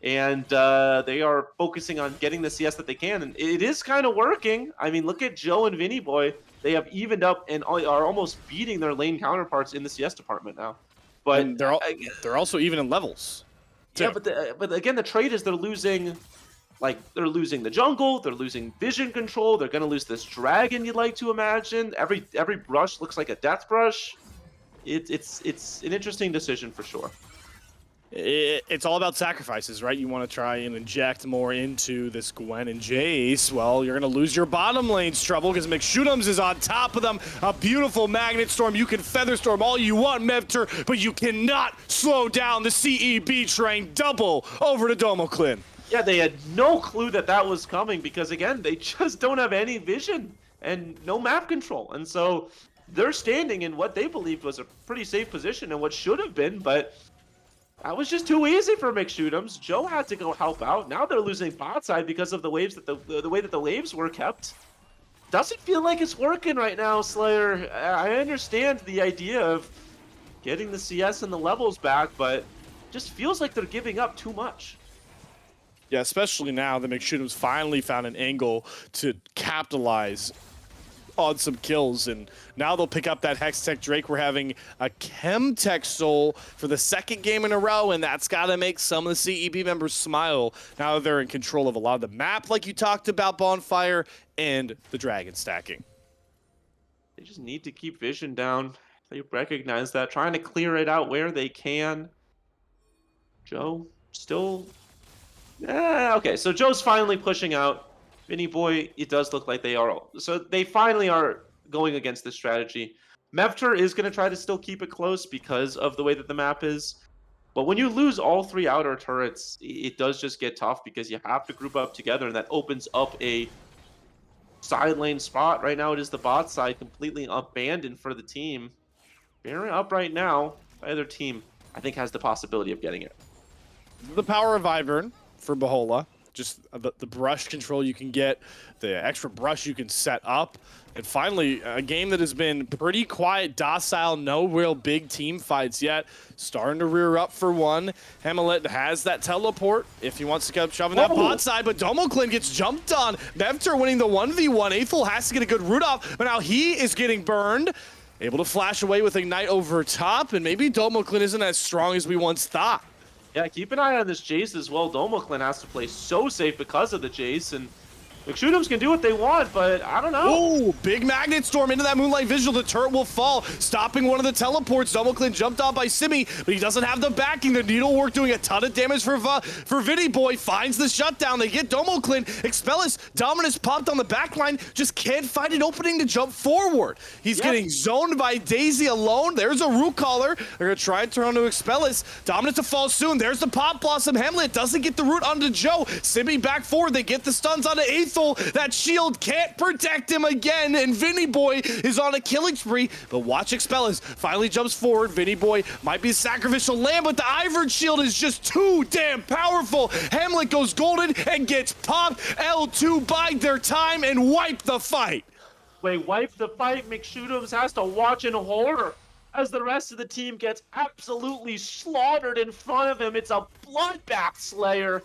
And they are focusing on getting the CS that they can, and it is kind of working. I mean, look at Joe and Vinny Boy. They have evened up and are almost beating their lane counterparts in the CS department now. But and they're also even in levels, too. Yeah, but again, the trade is they're losing the jungle, they're losing vision control, they're gonna lose this dragon, you'd like to imagine. Every brush looks like a death brush. It's an interesting decision for sure. It's all about sacrifices, right? You want to try and inject more into this Gwen and Jace. Well, you're going to lose your bottom lane's trouble because McShoot'ems is on top of them. A beautiful Magnet Storm. You can Feather Storm all you want, Mevter, but you cannot slow down the CEB train. Double over to Domoclin. Yeah, they had no clue that that was coming because, again, they just don't have any vision and no map control. And so they're standing in what they believed was a pretty safe position and what should have been, but that was just too easy for McShoot'ems. Joe had to go help out. Now they're losing bot side because of the waves that the way that the waves were kept. Doesn't feel like it's working right now, Slayer. I understand the idea of getting the CS and the levels back, but just feels like they're giving up too much. Yeah, especially now that McShoot'ems finally found an angle to capitalize on some kills, and now they'll pick up that Hextech Drake. We're having a Chemtech Soul for the second game in a row, and that's got to make some of the CEB members smile now that they're in control of a lot of the map, like you talked about, Bonfire, and the dragon stacking. They just need to keep vision down. They recognize that, trying to clear it out where they can. Joe still. Okay, so Joe's finally pushing out. Vinny Boy, it does look like they are. So they finally are going against this strategy. Mevter is going to try to still keep it close because of the way that the map is. But when you lose all three outer turrets, it does just get tough because you have to group up together, and that opens up a side lane spot. Right now, it is the bot side completely abandoned for the team. Baron up right now. Either team, I think, has the possibility of getting it. The power of Ivern for Bahola. Just the brush control you can get, the extra brush you can set up. And finally, a game that has been pretty quiet, docile, no real big team fights yet. Starting to rear up for one. Hamlet has that teleport if he wants to keep shoving that bot side, but Domoclin gets jumped on. Mevter winning the 1v1. Aethel has to get a good root off, but now he is getting burned. Able to flash away with Ignite over top, and maybe Domoclin isn't as strong as we once thought. Yeah, keep an eye on this Jace as well. Domoclin has to play so safe because of the Jace, and McShootums can do what they want, but I don't know. Oh, big Magnet Storm into that Moonlight Vigil. The turret will fall, stopping one of the teleports. Domoclin jumped on by Simi, but he doesn't have the backing. The Needlework doing a ton of damage for Vinny Boy. Finds the shutdown. They get Domoclin. Expellis, Dominus popped on the backline. Just can't find an opening to jump forward. He's getting zoned by Daisy alone. There's a Root Caller. They're going to try and turn to Expellis. Dominus to fall soon. There's the Pop Blossom. Hamlet doesn't get the root onto Joe. Simi back forward. They get the stuns onto Aethel. That shield can't protect him again, and Vinny Boy is on a killing spree. But watch Expellis finally jumps forward. Vinny Boy might be a sacrificial lamb, but the Ivern shield is just too damn powerful. Hamlet goes golden and gets popped. L2 bide their time and wipe the fight. Wait, wipe the fight. McShootums has to watch in horror as the rest of the team gets absolutely slaughtered in front of him. It's a bloodbath slayer.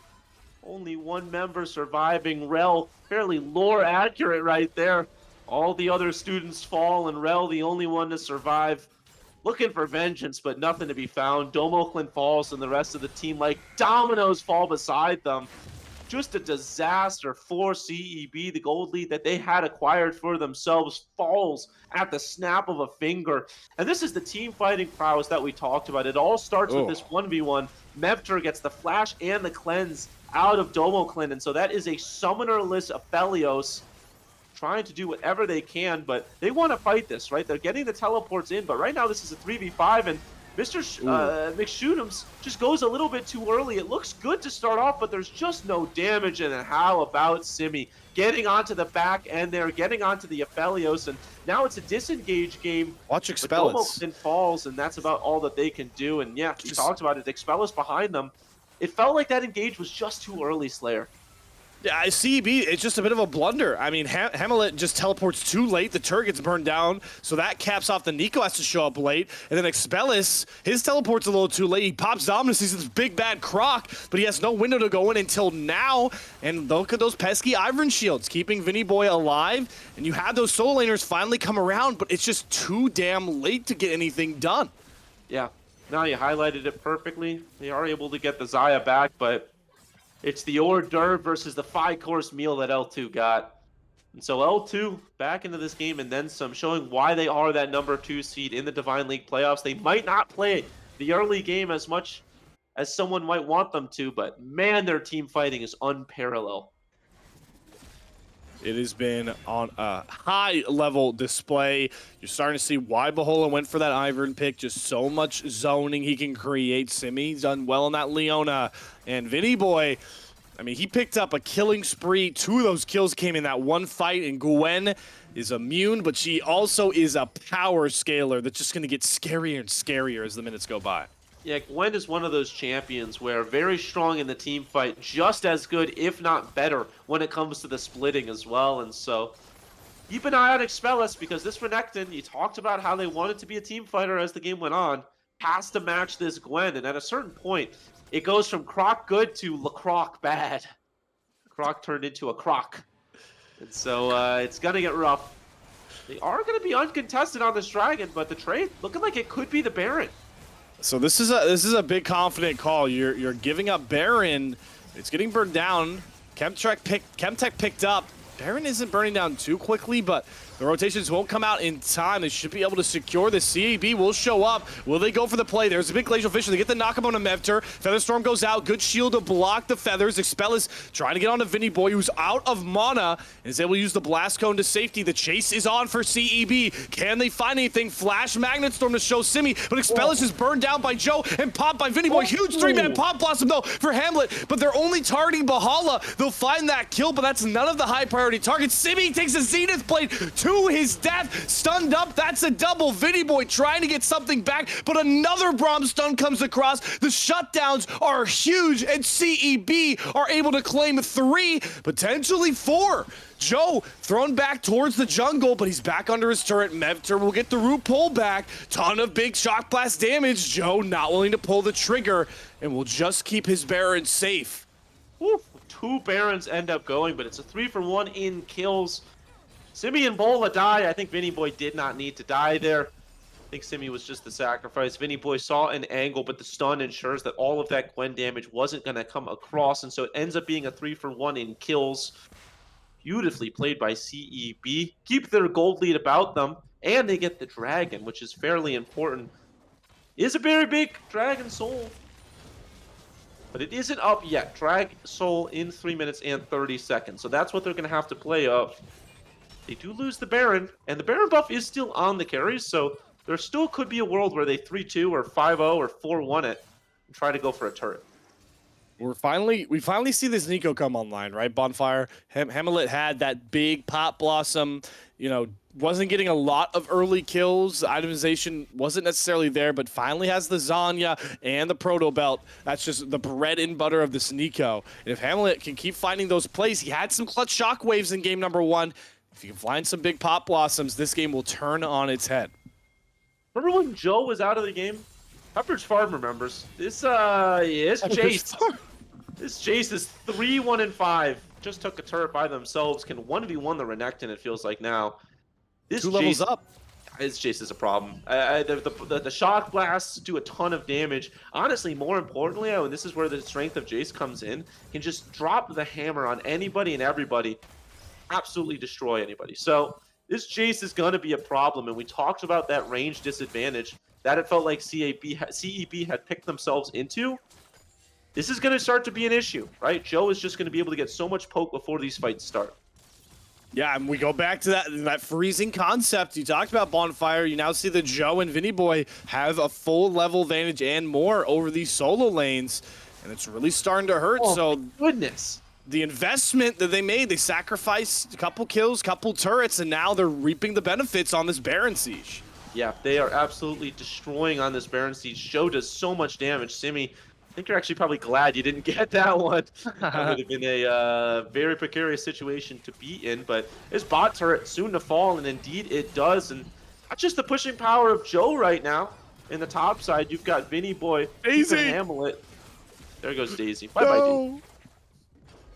Only one member surviving. Rel, fairly lore accurate right there. All the other students fall, and Rel, the only one to survive. Looking for vengeance, but nothing to be found. Domoclin falls, and the rest of the team, like dominoes, fall beside them. Just a disaster for CEB. The gold lead that they had acquired for themselves falls at the snap of a finger. And this is the team fighting prowess that we talked about. It all starts with this 1v1. Mevter gets the flash and the cleanse out of Domoclin, and so that is a summonerless Aphelios trying to do whatever they can, but they want to fight this, right? They're getting the teleports in, but right now this is a 3v5, and Mr. McShootums just goes a little bit too early. It looks good to start off, but there's just no damage, and how about Simi getting onto the back end there, getting onto the Aphelios, and now it's a disengage game. Watch Expellis. Domoclin falls, and that's about all that they can do, and yeah, he talked about it. Expellis behind them. It felt like that engage was just too early, Slayer. Yeah, CEB, it's just a bit of a blunder. I mean, Hamlet just teleports too late. The turret gets burned down, so that caps off the Nico has to show up late. And then Expellis, his teleport's a little too late. He pops Dominus, he's this big bad croc, but he has no window to go in until now. And look at those pesky Ivern shields, keeping Vinny Boy alive. And you had those solo laners finally come around, but it's just too damn late to get anything done. Yeah, now you highlighted it perfectly. They are able to get the Xayah back, but it's the hors d'oeuvre versus the 5-course meal that L2 got. And so L2 back into this game and then some, showing why they are that number 2 seed in the Divine League playoffs. They might not play the early game as much as someone might want them to, but man, their team fighting is unparalleled. It has been on a high-level display. You're starting to see why Bahola went for that Ivern pick. Just so much zoning he can create. Simi's done well in that Leona. And Vinny Boy, I mean, he picked up a killing spree. 2 of those kills came in that one fight, and Gwen is immune, but she also is a power scaler that's just going to get scarier and scarier as the minutes go by. Yeah, Gwen is one of those champions where very strong in the team fight, just as good, if not better, when it comes to the splitting as well. And so keep an eye on Expellis, because this Renekton, you talked about how they wanted to be a team fighter as the game went on, has to match this Gwen. And at a certain point, it goes from Croc good to LaCroc bad. Croc turned into a Croc. And so it's going to get rough. They are going to be uncontested on this Dragon, but the trade looking like it could be the Baron. So this is a big confident call. You're giving up Baron. It's getting burned down. Chemtech picked up. Baron isn't burning down too quickly, but The rotations won't come out in time. They should be able to secure the CAB. Will show up. Will they go for the play? There's a big Glacial Fissure. They get the knock-up on a Mevter. Featherstorm goes out. Good shield to block the Feathers. Expel is trying to get on to Vinny Boy, who's out of mana, and is able to use the Blast Cone to safety. The chase is on for CEB. Can they find anything? Flash Magnet Storm to show Simi, but Expellus is burned down by Joe and popped by Vinny Boy. Huge 3-man Pop Blossom, though, for Hamlet, but they're only targeting Bahala. They'll find that kill, but that's none of the high-priority targets. Simi takes a Zenith Blade to his death. Stunned up, that's a double. Vinny Boy trying to get something back, but another Braum stun comes across. The shutdowns are huge, and CEB are able to claim 3, potentially 4. Joe thrown back towards the jungle, but he's back under his turret. Mevter will get the root pull back. Ton of big shock blast damage. Joe not willing to pull the trigger, and will just keep his Baron safe. Oof, 2 Barons end up going, but it's a 3-for-1 in kills. Simi and Bola die. I think Vinny Boy did not need to die there. I think Simi was just the sacrifice. Vinny Boy saw an angle, but the stun ensures that all of that Gwen damage wasn't going to come across, and so it ends up being a 3-for-1 in kills. Beautifully played by CEB. Keep their gold lead about them, and they get the dragon, which is fairly important. Is a very big dragon soul, but it isn't up yet. Drag soul in 3 minutes and 30 seconds, so that's what they're going to have to play up. They do lose the Baron, and the Baron buff is still on the carries, so there still could be a world where they 3-2 or 5-0 or 4-1 it and try to go for a turret. We finally see this Nico come online, right? Bonfire. Hamlet had that big Pop Blossom, you know, wasn't getting a lot of early kills. Itemization wasn't necessarily there, but finally has the Zanya and the Proto Belt. That's just the bread and butter of this Nico. And if Hamlet can keep finding those plays, he had some clutch shockwaves in game number 1. If you can find some big Pop Blossoms, this game will turn on its head. Remember when Joe was out of the game? Pepperidge Farm remembers. This Jace. This Jace is 3-1-5. Just took a turret by themselves. Can 1v1 the Renekton, it feels like now. This 2 levels up. This Jace is a problem. The shock blasts do a ton of damage. Honestly, more importantly, and this is where the strength of Jace comes in, can just drop the hammer on anybody and everybody. Absolutely destroy anybody. So this Jace is going to be a problem, and we talked about that range disadvantage that it felt like CEB had picked themselves into. This is going to start to be an issue, right? Joe is just going to be able to get so much poke before these fights start. Yeah, and we go back to that freezing concept. You talked about Bonfire. You now see that Joe and Vinny Boy have a full level advantage and more over these solo lanes, and it's really starting to hurt. Oh, so goodness. The investment that they made, they sacrificed a couple kills, couple turrets, and now they're reaping the benefits on this Baron Siege. Yeah, they are absolutely destroying on this Baron Siege. Joe does so much damage. Simi, I think you're actually probably glad you didn't get that one. That would have been a very precarious situation to be in, but this bot turret soon to fall, and indeed it does. And not just the pushing power of Joe right now. In the top side, you've got Vinny Boy, Daisy, Hamlet. There goes Daisy. Bye-bye, Daisy.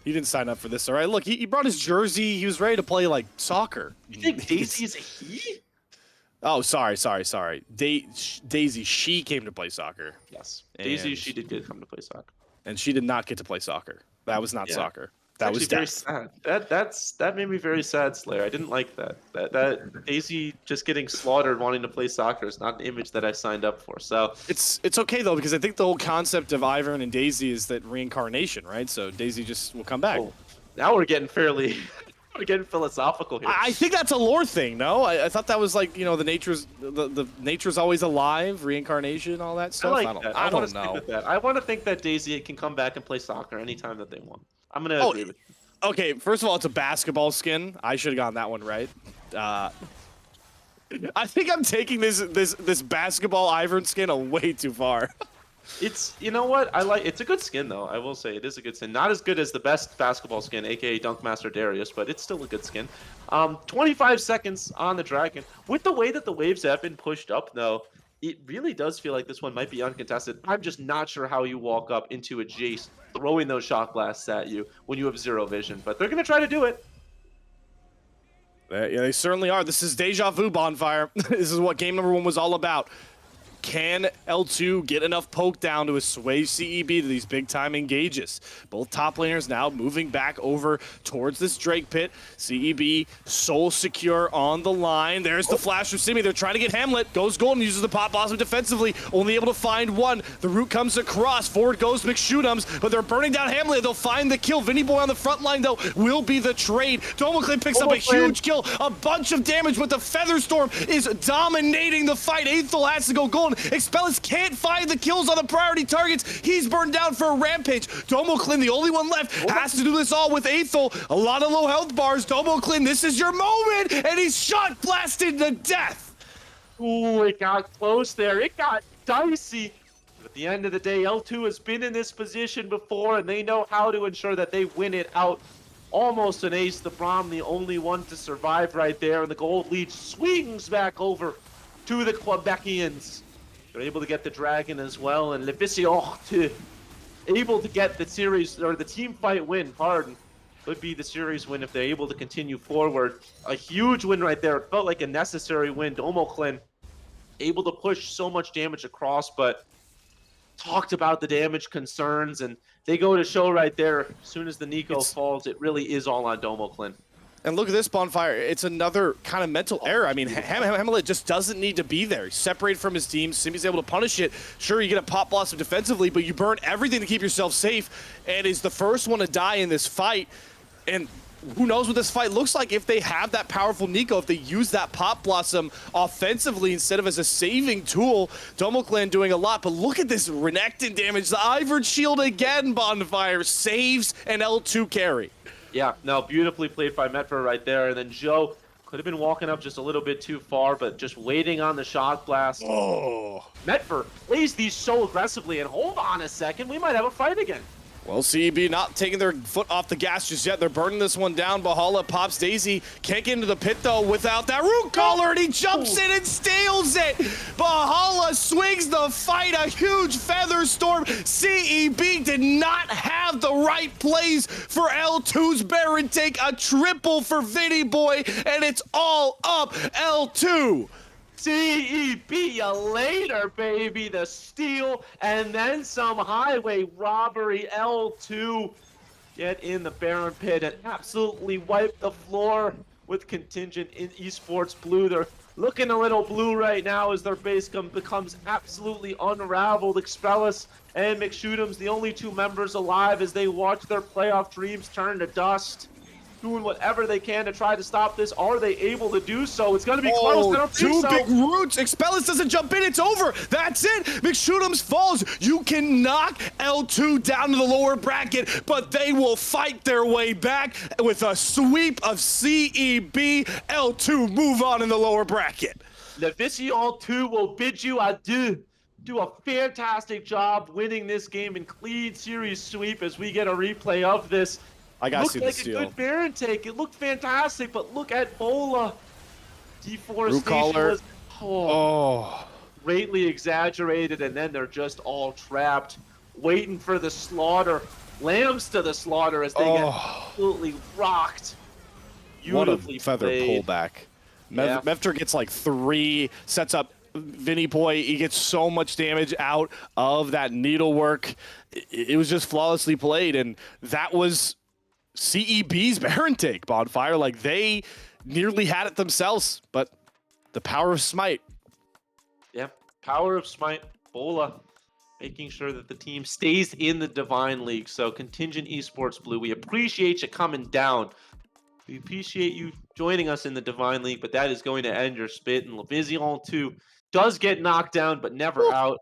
He didn't sign up for this, all right? Look, he brought his jersey. He was ready to play, like, soccer. You think Daisy is a he? Oh, sorry. Daisy, she came to play soccer. Yes. Daisy, she did come to play soccer. And she did not get to play soccer. That was not soccer. That was very death. sad. That made me very sad, Slayer. I didn't like that. That Daisy just getting slaughtered wanting to play soccer is not an image that I signed up for. So it's okay though, because I think the whole concept of Ivern and Daisy is that reincarnation, right? So Daisy just will come back. Oh, now we're getting we're getting philosophical here. I think that's a lore thing, no? I thought that was like, you know, the nature's always alive, reincarnation, all that stuff. I like that. I don't want to know. stick with that. I want to think that Daisy can come back and play soccer anytime that they want. I'm gonna agree with you. Okay, first of all, it's a basketball skin. I should have gotten that one right. I think I'm taking this basketball Ivern skin way too far. It's, you know what, it's a good skin though. I will say it is a good skin. Not as good as the best basketball skin, aka Dunkmaster Darius, but it's still a good skin. 25 seconds on the dragon. With the way that the waves have been pushed up though, it really does feel like this one might be uncontested. I'm just not sure how you walk up into a Jace throwing those shock blasts at you when you have zero vision, but they're gonna try to do it. Yeah, they certainly are. This is deja vu, Bonfire. This is what game number 1 was all about. Can L2 get enough poke down to assuage CEB to these big-time engages? Both top laners now moving back over towards this Drake pit. CEB soul secure on the line. There's the flash from Simi. They're trying to get Hamlet. Goes Golden, uses the pop blossom defensively. Only able to find one. The root comes across. Forward goes McShootums, but they're burning down Hamlet. They'll find the kill. Vinny Boy on the front line, though, will be the trade. Domoclin picks up a huge kill. A bunch of damage, but the Featherstorm is dominating the fight. Aethel has to go Golden. Expellus can't find the kills on the priority targets. He's burned down for a rampage. Domoclin, the only one left, has to do this all with Aethel. A lot of low health bars. Domoclin, this is your moment, and he's shot blasted to death. Ooh, it got close there. It got dicey. But at the end of the day, L2 has been in this position before, and they know how to ensure that they win it out. Almost an ace. The Braum, the only one to survive right there, and the Gold Leech swings back over to the Quebecians. They're able to get the Dragon as well, and Lévisien able to get the series, or the team fight win, pardon. Could be the series win if they're able to continue forward. A huge win right there. It felt like a necessary win. Domoclin able to push so much damage across, but talked about the damage concerns, and they go to show right there. As soon as the Nico falls, it really is all on Domoclin. And look at this Bonfire. It's another kind of mental error. I mean, Hamlet just doesn't need to be there. He's separated from his team. Simi's able to punish it. Sure, you get a pop blossom defensively, but you burn everything to keep yourself safe, and is the first one to die in this fight. And who knows what this fight looks like if they have that powerful Nico, if they use that pop blossom offensively instead of as a saving tool. Domoclin doing a lot, but look at this Renekton damage. The Ivored Shield again, Bonfire saves an L2 carry. Yeah, no, beautifully played by Metfer right there. And then Joe could have been walking up just a little bit too far, but just waiting on the shot blast. Oh. Metfer plays these so aggressively, and hold on a second, we might have a fight again. Well, CEB not taking their foot off the gas just yet. They're burning this one down. Bahala pops Daisy. Can't get into the pit, though, without that root collar, and he jumps in and steals it. Bahala swings the fight. A huge Featherstorm. CEB did not have the right plays for L2's Baron take. A triple for Vinny Boy, and it's all up L2. CEB you later, baby. The steal and then some highway robbery. L2 get in the Baron pit and absolutely wipe the floor with Contingent in Esports Blue. They're looking a little blue right now as their base becomes absolutely unraveled. Expellus and McShootums, the only two members alive as they watch their playoff dreams turn to dust. Doing whatever they can to try to stop this. Are they able to do so? It's going to be close. I don't think two so. big roots. Expellus doesn't jump in. It's over. That's it. McShootums falls. You can knock L2 down to the lower bracket, but they will fight their way back with a sweep of CEB. L2 move on in the lower bracket. Lévisien 2 will bid you adieu. Do a fantastic job winning this game in clean series sweep as we get a replay of this. I gotta see the steal. Looked like a good Baron take. It looked fantastic, but look at Bola. Deforestation was greatly exaggerated, and then they're just all trapped, waiting for the slaughter. Lambs to the slaughter as they get absolutely rocked. What a feather pullback. Mefter gets like 3, sets up Vinny Boy. He gets so much damage out of that needlework. It was just flawlessly played, and that was CEB's Baron take, Bonfire. Like, they nearly had it themselves, but the power of Smite. Yeah, power of Smite. Bola making sure that the team stays in the Divine League. So Contingent Esports Blue, we appreciate you coming down. We appreciate you joining us in the Divine League, but that is going to end your spit. And Lévisien 2 does get knocked down, but never out.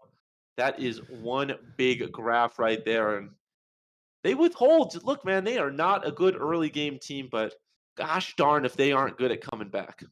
That is one big graph right there. And they withhold. Look, man, they are not a good early game team, but gosh darn if they aren't good at coming back.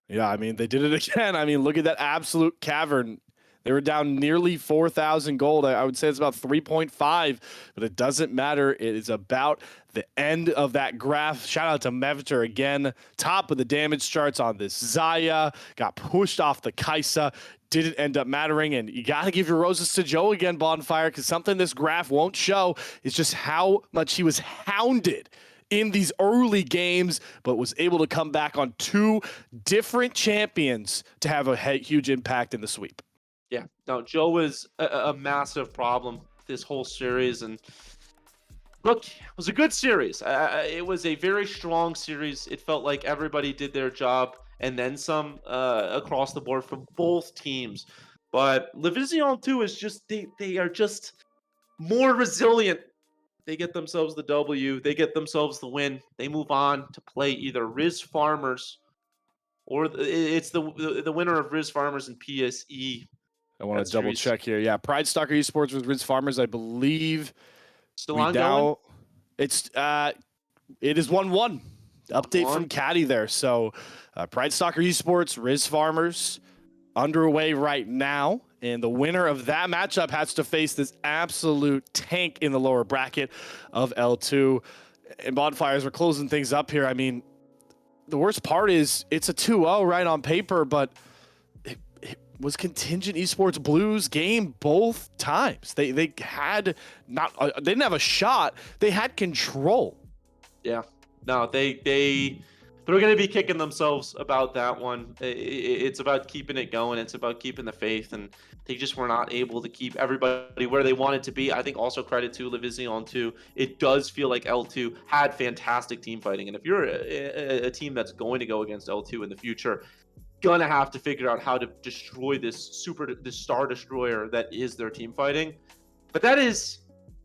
Yeah, I mean, they did it again. I mean, look at that absolute cavern. They were down nearly 4,000 gold. I would say it's about 3.5, but it doesn't matter. It is about the end of that graph. Shout out to Mevter again. Top of the damage charts on this Xayah. Got pushed off the Kaisa. Didn't end up mattering, and you got to give your roses to Joe again, Bonfire, because something this graph won't show is just how much he was hounded in these early games, but was able to come back on 2 different champions to have a huge impact in the sweep. Yeah, no, Joe was a massive problem this whole series, and look, it was a good series. It was a very strong series. It felt like everybody did their job and then some across the board from both teams. But Lévisien too is just they are just more resilient. They get themselves the W. They get themselves the win. They move on to play either Riz Farmers or it's the winner of Riz Farmers and PSE. I want That to double series check here. Yeah, Pride Stalker Esports with Riz Farmers. I believe still we ongoing. now it's it is 1-1. Update from 1-1. Caddy there. So Pride Stalker Esports, Riz Farmers underway right now. And the winner of that matchup has to face this absolute tank in the lower bracket of L2. And Bonfires are closing things up here. I mean, the worst part is it's a 2-0 right on paper, but it was Contingent Esports Blues game both times. They had not they didn't have a shot. They had control. Yeah. No, they're going to be kicking themselves about that one. It's about keeping it going. It's about keeping the faith, and they just were not able to keep everybody where they wanted to be. I think also credit to Lévisien too. It does feel like L2 had fantastic team fighting, and if you're a team that's going to go against L2 in the future, gonna have to figure out how to destroy this star destroyer that is their team fighting. But that is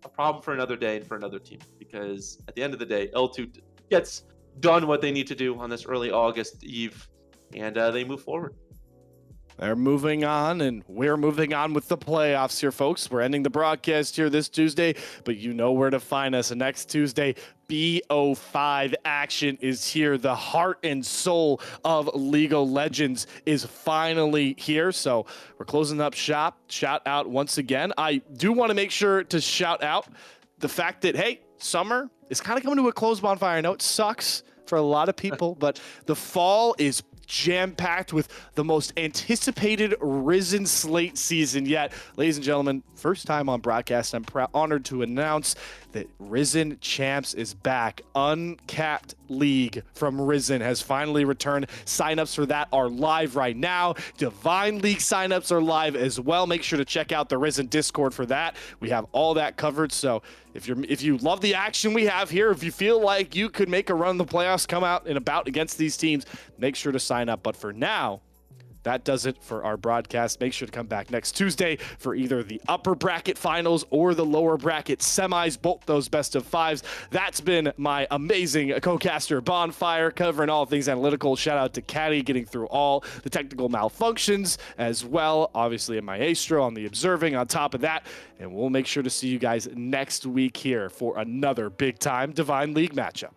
a problem for another day and for another team, because at the end of the day, L2 gets done what they need to do on this early August eve, and they move forward. They're moving on, and we're moving on with the playoffs here, folks. We're ending the broadcast here this Tuesday, but you know where to find us. And next Tuesday, BO5 action is here. The heart and soul of League of Legends is finally here. So we're closing up shop. Shout out once again. I do want to make sure to shout out the fact that, hey, summer is kind of coming to a close, Bonfire. I know it sucks for a lot of people, but the fall is jam-packed with the most anticipated Risen slate season yet. Ladies and gentlemen, first time on broadcast, I'm honored to announce that Risen Champs is back. Uncapped League from Risen has finally returned. Signups for that are live right now. Divine League signups are live as well. Make sure to check out the Risen Discord for that. We have all that covered. So if you love the action we have here, if you feel like you could make a run in the playoffs, come out and about against these teams, make sure to sign up. But for now, that does it for our broadcast. Make sure to come back next Tuesday for either the upper bracket finals or the lower bracket semis, both those best of fives. That's been my amazing co-caster Bonfire, covering all things analytical. Shout out to Caddy getting through all the technical malfunctions as well. Obviously, and Maestro on the observing on top of that. And we'll make sure to see you guys next week here for another big time Divine League matchup.